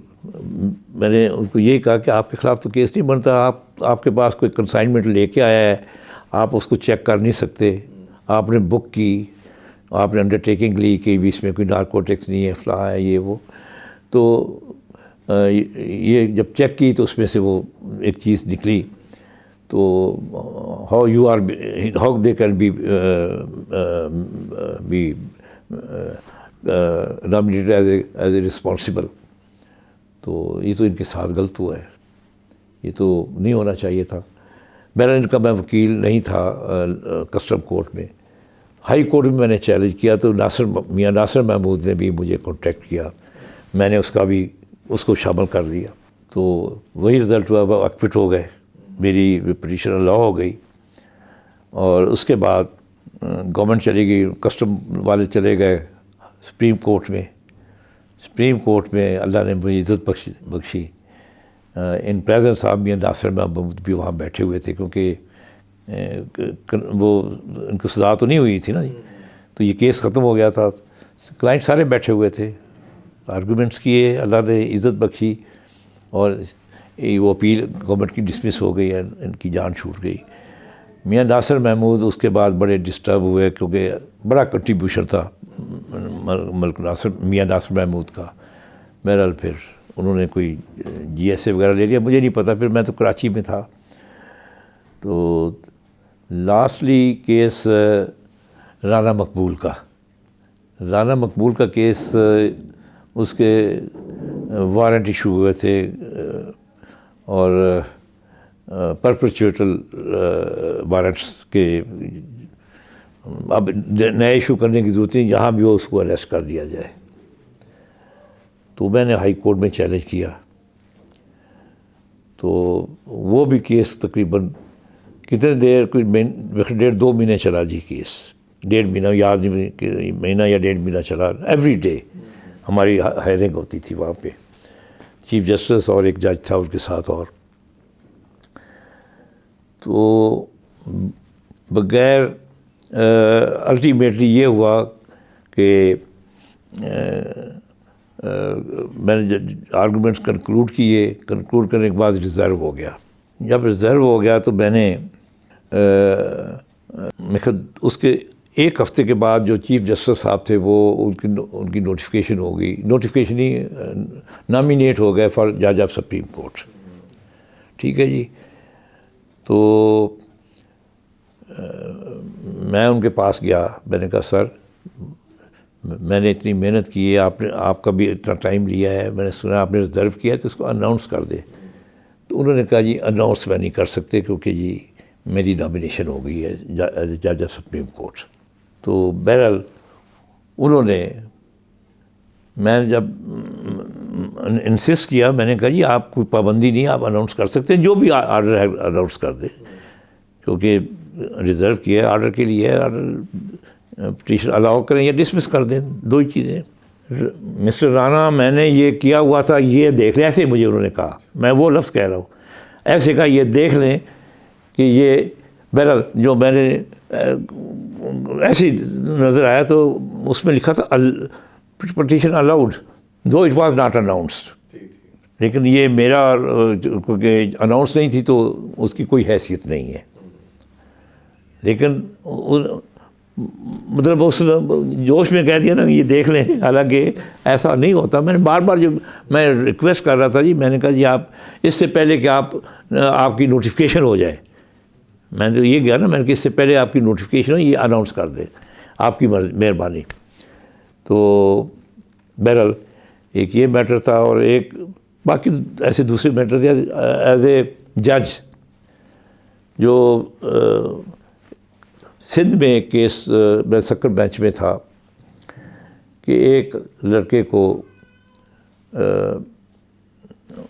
میں نے ان کو یہی کہا کہ آپ کے خلاف تو کیس نہیں بنتا، آپ کے پاس کوئی کنسائنمنٹ لے کے آیا ہے، آپ اس کو چیک کر نہیں سکتے، آپ نے بک کی، آپ نے انڈرٹیکنگ لی کہ بھی اس میں کوئی نارکوٹکس نہیں ہے، فلاں ہے، یہ وہ۔ تو یہ جب چیک کی تو اس میں سے وہ ایک چیز نکلی، تو how they can be nominated as a responsible. تو یہ تو ان کے ساتھ غلط ہوا ہے، یہ تو نہیں ہونا چاہیے تھا۔ بہرحال ان کا میں وکیل نہیں تھا کسٹم کورٹ میں۔ ہائی کورٹ میں نے چیلنج کیا، تو میاں ناصر محمود نے بھی مجھے کانٹیکٹ کیا، میں نے اس کو شامل کر لیا، تو وہی رزلٹ ہوا، وہ ایکوٹ ہو گئے، میری پٹیشن الاؤ ہو گئی۔ اور اس کے بعد گورنمنٹ چلی گئی، کسٹم والے چلے گئے سپریم کورٹ میں۔ سپریم کورٹ میں اللہ نے مجھے عزت بخشی، ان پریزنس آف میاں ناصر محمود بھی وہاں بیٹھے ہوئے تھے، کیونکہ وہ ان کو سزا تو نہیں ہوئی تھی نا جی، تو یہ کیس ختم ہو گیا تھا. کلائنٹ سارے بیٹھے ہوئے تھے، آرگومنٹس کیے، اللہ نے عزت بخشی اور وہ اپیل گورنمنٹ کی ڈسمس ہو گئی، ان کی جان چھوٹ گئی. میاں ناصر محمود اس کے بعد بڑے ڈسٹرب ہوئے کیونکہ بڑا کنٹریبیوشن تھا میاں ناصر محمود کا. بہرحال پھر انہوں نے کوئی جی ایس اے وغیرہ لے لیا، مجھے نہیں پتہ، پھر میں تو کراچی میں تھا. تو لاسٹلی کیس رانا مقبول کا کیس، اس کے وارنٹ ایشو ہوئے تھے اور پرپیچویٹل وارنٹس کے اب نئے ایشو کرنے کی ضرورت نہیں، جہاں بھی ہو اس کو اریسٹ کر دیا جائے. تو میں نے ہائی کورٹ میں چیلنج کیا، تو وہ بھی کیس تقریباً کتنے دیر، کوئی 1.5-2 مہینے چلا جی کیس. 1.5 مہینہ یاد نہیں کہ مہینہ یا 1.5 مہینہ چلا. ایوری ڈے ہماری ہائرنگ ہوتی تھی وہاں پہ، چیف جسٹس اور ایک جج تھا ان کے ساتھ. اور تو بغیر الٹیمیٹلی یہ ہوا کہ میں نے آرگومنٹس کنکلوڈ کرنے کے بعد ریزرو ہو گیا. جب ریزرو ہو گیا تو میں نے اس کے 1 ہفتے کے بعد جو چیف جسٹس صاحب تھے وہ ان کی نوٹیفیکیشن ہو گئی، نوٹیفیکیشن ہی نامینیٹ ہو گئے فار جج آف سپریم کورٹ. ٹھیک ہے جی. تو میں ان کے پاس گیا، میں نے کہا سر میں نے اتنی محنت کی ہے، آپ کا بھی اتنا ٹائم لیا ہے، میں نے سنا آپ نے ریزرو کیا ہے تو اس کو اناؤنس کر دے. تو انہوں نے کہا جی اناؤنس میں نہیں کر سکتے کیونکہ جی میری نامینیشن ہو گئی ہے جج آف سپریم کورٹ. تو بہرحال انہوں نے، میں جب انسسٹ کیا، میں نے کہا جی آپ کوئی پابندی نہیں، آپ اناؤنس کر سکتے ہیں، جو بھی آرڈر ہے اناؤنس کر دیں، کیونکہ ریزرو کیا ہے آرڈر کے لیے، آرڈر پٹیشن الاؤ کریں یا ڈسمس کر دیں، 2 ہی چیزیں. مسٹر رانا میں نے یہ کیا ہوا تھا، یہ دیکھ لیں، ایسے مجھے انہوں نے کہا، میں وہ لفظ کہہ رہا ہوں، ایسے کہا یہ دیکھ لیں کہ یہ بہرحال جو میں نے ایسے ہی نظر آیا تو اس میں لکھا تھا petition allowed though it was not announced. لیکن یہ میرا کیونکہ اناؤنس نہیں تھی تو اس کی کوئی حیثیت نہیں ہے. لیکن مطلب اس جوش میں کہہ دیا نا یہ دیکھ لیں، حالانکہ ایسا نہیں ہوتا. میں نے بار بار جو میں ریکویسٹ کر رہا تھا جی، میں نے کہا جی آپ اس سے پہلے کہ آپ کی نوٹیفیکیشن ہو جائے، میں نے تو یہ کہا نا، میں نے کہ اس سے پہلے آپ کی نوٹیفیکیشن ہو یہ اناؤنس کر دیں، آپ کی مہربانی. تو بہرحال ایک یہ میٹر تھا اور ایک باقی ایسے دوسرے میٹر تھے. ایز اے جج جو سندھ میں ایک کیس میں سکر بینچ میں تھا کہ ایک لڑکے کو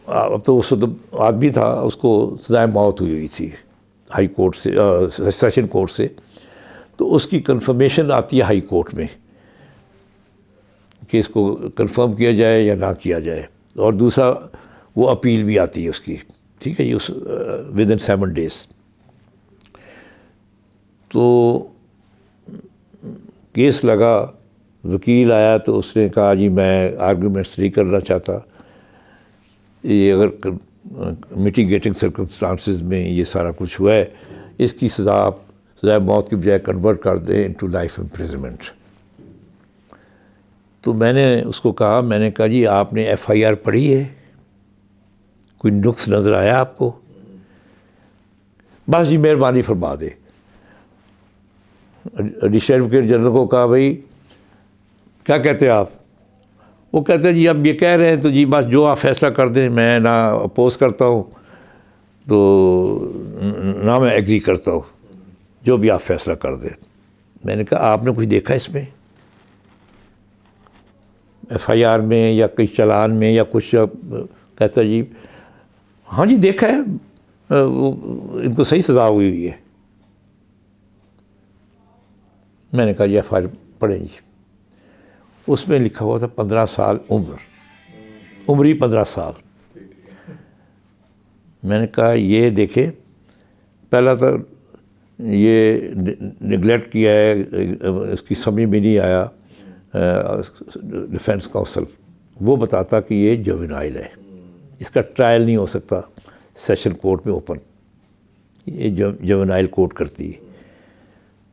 اب تو اس وقت آدمی تھا، اس کو سزائے موت ہوئی تھی ہائی کورٹ سے، سیشن کورٹ سے. تو اس کی کنفرمیشن آتی ہے ہائی کورٹ میں کہ اس کو کنفرم کیا جائے یا نہ کیا جائے، اور دوسرا وہ اپیل بھی آتی ہے اس کی. ٹھیک ہے جی، اس ودن 7 days. تو کیس لگا، وکیل آیا تو اس نے کہا جی میں آرگومنٹس نہیں کرنا چاہتا، یہ اگر میٹیگیٹنگ سرکمسٹانسز میں یہ سارا کچھ ہوا ہے، اس کی سزائے موت کی بجائے کنورٹ کر دیں انٹو لائف امپریزنمنٹ. تو میں نے اس کو کہا، میں نے کہا جی آپ نے FIR پڑھی ہے، کوئی نقص نظر آیا آپ کو؟ بس جی مہربانی فرما دے. ایڈیشنل ایڈوکیٹ جنرل کو کہا بھائی کیا کہتے ہیں آپ؟ وہ کہتے ہیں جی اب یہ کہہ رہے ہیں تو جی بس جو آپ فیصلہ کر دیں، میں نہ اپوز کرتا ہوں تو نہ میں ایگری کرتا ہوں، جو بھی آپ فیصلہ کر دیں. میں نے کہا آپ نے کچھ دیکھا اس میں FIR میں یا کئی چلان میں یا کچھ؟ کہتا جی ہاں جی دیکھا ہے، ان کو صحیح سزا ہوئی ہے. میں نے کہا جی FIR پڑھیں جی. اس میں لکھا ہوا تھا 15 سال عمر ہی 15 سال. میں نے کہا یہ دیکھیں، پہلا تو یہ نگلیکٹ کیا ہے، اس کی سمجھ میں نہیں آیا ڈیفنس کونسل، وہ بتاتا کہ یہ جوینائل ہے، اس کا ٹرائل نہیں ہو سکتا سیشن کورٹ میں اوپن، یہ جوینائل کورٹ کرتی ہے۔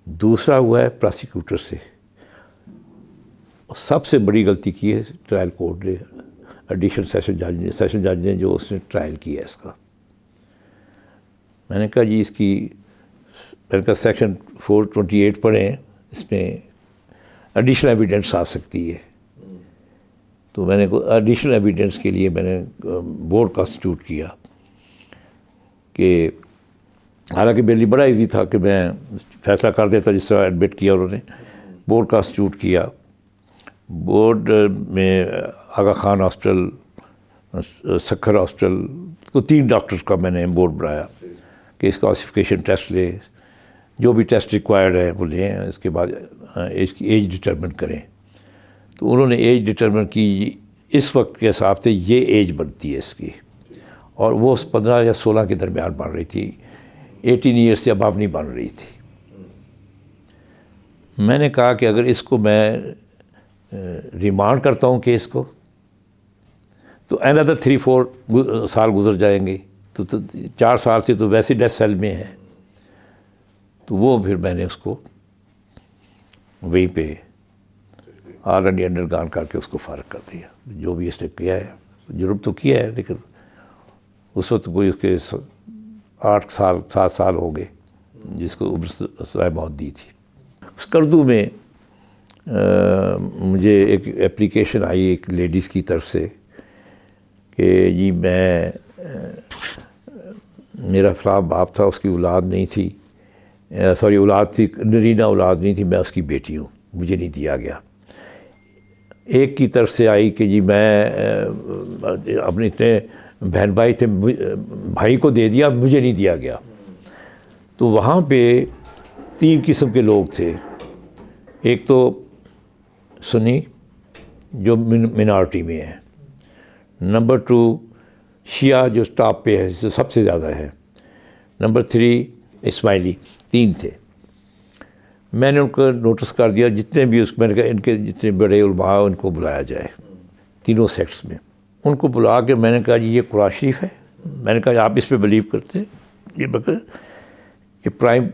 دوسرا ہوا ہے پراسیکیوٹر سے، سب سے بڑی غلطی کی ہے ٹرائل کورٹ نے، ایڈیشنل سیشن جج نے جو اس نے ٹرائل کیا ہے اس کا۔ میں نے کہا جی اس کی، میں نے کہا سیکشن 428 پڑھیں، اس میں ایڈیشنل ایویڈنس آ سکتی ہے۔ تو میں نے ایڈیشنل ایویڈنس کے لیے میں نے بورڈ کانسٹیٹیوٹ کیا، کہ حالانکہ میرے لیے بڑا ایزی تھا کہ میں فیصلہ کر دیتا جس طرح ایڈمٹ کیا انہوں نے۔ بورڈ کانسٹیٹیوٹ کیا، بورڈ میں آغا خان ہاسپٹل، سکھر ہاسپٹل کو 3 ڈاکٹرز کا میں نے بورڈ بنایا کہ اس کا آسیفیکیشن ٹیسٹ لیں، جو بھی ٹیسٹ ریکوائرڈ ہے وہ لیں، اس کے بعد اس کی ایج ڈٹرمن کریں۔ تو انہوں نے ایج ڈٹرمن کی، اس وقت کے حساب سے یہ ایج بنتی ہے اس کی، اور وہ 15 یا 16 کے درمیان بن رہی تھی، 18 ایئر سے ابو نہیں بن رہی تھی۔ میں نے کہا کہ اگر اس کو میں ریمانڈ کرتا ہوں کیس کو تو another 3-4 سال گزر جائیں گے، تو 4 سال سے تو ویسے ڈیتھ سیل میں ہے۔ تو وہ پھر میں نے اس کو وہیں پہ آلریڈی انڈرگان کر کے اس کو فارغ کر دیا۔ جو بھی اس نے کیا ہے، جرم تو کیا ہے، لیکن اس وقت کوئی اس کے 7 سال ہو گئے جس کو عمر سزائے موت دی تھی۔ اس کردو میں مجھے ایک اپلیکیشن آئی ایک لیڈیز کی طرف سے کہ جی میرا فلاں باپ تھا، اس کی اولاد نہیں تھی، اولاد تھی، نرینہ اولاد نہیں تھی، میں اس کی بیٹی ہوں، مجھے نہیں دیا گیا۔ ایک کی طرف سے آئی کہ جی میں اپنے اتنے بہن بھائی تھے، بھائی کو دے دیا، مجھے نہیں دیا گیا۔ تو وہاں پہ 3 قسم کے لوگ تھے، ایک تو سنی جو منارٹی میں ہے، نمبر 2 شیعہ جو ٹاپ پہ ہے، جو سب سے زیادہ ہے، نمبر 3 اسماعیلی، 3 تھے۔ میں نے ان کو نوٹس کر دیا، جتنے بھی میں نے کہا ان کے جتنے بڑے علماء ان کو بلایا جائے، تینوں سیکٹس میں۔ ان کو بلا کے میں نے کہا جی یہ قرآن شریف ہے، میں نے کہا آپ اس پہ بلیو کرتے ہیں، یہ پرائم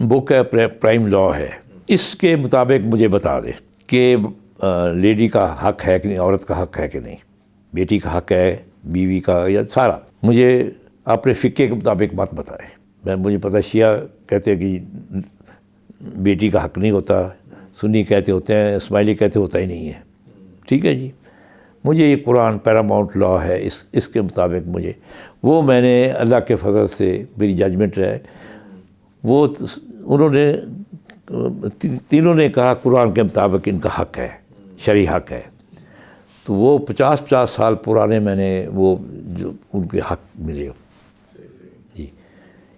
بک ہے، پرائم لا ہے، اس کے مطابق مجھے بتا دے کہ لیڈی کا حق ہے کہ نہیں، عورت کا حق ہے کہ نہیں، بیٹی کا حق ہے، بیوی کا، یا سارا۔ مجھے اپنے فقہ کے مطابق مت بتائے۔ مجھے پتہ شیعہ کہتے ہیں کہ بیٹی کا حق نہیں ہوتا، سنی کہتے ہوتے ہیں، اسماعیلی کہتے ہوتا ہی نہیں ہے۔ ٹھیک ہے جی، مجھے یہ قرآن پیراماؤنٹ لا ہے، اس کے مطابق مجھے وہ، میں نے اللہ کے فضل سے میری ججمنٹ ہے، وہ انہوں نے تینوں نے کہا قرآن کے مطابق ان کا حق ہے، شرعی حق ہے۔ تو وہ 50 سال پرانے میں نے وہ جو ان کے حق ملے۔ جی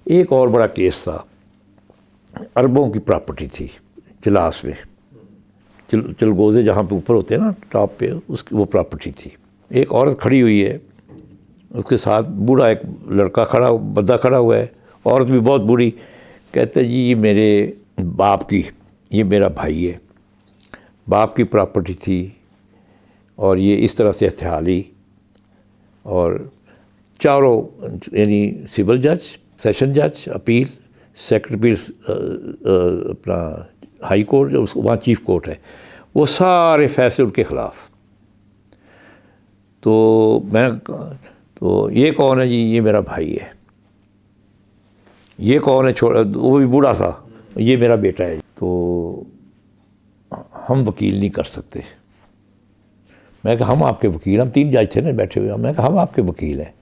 ایک اور بڑا کیس تھا، اربوں کی پراپرٹی تھی چلاس میں، چلگوزے جہاں پہ اوپر ہوتے ہیں نا ٹاپ پہ، اس کی وہ پراپرٹی تھی۔ ایک عورت کھڑی ہوئی ہے، اس کے ساتھ بوڑھا ایک لڑکا کھڑا، بندہ کھڑا ہوا ہے، عورت بھی بہت بوڑھی، کہتے جی یہ میرے باپ کی، یہ میرا بھائی ہے، باپ کی پراپرٹی تھی، اور یہ اس طرح سے ہتھیالی، اور چاروں یعنی سول جج، سیشن جج، اپیل، سیکرٹری اپنا ہائی کورٹ، وہاں چیف کورٹ ہے، وہ سارے فیصلے ان کے خلاف۔ تو میں تو یہ کون ہے جی، یہ میرا بھائی ہے۔ یہ کون ہے، چھوڑا، وہ بھی بوڑھا سا، یہ میرا بیٹا ہے۔ تو ہم وکیل نہیں کر سکتے۔ میں کہا ہم آپ کے وکیل، ہم 3 جج تھے نا بیٹھے ہوئے، میں کہا ہم آپ کے وکیل ہیں۔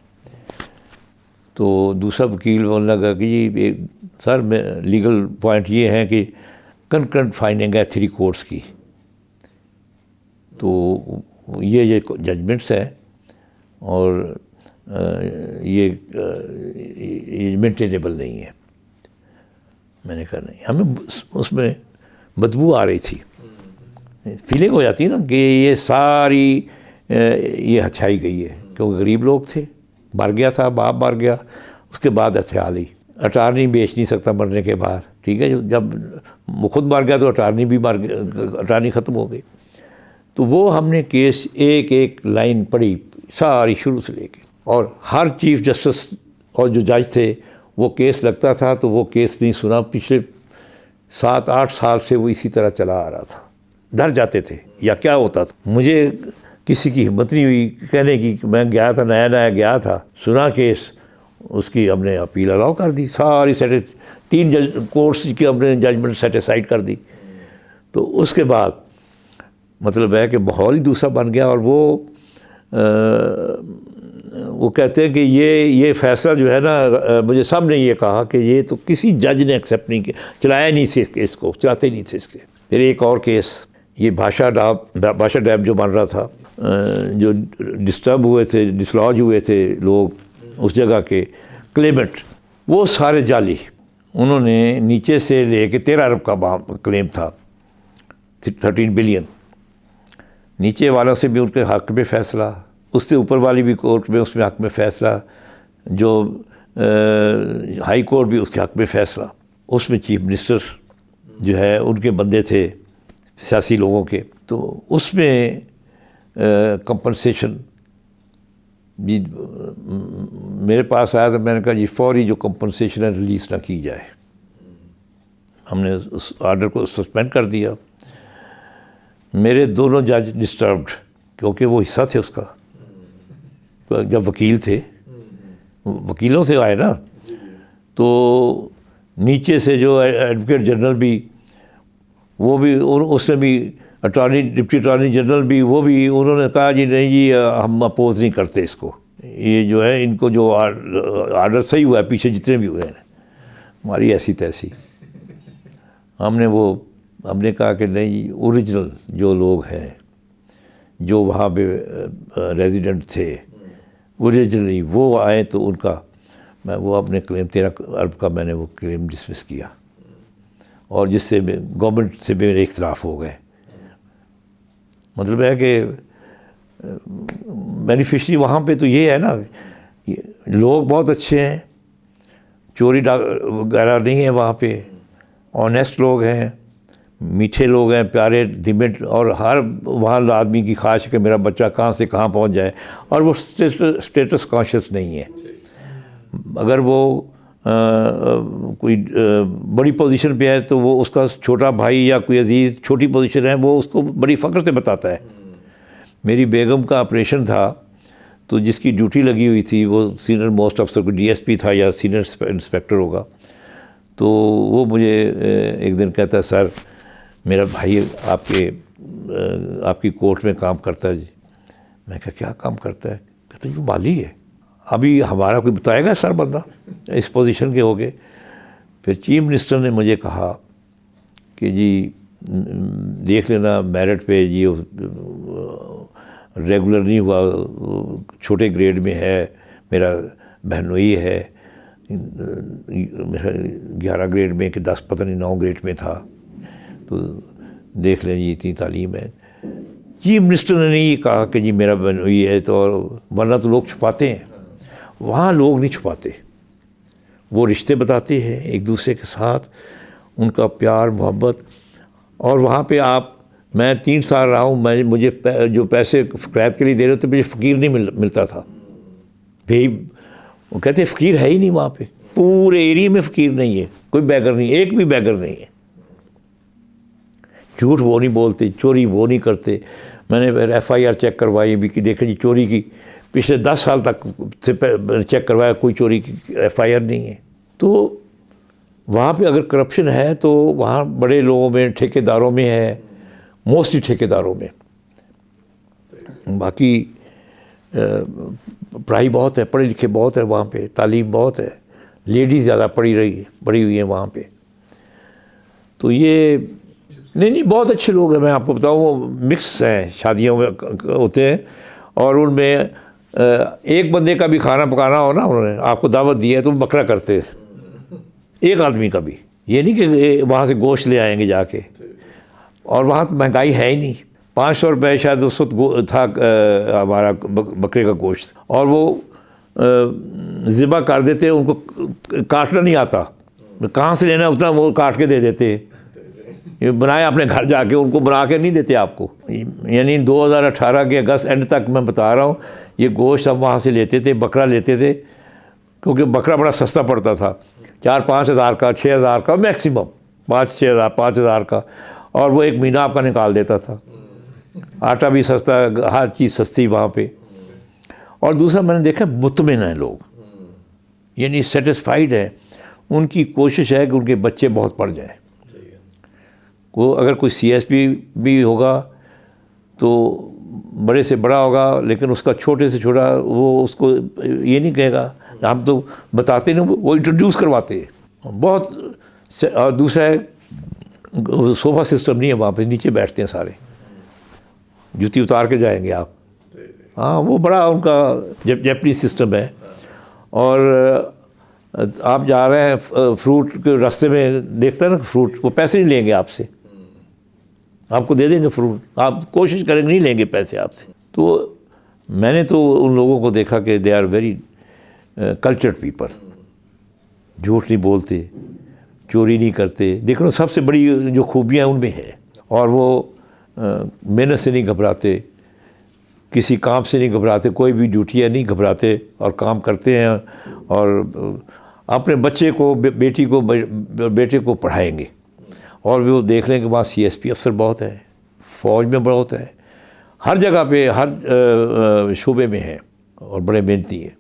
تو دوسرا وکیل بولنے لگا کہ جی سر میں لیگل پوائنٹ یہ ہے کہ کنکرنٹ فائنڈنگ ہے 3 کورٹس کی، تو یہ ججمنٹس ہیں، اور یہ مینٹینیبل نہیں ہے۔ میں نے کہا نہیں، ہمیں اس میں بدبو آ رہی تھی، فیلنگ ہو جاتی ہے نا کہ یہ ساری یہ ہتھیائی گئی ہے، کیونکہ غریب لوگ تھے، مر گیا تھا، باپ مر گیا، اس کے بعد ہتھیالی، اٹارنی بیچ نہیں سکتا مرنے کے بعد، ٹھیک ہے، جب وہ خود مر گیا تو اٹارنی بھی مر گیا، اٹارنی ختم ہو گئی۔ تو وہ ہم نے کیس ایک ایک لائن پڑھی ساری شروع سے لے کے، اور ہر چیف جسٹس اور جو جج تھے وہ کیس لگتا تھا تو وہ کیس نہیں سنا، پچھلے 7-8 سال سے وہ اسی طرح چلا آ رہا تھا، ڈر جاتے تھے یا کیا ہوتا تھا۔ مجھے کسی کی ہمت نہیں ہوئی کہنے کی کہ میں گیا تھا، نیا گیا تھا، سنا کیس، اس کی ہم نے اپیل الاؤ کر دی، ساری 3 کورٹس کی ہم نے ججمنٹ سیٹیسفائڈ کر دی۔ تو اس کے بعد مطلب ہے کہ ماحول ہی دوسرا بن گیا، اور وہ کہتے ہیں کہ یہ فیصلہ جو ہے نا، مجھے سب نے یہ کہا کہ یہ تو کسی جج نے ایکسیپٹ نہیں کیا، چلایا نہیں تھے اس کیس کو، چلاتے نہیں تھے اس کے۔ پھر ایک اور کیس، یہ بھاشا ڈیم جو بن رہا تھا، جو ڈسٹرب ہوئے تھے، ڈسلوج ہوئے تھے لوگ اس جگہ کے کلیمنٹ، وہ سارے جعلی، انہوں نے نیچے سے لے کے 13 ارب کا کلیم تھا، 13 بلین، نیچے والوں سے بھی ان کے حق میں فیصلہ، اس سے اوپر والی بھی کورٹ میں اس میں حق میں فیصلہ، جو ہائی کورٹ بھی اس کے حق میں فیصلہ، اس میں چیف منسٹر جو ہے ان کے بندے تھے سیاسی لوگوں کے، تو اس میں کمپنسیشن بھی میرے پاس آیا تو میں نے کہا جی فوری جو کمپنسیشن ہے ریلیز نہ کی جائے۔ ہم نے اس آرڈر کو سسپینڈ کر دیا۔ میرے دونوں جج ڈسٹربڈ، کیونکہ وہ حصہ تھے اس کا، جب وکیل تھے، وکیلوں سے آئے نا، تو نیچے سے جو ایڈوکیٹ جنرل بھی، وہ بھی اس نے بھی ڈپٹی اٹارنی جنرل بھی، وہ بھی انہوں نے کہا جی نہیں جی ہم اپوز نہیں کرتے اس کو، یہ جو ہے ان کو جو آرڈر صحیح ہوا ہے، پیچھے جتنے بھی ہوئے ہیں ہماری ایسی تیسی۔ ہم نے کہا کہ نہیں جی اوریجنل جو لوگ ہیں جو وہاں پہ ریزیڈنٹ تھے اوریجنلی وہ آئے تو ان کا میں وہ اپنے کلیم 13 ارب کا میں نے وہ کلیم ڈسمس کیا، اور جس سے گورنمنٹ سے میرے اختلاف ہو گئے۔ مطلب ہے کہ بینیفیشری وہاں پہ تو یہ ہے نا، لوگ بہت اچھے ہیں، چوری وغیرہ نہیں ہے وہاں پہ، آنیسٹ لوگ ہیں، میٹھے لوگ ہیں، پیارے دھیمے، اور ہر وہاں آدمی کی خواہش ہے کہ میرا بچہ کہاں سے کہاں پہنچ جائے، اور وہ اسٹیٹس کانشیس نہیں ہے۔ اگر وہ کوئی بڑی پوزیشن پہ ہے تو وہ اس کا چھوٹا بھائی یا کوئی عزیز چھوٹی پوزیشن ہے وہ اس کو بڑی فخر سے بتاتا ہے۔ میری بیگم کا آپریشن تھا تو جس کی ڈیوٹی لگی ہوئی تھی وہ سینئر موسٹ افسر، کوئی ڈی ایس پی تھا یا سینئر انسپیکٹر ہوگا، تو وہ مجھے ایک دن کہتا ہے سر میرا بھائی آپ کی کورٹ میں کام کرتا ہے جی۔ میں کہا کیا کام کرتا ہے؟ کہتا جو مالی ہے۔ ابھی ہمارا کوئی بتائے گا سر بندہ اس پوزیشن کے ہو گئے۔ پھر چیف منسٹر نے مجھے کہا کہ جی دیکھ لینا میرٹ پہ جی ریگولر نہیں ہوا، چھوٹے گریڈ میں ہے، میرا بہنوئی ہے، میرا 11 گریڈ میں کہ 10 پتہ نہیں 9 گریڈ میں تھا، تو دیکھ لیں جی اتنی تعلیم ہے۔ چیف منسٹر نے نہیں کہا کہ جی میرا بہنوئی ہے، تو ورنہ تو لوگ چھپاتے ہیں، وہاں لوگ نہیں چھپاتے، وہ رشتے بتاتے ہیں ایک دوسرے کے ساتھ، ان کا پیار محبت۔ اور وہاں پہ میں 3 سال رہا ہوں، مجھے جو پیسے قید کے لیے دے رہے تھے مجھے فقیر نہیں ملتا تھا بھائی، وہ کہتے فقیر ہے ہی نہیں وہاں پہ، پورے ایریے میں فقیر نہیں ہے، کوئی بیگر نہیں، ایک بھی بیگر نہیں ہے۔ جھوٹ وہ نہیں بولتے، چوری وہ نہیں کرتے۔ میں نے FIR چیک کروائی بھی کہ دیکھیں جی چوری کی پچھلے 10 سال تک سے چیک کروایا، کوئی چوری کی FIR نہیں ہے۔ تو وہاں پہ اگر کرپشن ہے تو وہاں بڑے لوگوں میں، ٹھیکیداروں میں ہے، موسٹلی ٹھیکیداروں میں۔ باقی پڑھائی بہت ہے، پڑھے لکھے بہت ہے وہاں پہ، تعلیم بہت ہے، لیڈیز زیادہ پڑھی ہوئی ہیں وہاں پہ۔ تو یہ نہیں بہت اچھے لوگ ہیں، میں آپ کو بتاؤں وہ مکس ہیں، شادیوں میں ہوتے ہیں، اور ان میں ایک بندے کا بھی کھانا پکانا ہو نا، انہوں نے آپ کو دعوت دی ہے تو بکرا کرتے ہیں، ایک آدمی کا بھی، یہ نہیں کہ وہاں سے گوشت لے آئیں گے جا کے۔ اور وہاں تو مہنگائی ہے ہی نہیں، 500 روپے شاید اس وقت تھا ہمارا بکرے کا گوشت، اور وہ ذبح کر دیتے، ان کو کاٹنا نہیں آتا، کہاں سے لینا اتنا وہ کاٹ کے دے دیتے، یہ بنائے اپنے گھر جا کے، ان کو بنا کے نہیں دیتے آپ کو. یعنی 2018 کے اگست اینڈ تک میں بتا رہا ہوں، یہ گوشت ہم وہاں سے لیتے تھے، بکرا لیتے تھے، کیونکہ بکرا بڑا سستا پڑتا تھا، 4-5 ہزار کا، 6 ہزار کا میکسیمم، 5-6 ہزار 5 ہزار کا، اور وہ 1 مہینہ آپ کا نکال دیتا تھا. آٹا بھی سستا، ہر چیز سستی وہاں پہ. اور دوسرا میں نے دیکھا مطمئن ہیں لوگ، یعنی سیٹسفائیڈ ہیں، ان کی کوشش ہے کہ ان کے بچے بہت پڑھ جائیں. وہ اگر کوئی CSP بھی ہوگا تو بڑے سے بڑا ہوگا، لیکن اس کا چھوٹے سے چھوٹا وہ اس کو یہ نہیں کہے گا، ہم تو بتاتے نہیں، وہ انٹروڈیوس کرواتے ہیں بہت. اور دوسرا ہے صوفہ سسٹم نہیں ہے وہاں پہ، نیچے بیٹھتے ہیں سارے، جوتی اتار کے جائیں گے آپ. ہاں وہ بڑا ان کا جیپنیز سسٹم ہے. اور آپ جا رہے ہیں فروٹ کے راستے میں دیکھتے ہیں نا فروٹ، وہ پیسے نہیں لیں گے آپ سے، آپ کو دے دیں گے فروٹ، آپ کوشش کریں گے نہیں لیں گے پیسے آپ سے. تو میں نے تو ان لوگوں کو دیکھا کہ they are very cultured people, جھوٹ نہیں بولتے، چوری نہیں کرتے. دیکھو سب سے بڑی جو خوبیاں ان میں ہے. اور وہ محنت سے نہیں گھبراتے، کسی کام سے نہیں گھبراتے، کوئی بھی ڈیوٹیاں نہیں گھبراتے، اور کام کرتے ہیں. اور اپنے بچے کو، بیٹی کو، بیٹے کو پڑھائیں گے، اور وہ دیکھ لیں کہ وہاں CSP افسر بہت ہے، فوج میں بہت ہے، ہر جگہ پہ ہر شعبے میں ہے، اور بڑے محنتی ہیں.